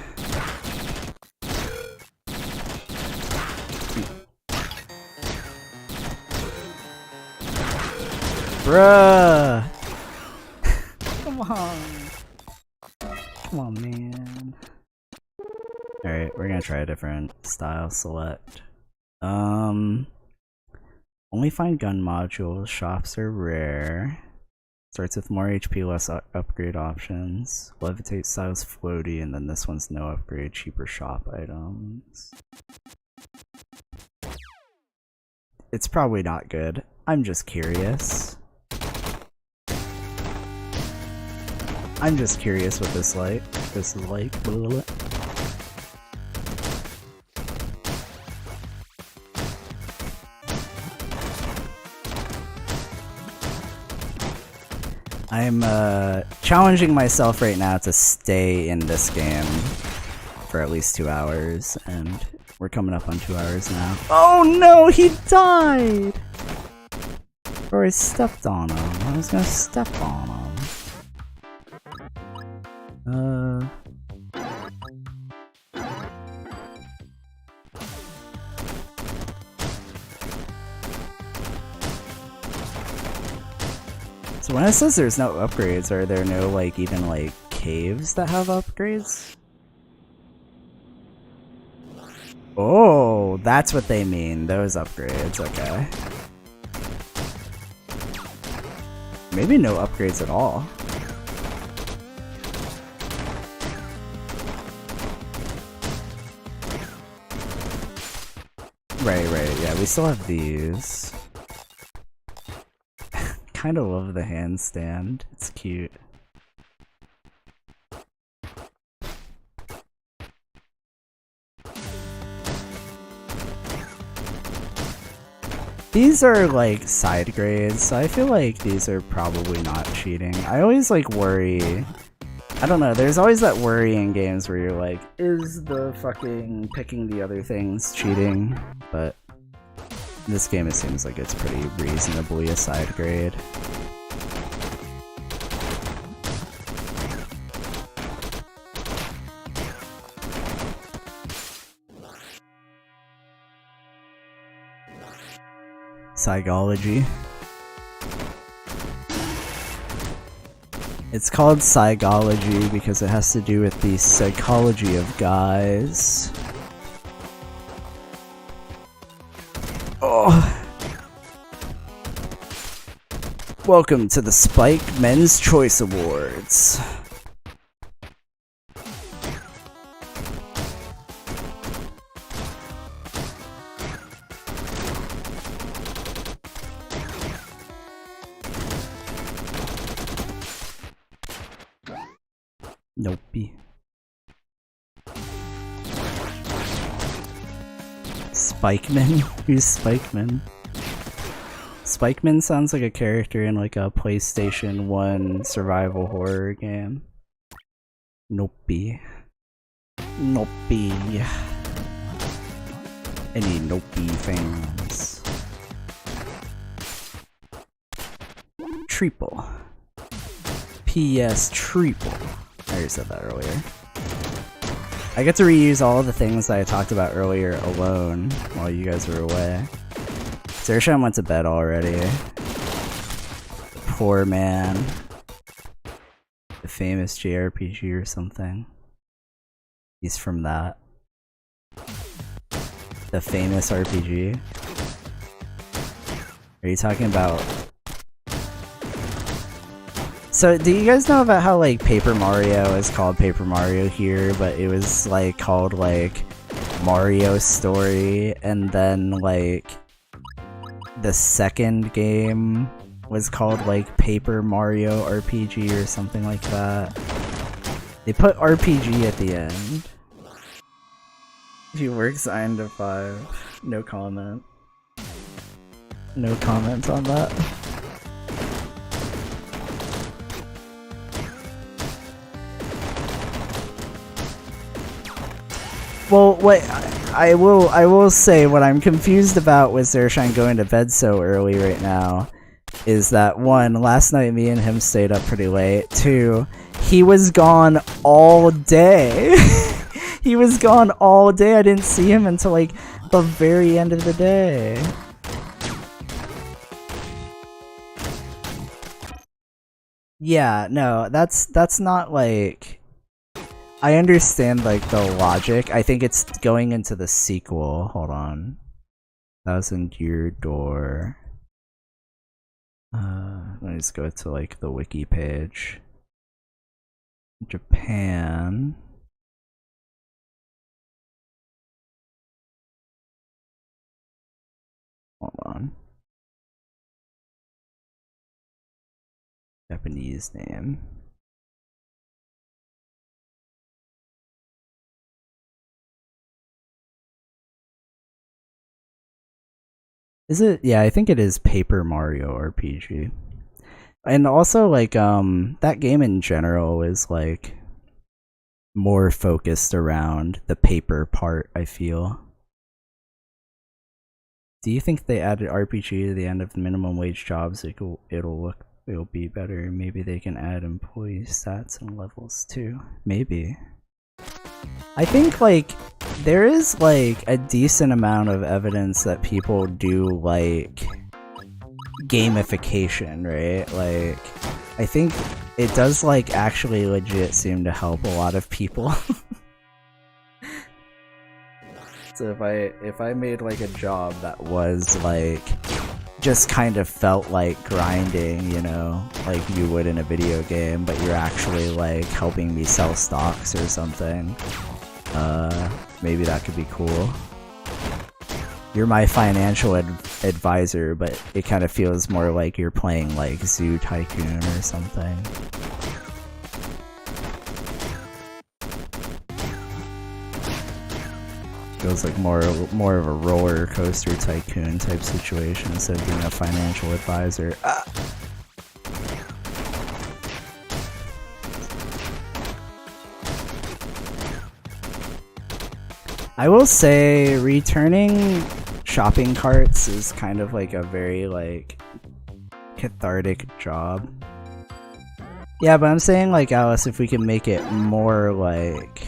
Bruh! Come on. Come on, man. Alright, we're gonna try a different style select. Only find gun modules. Shops are rare. Starts with more HP, less upgrade options. Levitate styles floaty, and then this one's no upgrade, cheaper shop items. It's probably not good. I'm just curious. I'm just curious what this is like. Blah, blah, blah. I'm challenging myself right now to stay in this game for at least 2 hours, and we're coming up on 2 hours now. Oh no, he died! Or I stepped on him. I was gonna step on him. So when it says there's no upgrades, are there no like even like caves that have upgrades? Oh, that's what they mean, those upgrades, okay. Maybe no upgrades at all. Right, yeah, we still have these. Kinda love the handstand, it's cute. These are like side grades, so I feel like these are probably not cheating. I always like worry. I don't know, there's always that worry in games where you're like, is the fucking picking the other things cheating? But in this game it seems like it's pretty reasonably a side grade. Psychology. It's called psychology because it has to do with the psychology of guys. Oh. Welcome to the Spike Men's Choice Awards. Nopey. Spikeman? Who's Spikeman? Spikeman sounds like a character in like a PlayStation 1 survival horror game. Nopey. Nopey. Any Nopey fans? triple. PS triple. I already said that earlier. I get to reuse all of the things that I talked about earlier alone while you guys were away. Zershan went to bed already. Poor man. The famous JRPG or something. He's from that. The famous RPG. Are you talking about... So, do you guys know about how, like, Paper Mario is called Paper Mario here, but it was, like, called, like, Mario Story, and then, like, the second game was called, like, Paper Mario RPG or something like that? They put RPG at the end. He works 9 to 5. No comment. No comments on that. Well, what I will say, what I'm confused about with Zershan going to bed so early right now is that 1, last night me and him stayed up pretty late. 2, he was gone all day. He was gone all day. I didn't see him until like the very end of the day. Yeah, no, that's not like... I understand, like, the logic. I think it's going into the sequel. Hold on. 1000-Year Door. Let me just go to, like, the wiki page. Japan. Hold on. Japanese name. Is it? Yeah, I think it is Paper Mario RPG. And also, like, that game in general is, like, more focused around the paper part, I feel. Do you think they added RPG to the end of minimum wage jobs? It'll be better. Maybe they can add employee stats and levels too. Maybe. I think, like, there is, like, a decent amount of evidence that people do, like, gamification, right? Like, I think it does, like, actually legit seem to help a lot of people. So if I made, like, a job that was, like, just kind of felt like grinding, you know, like you would in a video game, but you're actually, like, helping me sell stocks or something, maybe that could be cool. You're my financial advisor, but it kind of feels more like you're playing, like, Zoo Tycoon or something. Feels like more of a roller coaster tycoon type situation instead of being a financial advisor. Ah! I will say returning shopping carts is kind of like a very, like, cathartic job. Yeah, but I'm saying, like, Alice, if we can make it more, like,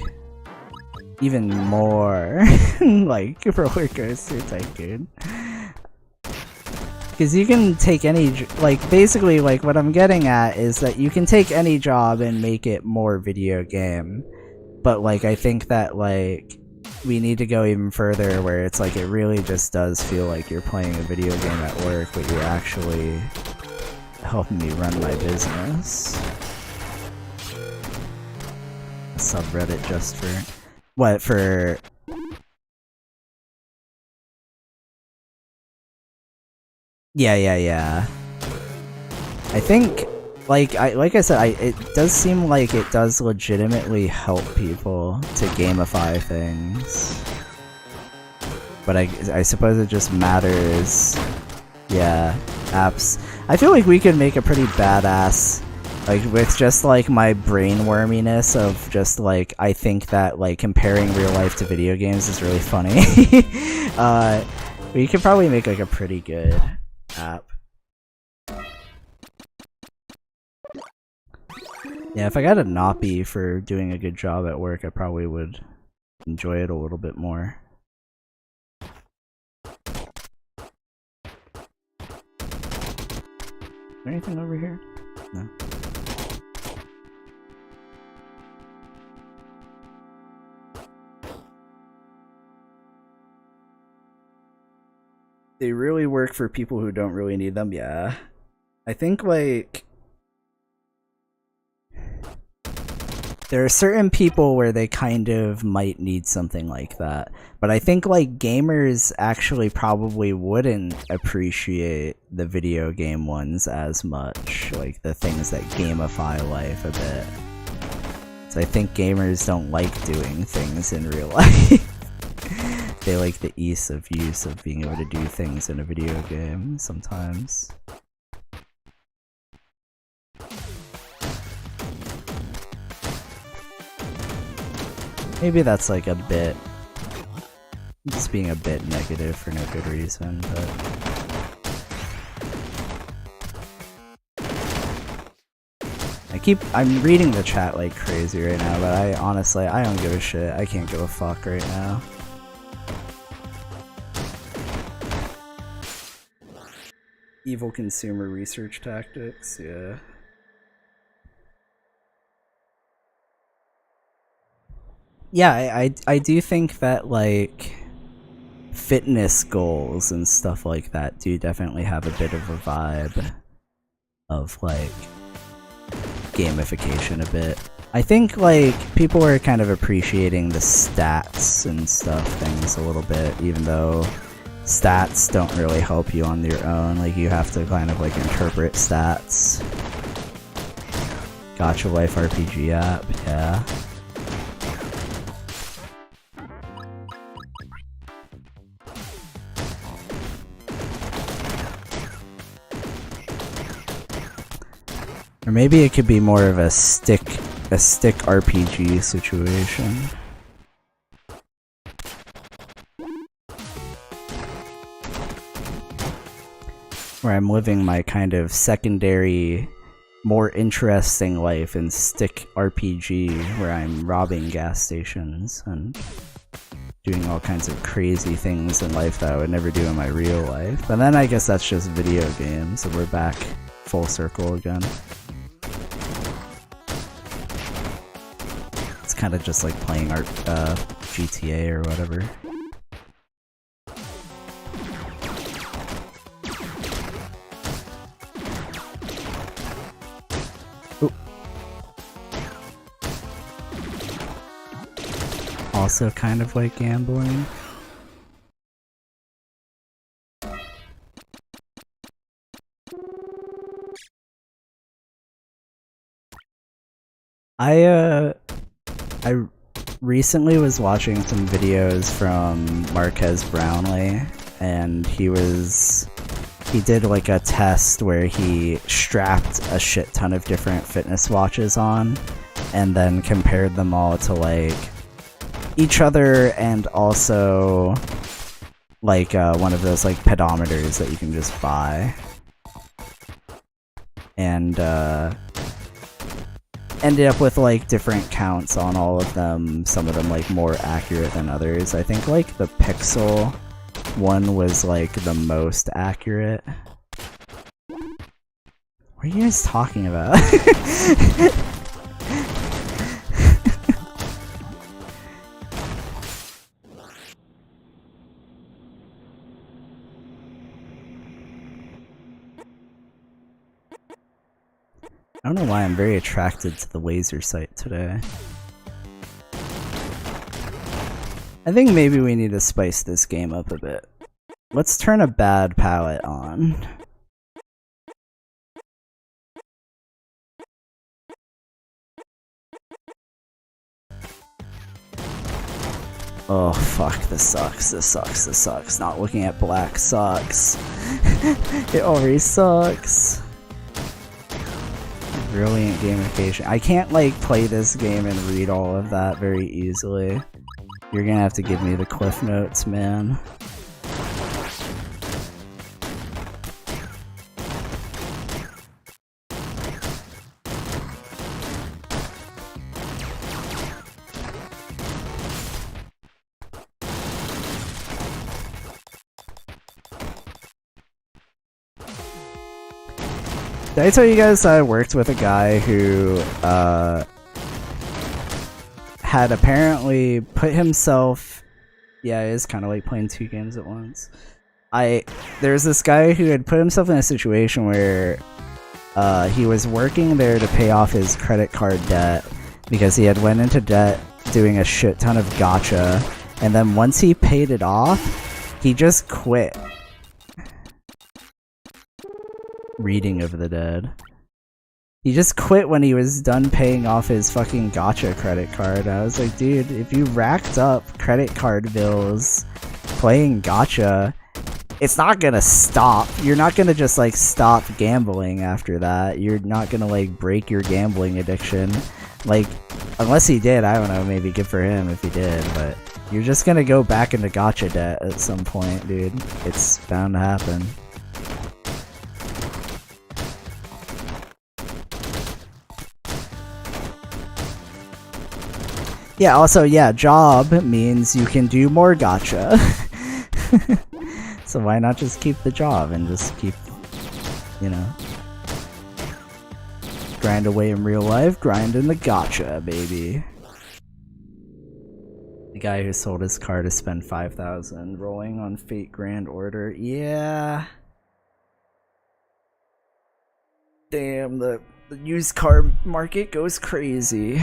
even more like roller coaster tycoon, because you can take any, like, basically, like, what I'm getting at is that you can take any job and make it more video game, but, like, I think that, like, we need to go even further where it's like it really just does feel like you're playing a video game at work, but you're actually helping me run my business. A subreddit just for what, for yeah. I think, like I said, it does seem like it does legitimately help people to gamify things, but I suppose it just matters. Yeah, apps. I feel like we could make a pretty badass, like, with just, like, my brain worminess of just, like, I think that, like, comparing real life to video games is really funny. We could probably make, like, a pretty good app. Yeah, if I got a Noppy for doing a good job at work, I probably would enjoy it a little bit more. Is there anything over here? No. They really work for people who don't really need them, yeah. I think, like, there are certain people where they kind of might need something like that. But I think, like, gamers actually probably wouldn't appreciate the video game ones as much. Like, the things that gamify life a bit. So I think gamers don't like doing things in real life. They like the ease of use of being able to do things in a video game sometimes. Maybe that's like a bit, just being a bit negative for no good reason, but I'm reading the chat like crazy right now, but I honestly don't give a shit. I can't give a fuck right now. Evil consumer research tactics, yeah. Yeah, I do think that, like, fitness goals and stuff like that do definitely have a bit of a vibe of, like, gamification a bit. I think, like, people are kind of appreciating the stats and stuff things a little bit, even though stats don't really help you on your own. Like, you have to kind of, like, interpret stats. Gacha Life RPG app, yeah. Or maybe it could be more of a stick RPG situation. Where I'm living my kind of secondary, more interesting life in stick RPG, where I'm robbing gas stations and doing all kinds of crazy things in life that I would never do in my real life. But then I guess that's just video games, so we're back full circle again. It's kind of just like playing GTA or whatever. Ooh. Also kind of like gambling. I recently was watching some videos from Marquez Brownlee, and he did like a test where he strapped a shit ton of different fitness watches on and then compared them all to like each other, and also like one of those like pedometers that you can just buy, and ended up with like different counts on all of them, some of them like more accurate than others. I think like the Pixel one was like the most accurate. What are you guys talking about? I don't know why I'm very attracted to the laser sight today. I think maybe we need to spice this game up a bit. Let's turn a bad palette on. Oh fuck, this sucks, this sucks, this sucks. Not looking at black sucks. It already sucks. Brilliant gamification. I can't like play this game and read all of that very easily. You're gonna have to give me the cliff notes, man. Did I tell you guys that I worked with a guy who had apparently put himself... Yeah, it is kind of like playing 2 games at once. There's this guy who had put himself in a situation where he was working there to pay off his credit card debt because he had went into debt doing a shit ton of gacha, and then once he paid it off, he just quit. Reading of the Dead. He just quit when he was done paying off his fucking gacha credit card. I was like, dude, if you racked up credit card bills playing gacha, it's not gonna stop. You're not gonna just like stop gambling after that. You're not gonna like break your gambling addiction. Like, unless he did, I don't know, maybe good for him if he did, but you're just gonna go back into gacha debt at some point, dude. It's bound to happen. Yeah, also, yeah, job means you can do more gacha. So why not just keep the job and just keep, you know, grind away in real life, grind in the gacha, baby. The guy who sold his car to spend 5,000 rolling on Fate Grand Order. Yeah. Damn, the used car market goes crazy.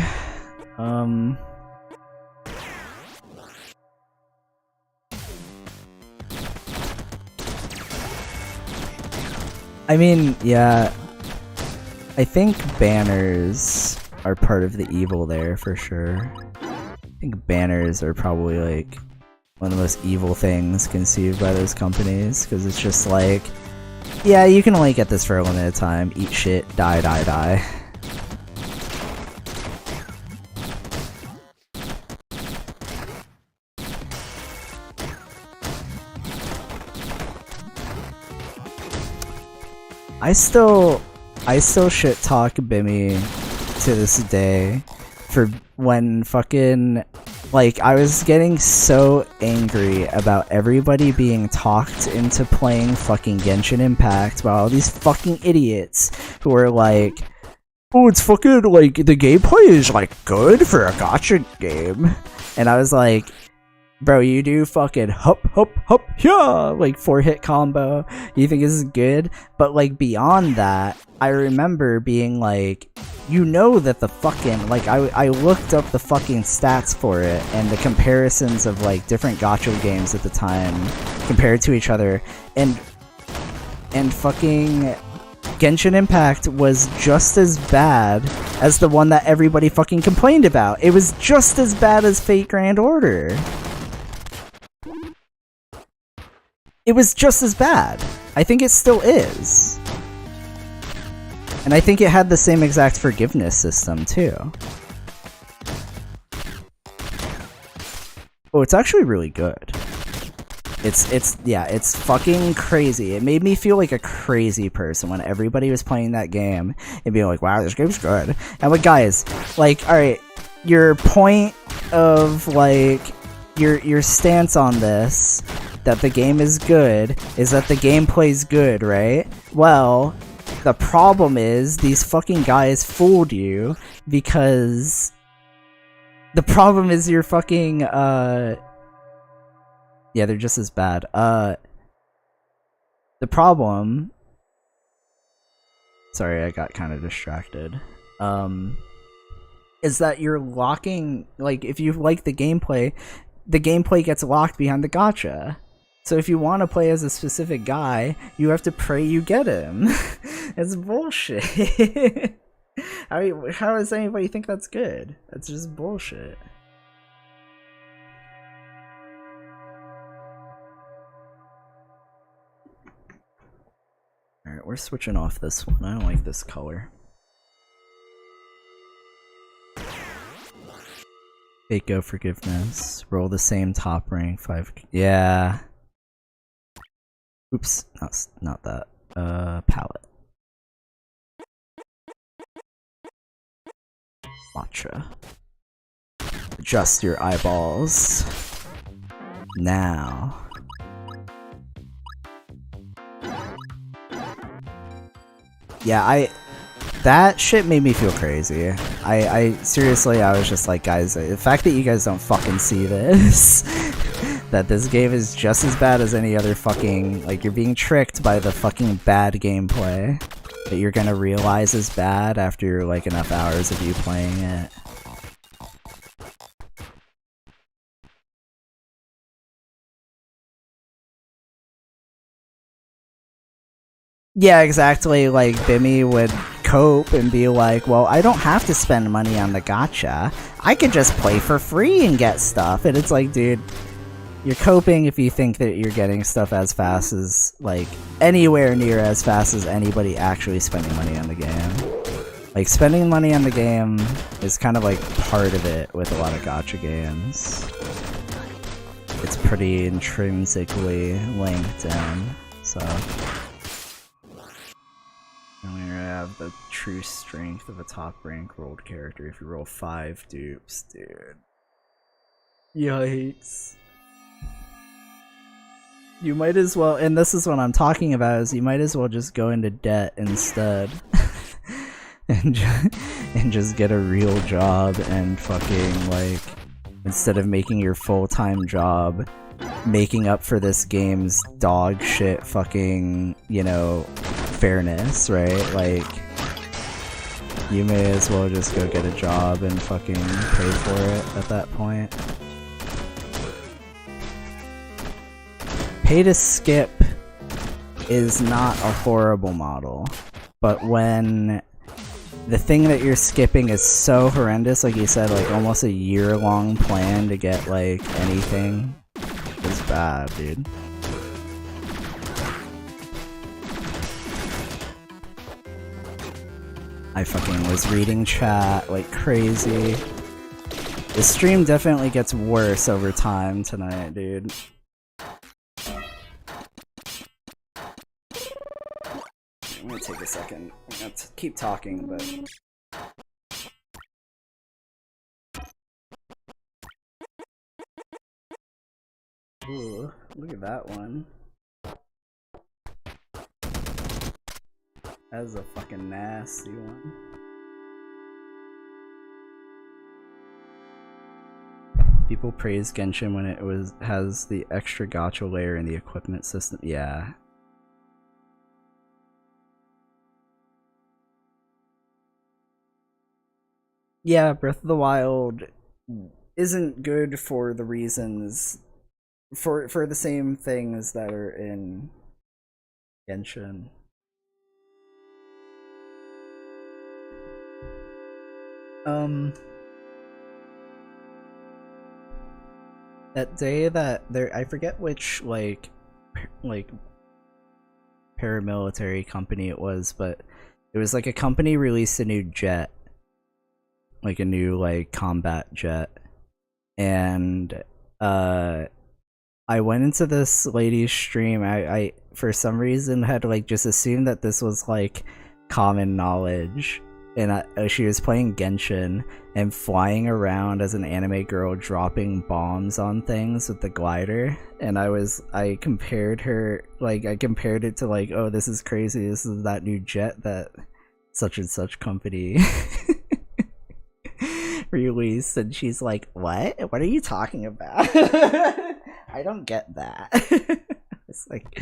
I mean, yeah, I think banners are part of the evil there for sure. I think banners are probably like one of the most evil things conceived by those companies, because it's just like, yeah, you can only get this for a limited time, eat shit, die, die, die. I still shit talk Bimmy to this day for when fucking, like, I was getting so angry about everybody being talked into playing fucking Genshin Impact by all these fucking idiots who were like, oh, it's fucking, like, the gameplay is, like, good for a gacha game. And I was like, bro, you do fucking hup, hup, hup, yeah, like 4-hit combo. You think this is good? But like beyond that, I remember being like, you know that the fucking, like I looked up the fucking stats for it and the comparisons of like different gacha games at the time compared to each other, and fucking Genshin Impact was just as bad as the one that everybody fucking complained about. It was just as bad as Fate Grand Order. It was just as bad. I think it still is. And I think it had the same exact forgiveness system, too. Oh, it's actually really good. It's fucking crazy. It made me feel like a crazy person when everybody was playing that game and being like, wow, this game's good. And like, guys, like, alright, your point of, like, your stance on this, that the game is good, is that the gameplay's good, right? Well, the problem is these fucking guys fooled you, because the problem is you're fucking, yeah, they're just as bad. The problem... Sorry, I got kind of distracted. Is that you're locking... Like, if you like the gameplay gets locked behind the gacha. So if you want to play as a specific guy, you have to pray you get him. It's bullshit. How does anybody think that's good? That's just bullshit. Alright, we're switching off this one. I don't like this color. Fake Go Forgiveness. Roll the same top rank 5. Yeah. Oops, not that. Palette. Matcha. Adjust your eyeballs. Now. Yeah, that shit made me feel crazy. I seriously, I was just like, guys, the fact that you guys don't fucking see this, that this game is just as bad as any other fucking, like, you're being tricked by the fucking bad gameplay that you're gonna realize is bad after, like, enough hours of you playing it. Yeah, exactly, like, Bimmy would cope and be like, well, I don't have to spend money on the gacha. I could just play for free and get stuff. And it's like, dude, you're coping if you think that you're getting stuff as fast as, like, anywhere near as fast as anybody actually spending money on the game. Like, spending money on the game is kind of like part of it with a lot of gacha games. It's pretty intrinsically linked in, so... And we're gonna have the true strength of a top rank rolled character if you roll 5 dupes, dude. Yikes. You might as well, and this is what I'm talking about, is you might as well just go into debt instead. and just get a real job and fucking, like, instead of making your full-time job making up for this game's dog shit fucking, you know, fairness, right? Like, you may as well just go get a job and fucking pay for it at that point. Pay to skip is not a horrible model, but when the thing that you're skipping is so horrendous, like you said, like almost a year-long plan to get, like, anything, is bad, dude. I fucking was reading chat like crazy. The stream definitely gets worse over time tonight, dude. I'm gonna take a second. I'm gonna keep talking, but... Ooh, look at that one. That's a fucking nasty one. People praise Genshin when it has the extra gacha layer in the equipment system. Yeah. Yeah, Breath of the Wild isn't good for the reasons, for the same things that are in Genshin. That day that I forget which like paramilitary company it was, but it was like a company released a new jet, like a new like combat jet, and I went into this lady's stream. I for some reason had like just assumed that this was like common knowledge, and she was playing Genshin and flying around as an anime girl, dropping bombs on things with the glider, and I compared her, like, I compared it to like, oh, this is crazy, this is that new jet that such and such company released, and she's like, what are you talking about? I don't get that. It's like,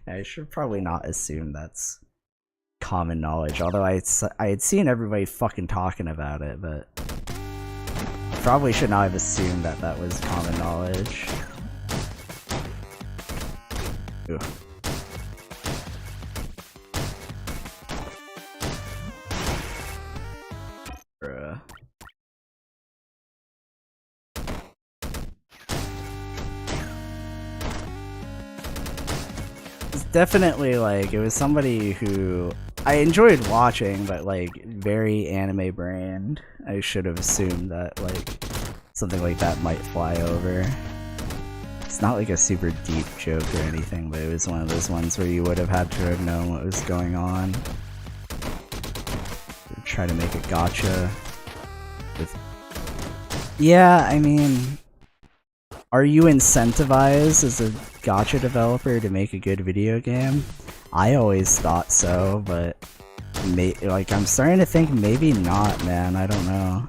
I should probably not assume that's common knowledge, although I had seen everybody fucking talking about it, but probably should not have assumed that that was common knowledge. Ugh. Bruh. It's definitely like, it was somebody who I enjoyed watching, but like very anime brained. I should have assumed that like something like that might fly over. It's not like a super deep joke or anything, but it was one of those ones where you would have had to have known what was going on. Try to make a gacha with... Yeah, I mean, are you incentivized as a gacha developer to make a good video game? I always thought so, but like, I'm starting to think maybe not, man. I don't know.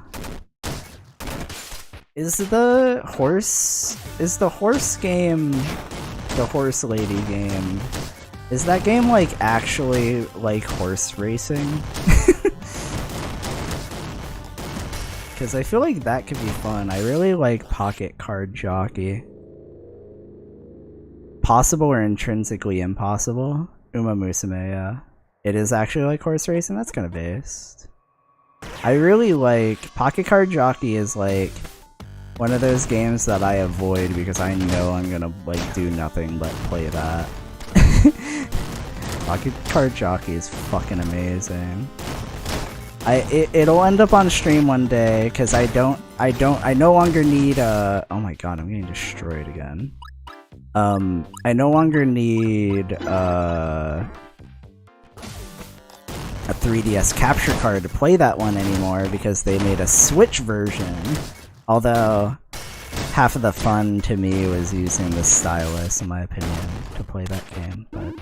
Is the horse game, the horse lady game, is that game like actually like horse racing? Because I feel like that could be fun. I really like Pocket Card Jockey. Possible or intrinsically impossible? Uma Musume, yeah. It is actually like horse racing? That's kind of based. I really like... Pocket Card Jockey is like one of those games that I avoid because I know I'm gonna like do nothing but play that. Pocket Card Jockey is fucking amazing. It'll end up on stream one day because I no longer need oh my god, I'm getting destroyed again. I no longer need a 3DS capture card to play that one anymore because they made a Switch version. Although half of the fun to me was using the stylus, in my opinion, to play that game. But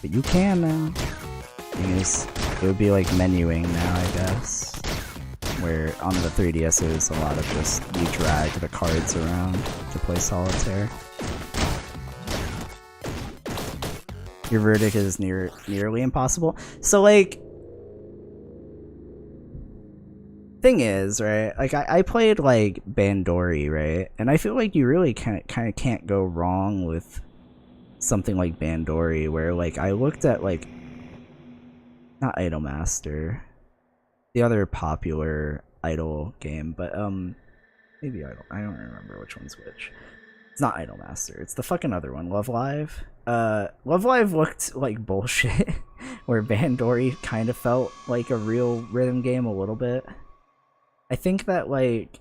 you can now. It would be like menuing now, I guess. Where on the 3DS it was a lot of just you drag the cards around to play solitaire. Your verdict is nearly impossible. So like, thing is, right? Like I played like Bandori, right? And I feel like you really kind of can't go wrong with something like Bandori, where like I looked at like not Idolmaster, the other popular Idol game, but maybe I don't remember which one's which. It's not Idolmaster, it's the fucking other one, Love Live. Love Live looked like bullshit, where Bandori kind of felt like a real rhythm game a little bit. I think that like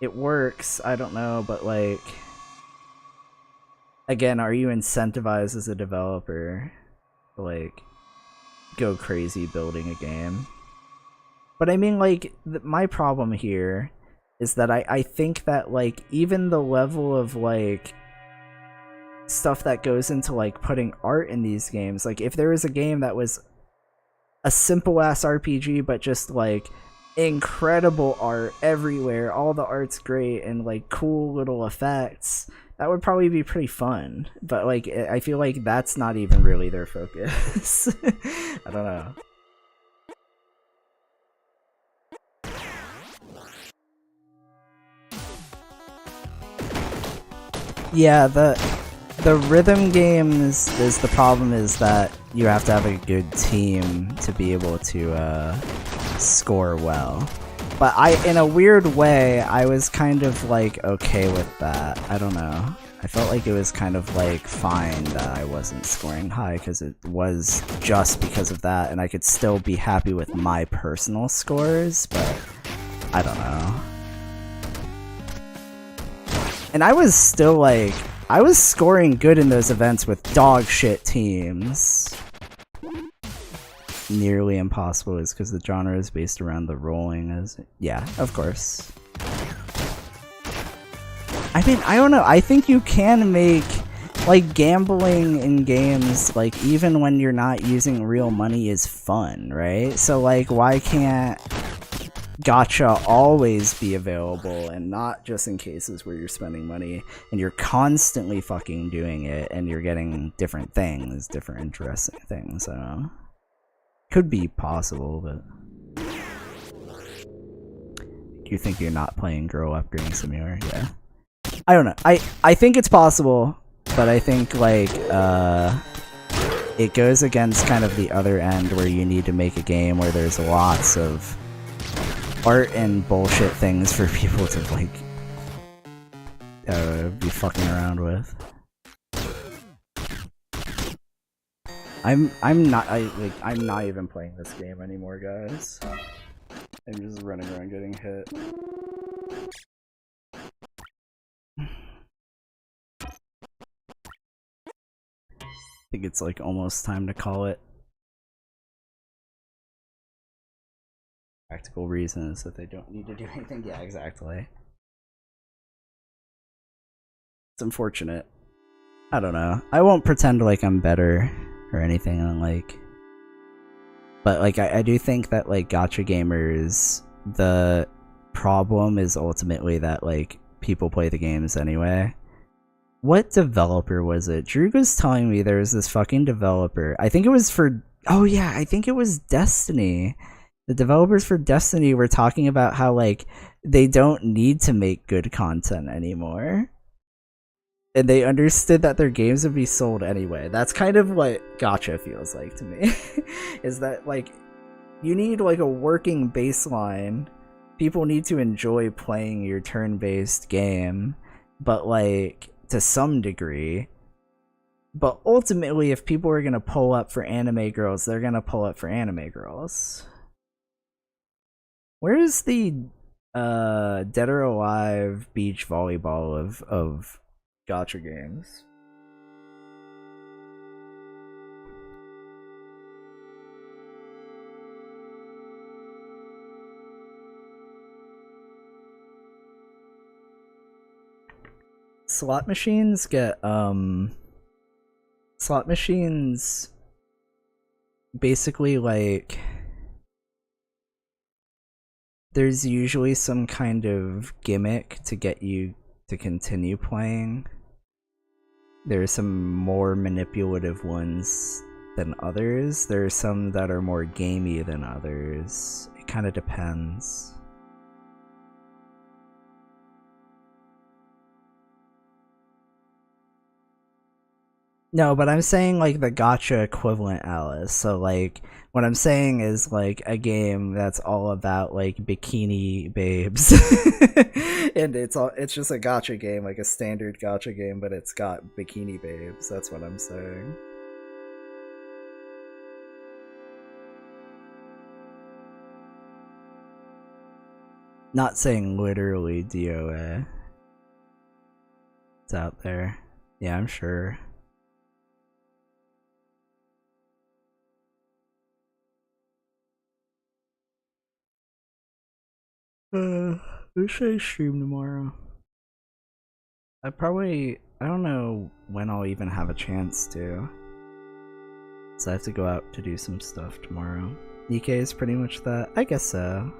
it works, I don't know, but like again, are you incentivized as a developer to like go crazy building a game? But I mean, like, my problem here is that I think that like even the level of like stuff that goes into like putting art in these games, like if there was a game that was a simple ass RPG but just like incredible art everywhere, all the art's great and like cool little effects, that would probably be pretty fun. But like I feel like that's not even really their focus. I don't know. Yeah, the rhythm games is the problem, is that you have to have a good team to be able to score well. But in a weird way, I was kind of like okay with that. I don't know. I felt like it was kind of like fine that I wasn't scoring high because it was just because of that, and I could still be happy with my personal scores, but I don't know. And I was still like, I was scoring good in those events with dog shit teams. Nearly impossible is because the genre is based around the rolling as... Yeah, of course. I mean, I don't know, I think you can make, like, gambling in games, like, even when you're not using real money is fun, right? So, like, why can't gacha always be available and not just in cases where you're spending money and you're constantly fucking doing it and you're getting different things, different interesting things, I don't know. Could be possible, but... You think you're not playing Girl Upgrading Simulator? Yeah. I don't know. I think it's possible, but I think, like, it goes against kind of the other end where you need to make a game where there's lots of art and bullshit things for people to, like, be fucking around with. I'm not even playing this game anymore, guys. I'm just running around getting hit. I think it's like almost time to call it. Practical reasons that they don't need to do anything. Yeah, exactly. It's unfortunate. I don't know. I won't pretend like I'm better or anything on like. But like I do think that like gacha gamers, the problem is ultimately that like people play the games anyway. What developer was it? Drew was telling me there was this fucking developer. I think it was for, oh yeah, I think it was Destiny. The developers for Destiny were talking about how like they don't need to make good content anymore. And they understood that their games would be sold anyway. That's kind of what gacha feels like to me. Is that like you need like a working baseline. People need to enjoy playing your turn-based game, but like to some degree. But ultimately, if people are gonna pull up for anime girls, they're gonna pull up for anime girls. Where is the Dead or Alive beach volleyball of gacha games? Slot machines get slot machines basically like there's usually some kind of gimmick to get you to continue playing. There are some more manipulative ones than others. There are some that are more gamey than others. It kind of depends. No, but I'm saying like the gacha equivalent, Alice. So like what I'm saying is like a game that's all about like bikini babes. And it's just a gacha game, like a standard gacha game, but it's got bikini babes. That's what I'm saying. Not saying literally DOA. It's out there. Yeah, I'm sure. Who should I stream tomorrow? I don't know when I'll even have a chance to. So I have to go out to do some stuff tomorrow. Nikkei is pretty much that. I guess so.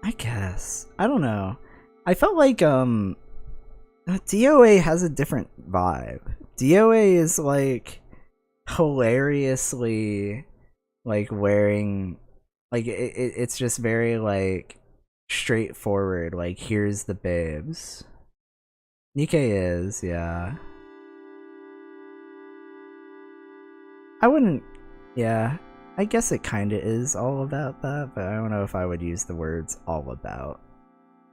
I guess. I don't know. I felt like DOA has a different vibe. DOA is like hilariously like wearing like it's just very like straightforward, like here's the babes. Nikkei is, yeah. I wouldn't, yeah. I guess it kinda is all about that, but I don't know if I would use the words all about.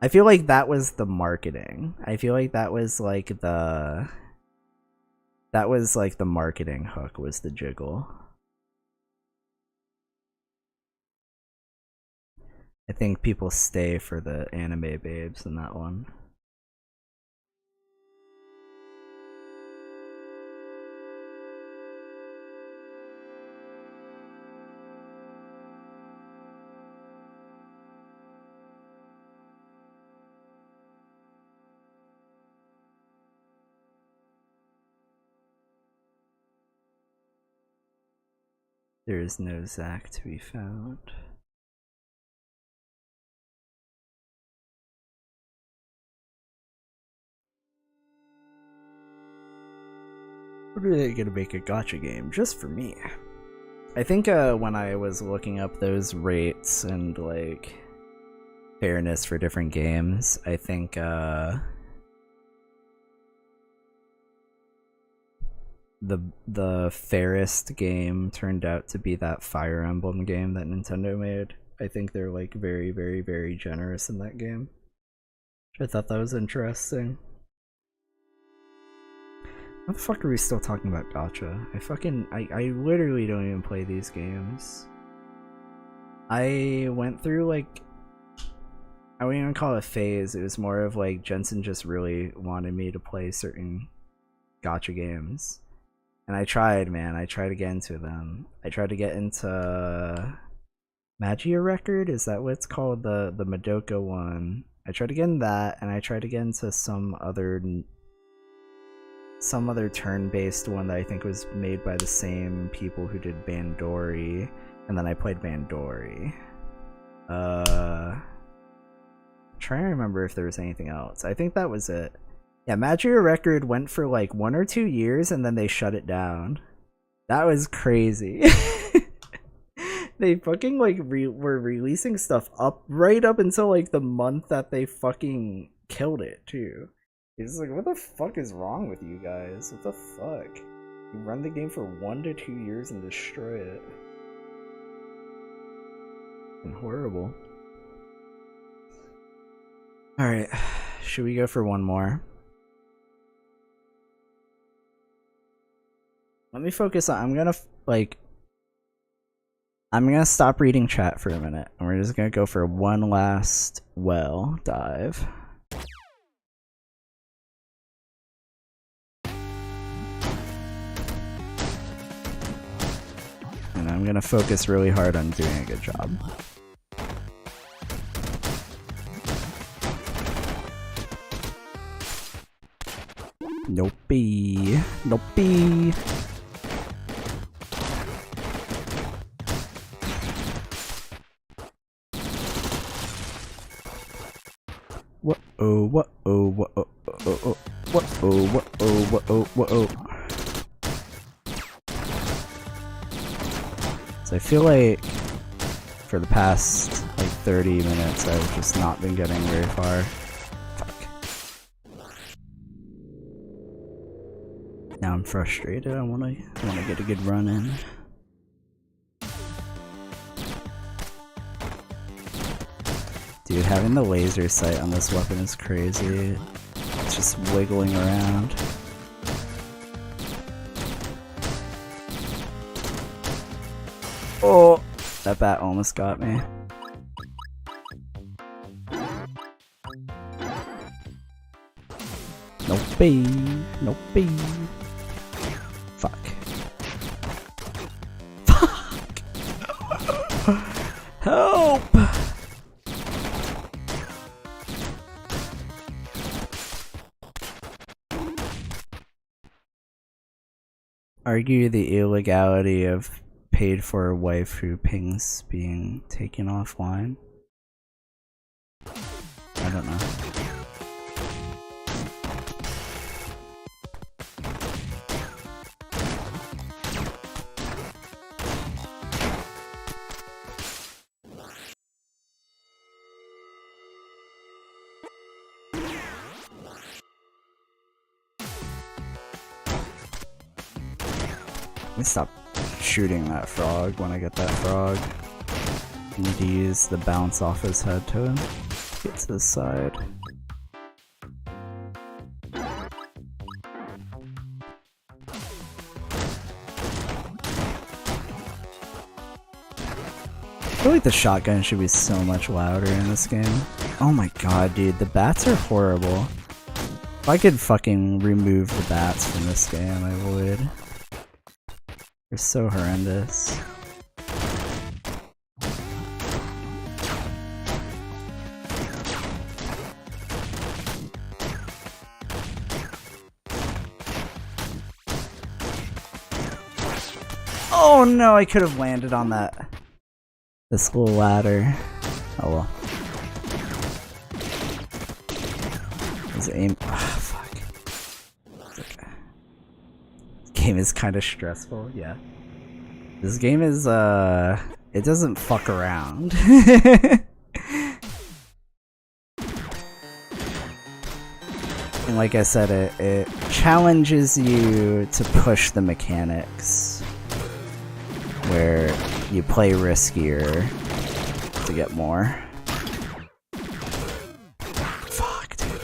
I feel like that was the marketing. I feel like that was like the marketing hook, was the jiggle. I think people stay for the anime babes in that one. There is no Zack to be found. What are they gonna make a gacha game just for me? I think when I was looking up those rates and like fairness for different games, I think the fairest game turned out to be that Fire Emblem game that Nintendo made. I think they're like very, very, very generous in that game. I thought that was interesting. How the fuck are we still talking about gacha? I literally don't even play these games. I went through like, I wouldn't even call it a phase, it was more of like Jensen just really wanted me to play certain gacha games. And I tried, man, I tried to get into them. I tried to get into Magia Record, is that what it's called? The Madoka one. I tried to get in that, and I tried to get into some other some other turn-based one that I think was made by the same people who did Bandori, and then I played Bandori. Trying to remember if there was anything else. I think that was it. Yeah, Magic Record went for like 1 or 2 years and then they shut it down. That was crazy. They fucking like were releasing stuff right up until like the month that they fucking killed it too. It's like, what the fuck is wrong with you guys? What the fuck? You run the game for 1 to 2 years and destroy it. And horrible. Alright, should we go for one more? Let me focus on, I'm gonna stop reading chat for a minute, and we're just gonna go for one last well dive. And I'm gonna focus really hard on doing a good job. Nope-y. Nope-y. What-oh, what-oh, what-oh, what-oh, what-oh, what-oh, what-oh, what-oh. So I feel like for the past like 30 minutes I've just not been getting very far. Now I'm frustrated. I wanna get a good run in. Dude, having the laser sight on this weapon is crazy. It's just wiggling around. Oh, that bat almost got me. Nope-y, nope-y. Fuck. Fuck! Help! Argue the illegality of paid for waifu pings being taken offline. I don't know. Let me stop shooting that frog when I get that frog. I need to use the bounce off his head to get to the side. I feel like the shotgun should be so much louder in this game. Oh my god, dude, the bats are horrible. If I could fucking remove the bats from this game, I would. They're so horrendous. Oh no, I could have landed on this little ladder. Oh well. His aim. Oh, fuck. It's okay. This game is kind of stressful, yeah. This game is, it doesn't fuck around. And like I said, it challenges you to push the mechanics. Where you play riskier to get more. Fuck, dude.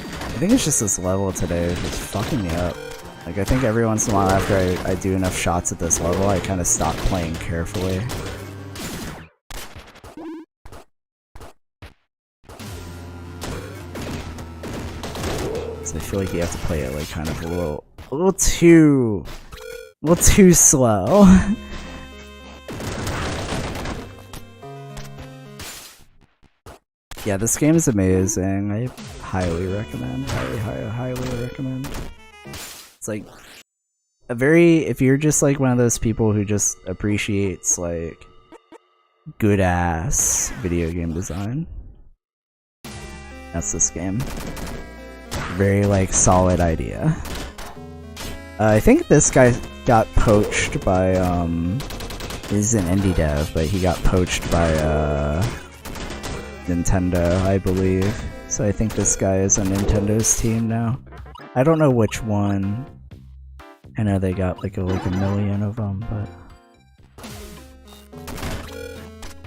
I think it's just this level today is just fucking me up. Like, I think every once in a while after I do enough shots at this level, I kind of stop playing carefully. So I feel like you have to play it like kind of a little too slow. Yeah, this game is amazing. I highly recommend. Highly recommend. It's like a very, if you're just like one of those people who just appreciates like good ass video game design, that's this game. Very like solid idea. I think this guy got poached by he's an indie dev, but he got poached by Nintendo, I believe. So I think this guy is on Nintendo's team now. I don't know which one. I know they got like a million of them, but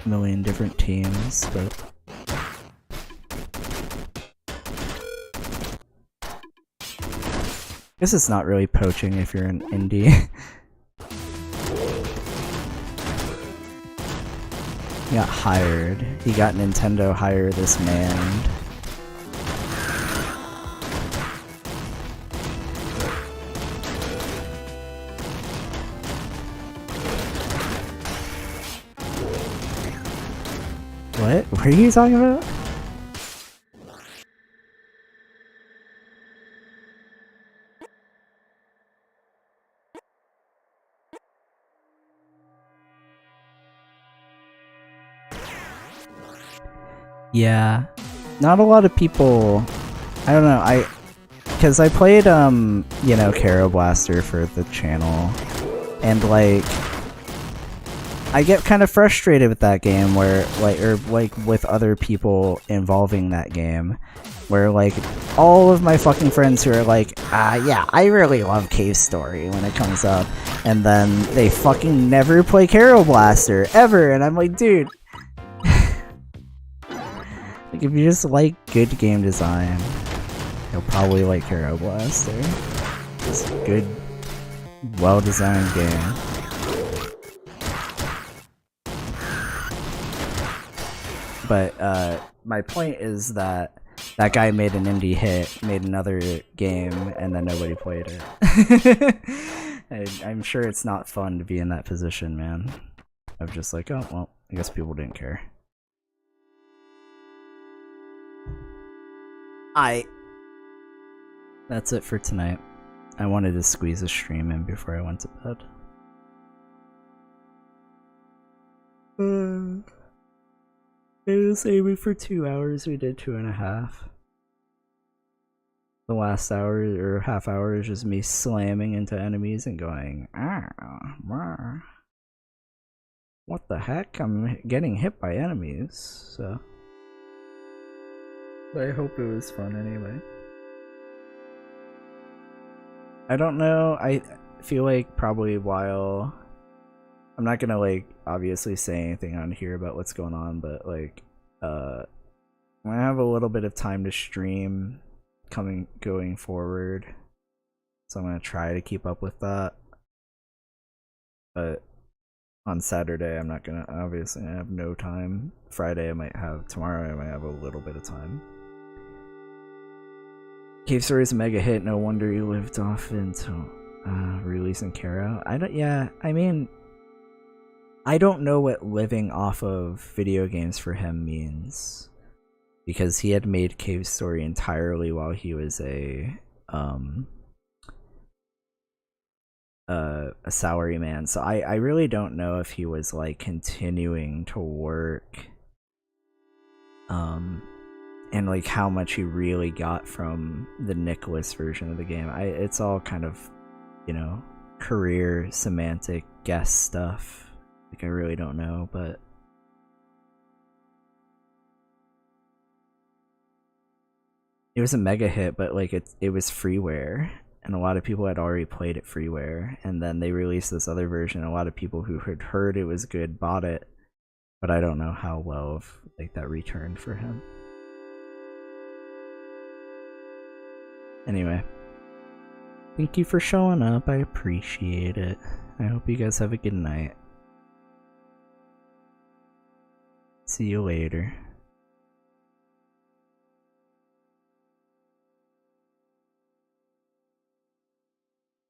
a million different teams, but I guess it's not really poaching if you're an indie. He got hired. He got Nintendo hire this man. What are you talking about? Yeah, not a lot of people. I don't know. Because I played you know, Caro Blaster for the channel, and like I get kind of frustrated with that game where like with other people involving that game, where like all of my fucking friends who are like, yeah, I really love Cave Story when it comes up, and then they fucking never play Caro Blaster ever, and I'm like, dude. Like, if you just like good game design, you'll probably like Caro Blaster. It's a good, well-designed game. But my point is that that guy made an indie hit, made another game, and then nobody played it. I'm sure it's not fun to be in that position, man. Of just like, oh, well, I guess people didn't care. That's it for tonight. I wanted to squeeze a stream in before I went to bed. It was aiming for 2 hours, we did 2.5. The last hour or half hour is just me slamming into enemies and going, what the heck? I'm getting hit by enemies, so. But I hope it was fun anyway. I don't know, I feel like probably while I'm not gonna like obviously say anything on here about what's going on, but like I'm gonna have a little bit of time to stream going forward, so I'm gonna try to keep up with that. But on Saturday I'm not gonna, obviously I have no time. Friday I might have, tomorrow I might have a little bit of time. Cave Story is a mega hit, no wonder he lived off until releasing Caro. I mean, I don't know what living off of video games for him means, because he had made Cave Story entirely while he was a salary man. So I really don't know if he was like continuing to work, and like how much he really got from the Nicholas version of the game. It's all kind of, you know, career semantic guess stuff. Like, I really don't know, but it was a mega hit, but like it was freeware, and a lot of people had already played it freeware, and then they released this other version. A lot of people who had heard it was good bought it, but I don't know how well like that returned for him. Anyway, thank you for showing up. I appreciate it. I hope you guys have a good night. See you later.